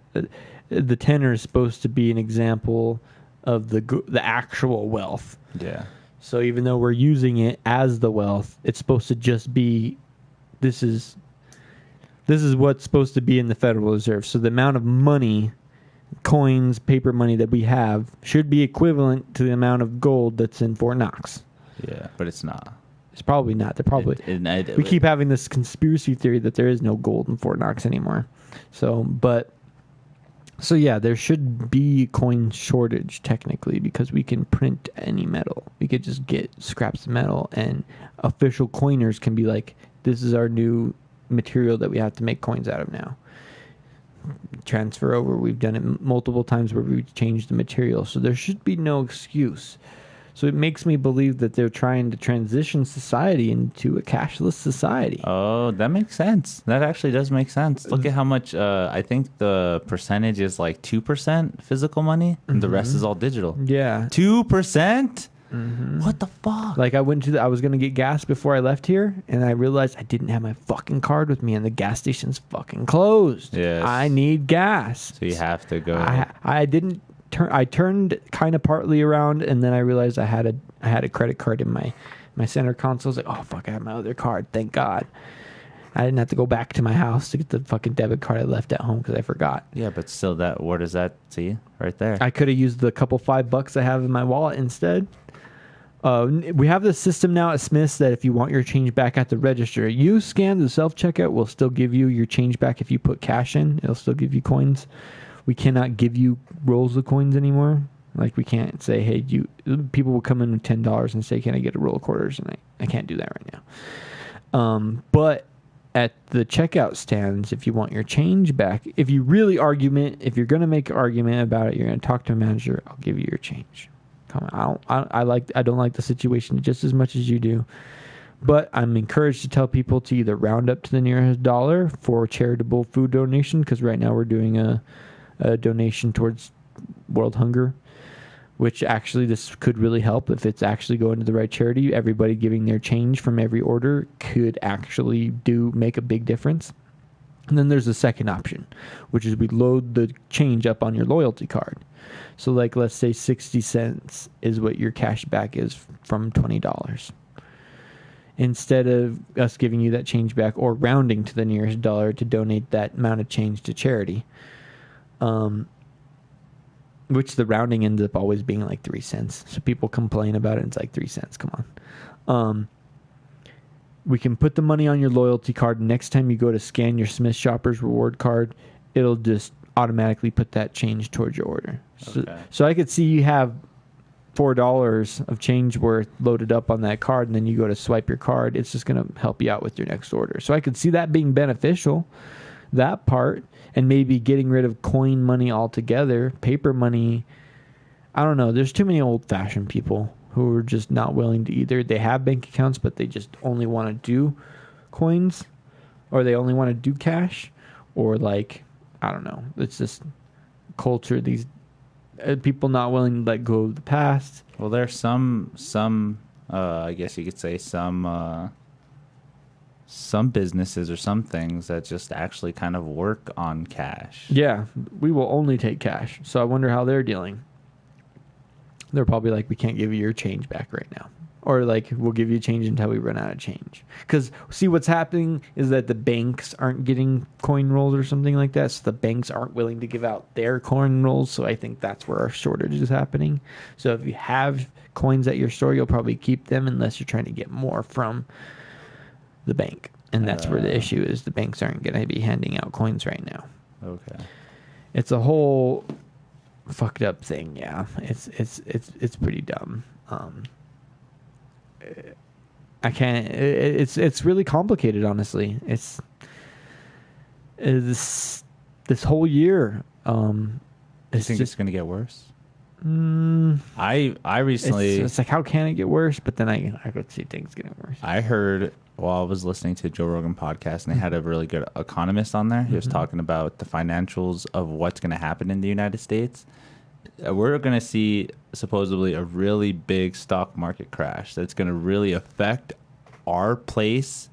the tenor is supposed to be an example of the actual wealth. Yeah. So even though we're using it as the wealth, it's supposed to just be, this is what's supposed to be in the Federal Reserve. So the amount of money, coins, paper money that we have should be equivalent to the amount of gold that's in Fort Knox. Yeah, but it's not. It's probably not. They're probably. We keep having this conspiracy theory that there is no gold in Fort Knox anymore. So yeah, there should be coin shortage technically because we can print any metal. We could just get scraps of metal, and official coiners can be like, "This is our new material that we have to make coins out of now." Transfer over. We've done it multiple times where we've changed the material, so there should be no excuse. So it makes me believe that they're trying to transition society into a cashless society. Oh, that makes sense. That actually does make sense. Look at how much, I think the percentage is like 2% physical money, and the rest is all digital. Yeah. 2%? What the fuck? Like I was going to get gas before I left here, and I realized I didn't have my fucking card with me, and the gas station's fucking closed. Yes. I need gas. So you have to go. I turned kind of partly around, and then I realized I had a credit card in my center console. I was like, oh fuck, I have my other card. Thank God. I didn't have to go back to my house to get the fucking debit card I left at home because I forgot. Yeah, but still, where does that see right there? I could have used the couple $5 I have in my wallet instead. We have this system now at Smith's that if you want your change back at the register, you scan the self-checkout, will still give you your change back. If you put cash in, it'll still give you coins. We cannot give you rolls of coins anymore. Like we can't say, hey, people will come in with $10 and say, can I get a roll of quarters? And I can't do that right now. But at the checkout stands, if you want your change back, if you're going to make an argument about it, you're going to talk to a manager, I'll give you your change. Come on. I don't like the situation just as much as you do. But I'm encouraged to tell people to either round up to the nearest dollar for charitable food donation, because right now we're doing a donation towards world hunger, which actually this could really help if it's actually going to the right charity. Everybody giving their change from every order could actually make a big difference. And then there's the second option, which is we load the change up on your loyalty card. So like, let's say 60 cents is what your cash back is from $20. Instead of us giving you that change back or rounding to the nearest dollar to donate that amount of change to charity, which the rounding ends up always being like 3 cents. So people complain about it. It's like 3 cents. Come on. We can put the money on your loyalty card. Next time you go to scan your Smith Shoppers reward card, it'll just automatically put that change towards your order. Okay. So I could see you have $4 of change worth loaded up on that card, and then you go to swipe your card. It's just going to help you out with your next order. So I could see that being beneficial, that part, and maybe getting rid of coin money altogether. Paper money, I don't know. There's too many old-fashioned people who are just not willing to either. They have bank accounts, but they just only want to do coins, or they only want to do cash, or like, I don't know. It's just culture. These people not willing to let go of the past. Well, there's some I guess you could say some businesses or some things that just actually kind of work on cash. Yeah, we will only take cash. So I wonder how they're dealing. They're probably like, we can't give you your change back right now. Or like, we'll give you change until we run out of change. Because, see, what's happening is that the banks aren't getting coin rolls or something like that. So the banks aren't willing to give out their coin rolls. So I think that's where our shortage is happening. So if you have coins at your store, you'll probably keep them unless you're trying to get more from the bank. And that's where the issue is. The banks aren't going to be handing out coins right now. Okay. It's a whole fucked up thing. Yeah, it's pretty dumb. I can't. It's really complicated, honestly. It's this whole year. You think it's going to get worse? I recently. It's like, how can it get worse? But then I could see things getting worse. I heard while I was listening to Joe Rogan podcast, and they had a really good economist on there. He was talking about the financials of what's going to happen in the United States. We're going to see supposedly a really big stock market crash that's going to really affect our place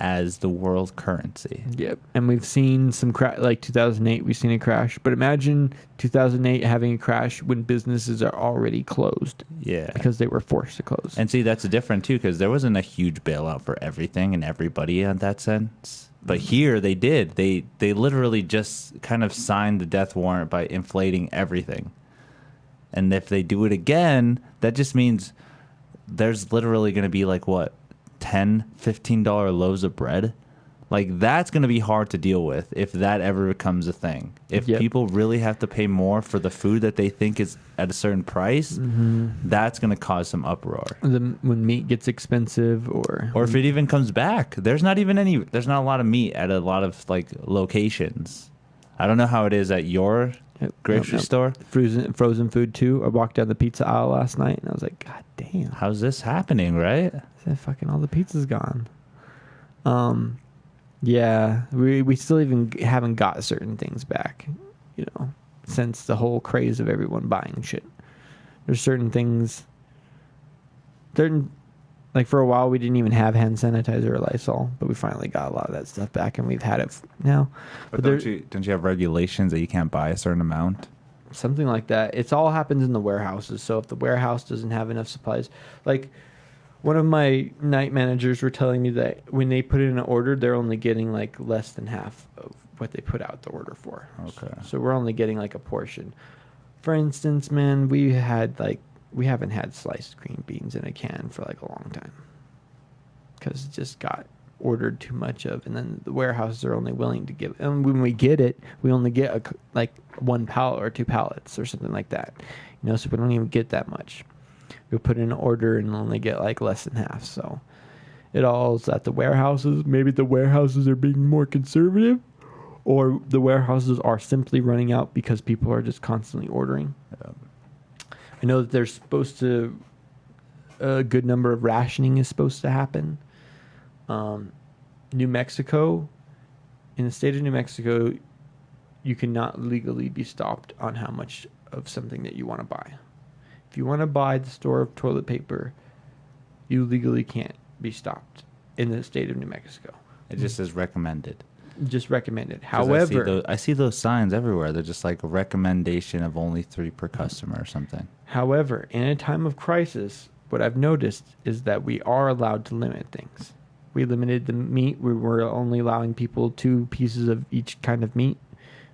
as the world currency. Yep. And we've seen some like 2008, we've seen a crash. But imagine 2008 having a crash when businesses are already closed. Yeah. Because they were forced to close. And see, that's different too, because there wasn't a huge bailout for everything and everybody in that sense. But here they did. They literally just kind of signed the death warrant by inflating everything. And if they do it again, that just means there's literally going to be like, what, $10, $15 loaves of bread? Like, that's going to be hard to deal with if that ever becomes a thing. If people really have to pay more for the food that they think is at a certain price, that's going to cause some uproar. When meat gets expensive, or if it even comes back. There's not a lot of meat at a lot of like locations. I don't know how it is at your grocery store. Frozen food too. I walked down the pizza aisle last night and I was like, God damn, how's this happening? Right? Fucking all the pizza's gone. Yeah, we still even haven't got certain things back, since the whole craze of everyone buying shit. There's certain things. Like for a while, we didn't even have hand sanitizer or Lysol, but we finally got a lot of that stuff back, and we've had it now. But don't you have regulations that you can't buy a certain amount? Something like that. It's all happens in the warehouses. So if the warehouse doesn't have enough supplies, like one of my night managers were telling me that when they put in an order, they're only getting like less than half of what they put out the order for. Okay. So we're only getting like a portion. For instance, man, we haven't had sliced green beans in a can for like a long time because it just got ordered too much of, and then the warehouses are only willing to give. And when we get it, we only get like 1 pallet or 2 pallets or something like that. So we don't even get that much. We'll put in an order and only get like less than half. So it all is at the warehouses. Maybe the warehouses are being more conservative, or the warehouses are simply running out because people are just constantly ordering. I know that there's supposed to, a good number of rationing is supposed to happen. New Mexico, in the state of New Mexico, you cannot legally be stopped on how much of something that you want to buy. you want to buy the store of toilet paper, you legally can't be stopped in the state of New Mexico. It just says recommended. Just recommended. However, I see those signs everywhere. They're just like a recommendation of only 3 per customer or something. However, in a time of crisis, what I've noticed is that we are allowed to limit things. We limited the meat. We were only allowing people 2 pieces of each kind of meat.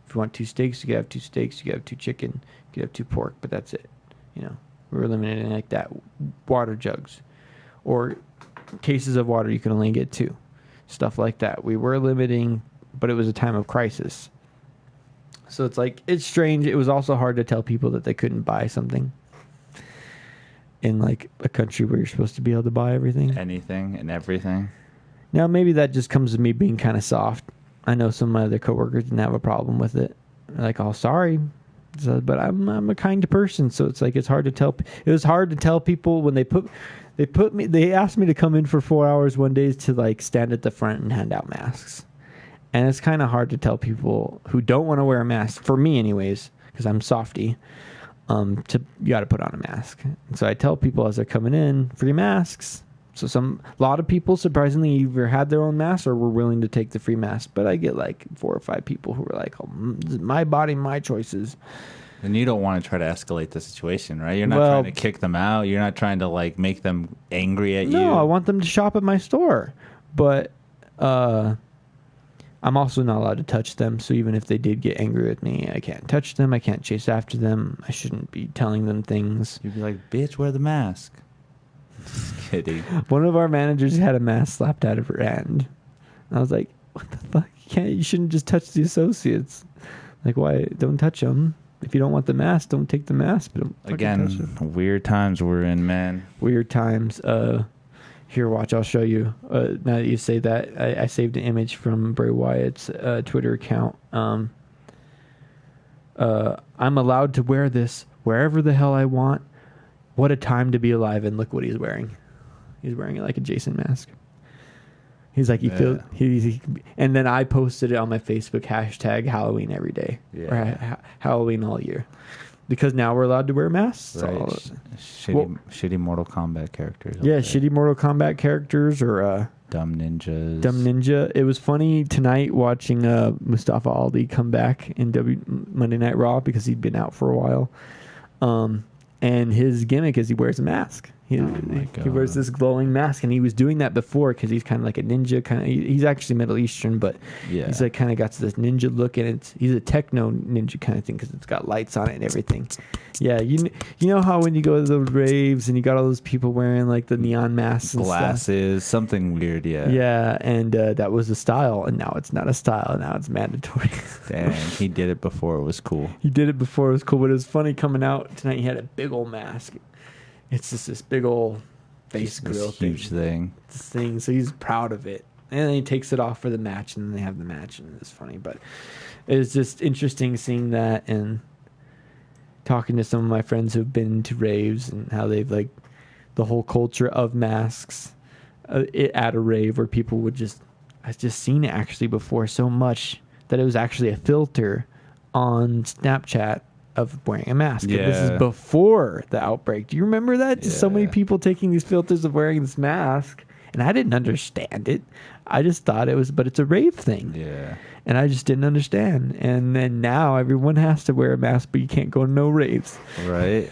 If you want 2 steaks, you can have 2 steaks. You can have 2 chicken. You can have 2 pork, but that's it. You know, we were limiting like that. Water jugs or cases of water, you can only get 2. Stuff like that. We were limiting, but it was a time of crisis. So it's like, it's strange. It was also hard to tell people that they couldn't buy something in like a country where you're supposed to be able to buy everything. Anything and everything. Now, maybe that just comes to me being kind of soft. I know some of my other coworkers didn't have a problem with it. They're like, oh, sorry. So, but I'm a kind person. So it's like, it's hard to tell. It was hard to tell people when they asked me to come in for 4 hours one day to like stand at the front and hand out masks. And it's kind of hard to tell people who don't want to wear a mask, for me anyways, because I'm softy, you got to put on a mask. And so I tell people as they're coming in, free masks. So a lot of people surprisingly either had their own masks or were willing to take the free mask. But I get like 4 or 5 people who were like, oh, this is my body, my choices. And you don't want to try to escalate the situation, right? You're not trying to kick them out. You're not trying to like make them angry at you. No, I want them to shop at my store. But I'm also not allowed to touch them. So even if they did get angry with me, I can't touch them. I can't chase after them. I shouldn't be telling them things. You'd be like, bitch, wear the mask. Just kidding. One of our managers had a mask slapped out of her hand. I was like, what the fuck? You shouldn't just touch the associates. Like, why? Don't touch them. If you don't want the mask, don't take the mask. But don't again, touch them. Weird times we're in, man. Weird times. Here, watch. I'll show you. Now that you say that, I saved an image from Bray Wyatt's Twitter account. I'm allowed to wear this wherever the hell I want. What a time to be alive! And look what he's wearing. He's wearing it like a Jason mask. He's like, and then I posted it on my Facebook, hashtag Halloween every day, or Halloween all year, because now we're allowed to wear masks. Right. Shitty Mortal Kombat characters. Yeah, shitty Mortal Kombat characters or dumb ninjas. Dumb ninja. It was funny tonight watching Mustafa Ali come back in Monday Night Raw because he'd been out for a while. And his gimmick is he wears a mask. He wears this glowing mask, and he was doing that before because he's kind of like a ninja. He's actually Middle Eastern, but he's like kind of got this ninja look, and he's a techno ninja kind of thing because it's got lights on it and everything. Yeah, you know how when you go to the raves and you got all those people wearing like the neon masks and glasses, something weird, yeah, and that was a style, and now it's not a style. Now it's mandatory. Dang, he did it before it was cool. He did it before it was cool, but it was funny coming out tonight. He had a big old mask. It's just this big old face grill huge thing. This thing. So he's proud of it. And then he takes it off for the match, and then they have the match, and it's funny. But it's just interesting seeing that and talking to some of my friends who've been to raves and how they've like the whole culture of masks at a rave where people would I've just seen it actually before so much that it was actually a filter on Snapchat of wearing a mask. Yeah. This is before the outbreak. Do you remember that? Just so many people taking these filters of wearing this mask, and I didn't understand it. I just thought but it's a rave thing. Yeah. And I just didn't understand. And then now everyone has to wear a mask, but you can't go to no raves. Right.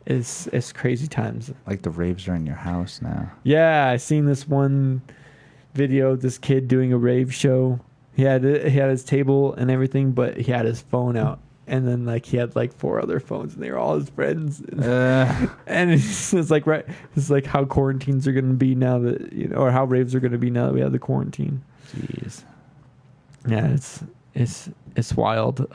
It's crazy times. Like the raves are in your house now. Yeah, I seen this one video of this kid doing a rave show. He had his table and everything, but he had his phone out, and then like he had like 4 other phones, and they were all his friends. And it's like it's like how quarantines are going to be now that or how raves are going to be now that we have the quarantine. Jeez. Yeah, it's wild.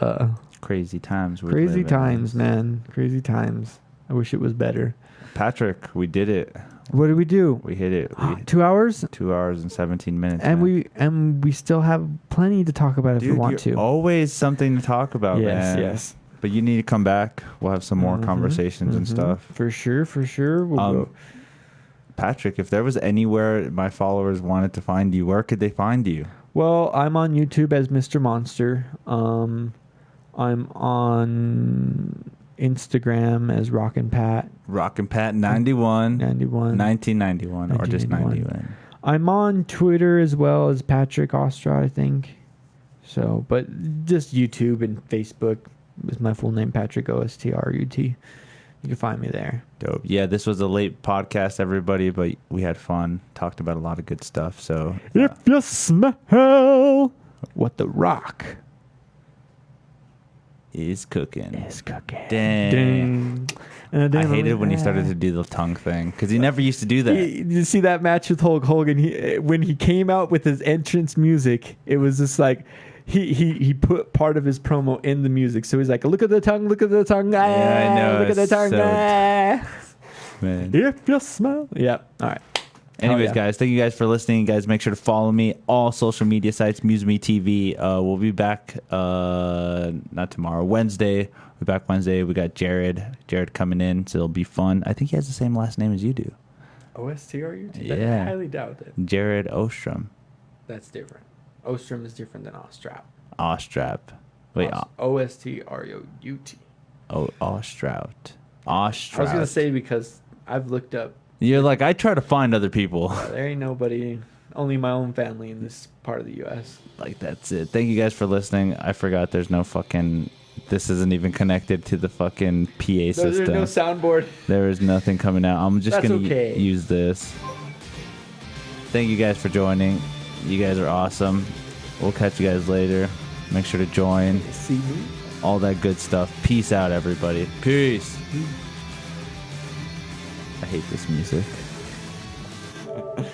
Crazy times. Crazy times, man. Crazy times. I wish it was better. Patrick, we did it. What did we do? We hit it. 2 hours? 2 hours and 17 minutes. And we still have plenty to talk about if we want to. Always something to talk about, man. Yes. But you need to come back. We'll have some more conversations and stuff. For sure. We'll go. Patrick, if there was anywhere my followers wanted to find you, where could they find you? Well, I'm on YouTube as Mr. Monster. I'm on Instagram as Rockin' Pat. Rockin' Pat 91. 1991 or just 91. I'm on Twitter as well as Patrick Ostra, I think. So, but just YouTube and Facebook is my full name, Patrick Ostrut. You can find me there. Dope. Yeah, this was a late podcast, everybody, but we had fun. Talked about a lot of good stuff. So, if you smell what the Rock is cooking. Dang. I hated when he started to do the tongue thing because he never used to do that. You see that match with Hulk Hogan? When he came out with his entrance music, it was just like he put part of his promo in the music. So he's like, "Look at the tongue, look at the tongue, yeah, I know. Look at the tongue, man. If you smell." Yeah. All right. Anyways, guys, thank you guys for listening. Guys, make sure to follow me all social media sites. MuseMe TV. We'll be back not tomorrow, Wednesday. We'll be back Wednesday. We got Jared coming in, so it'll be fun. I think he has the same last name as you do. Ostrut? Yeah. I highly doubt it. Jared Ostrom. That's different. Ostrom is different than Ostrap. Ostrap. Wait. Ostrut. Oh, Ostrout. I was going to say because I've looked up. You're like, I try to find other people. There ain't nobody, only my own family in this part of the U.S. Like, that's it. Thank you guys for listening. I forgot there's no fucking... This isn't even connected to the fucking PA system. There's no soundboard. There is nothing coming out. I'm just going to use this. Thank you guys for joining. You guys are awesome. We'll catch you guys later. Make sure to join. See me? All that good stuff. Peace out, everybody. Peace. I hate this music.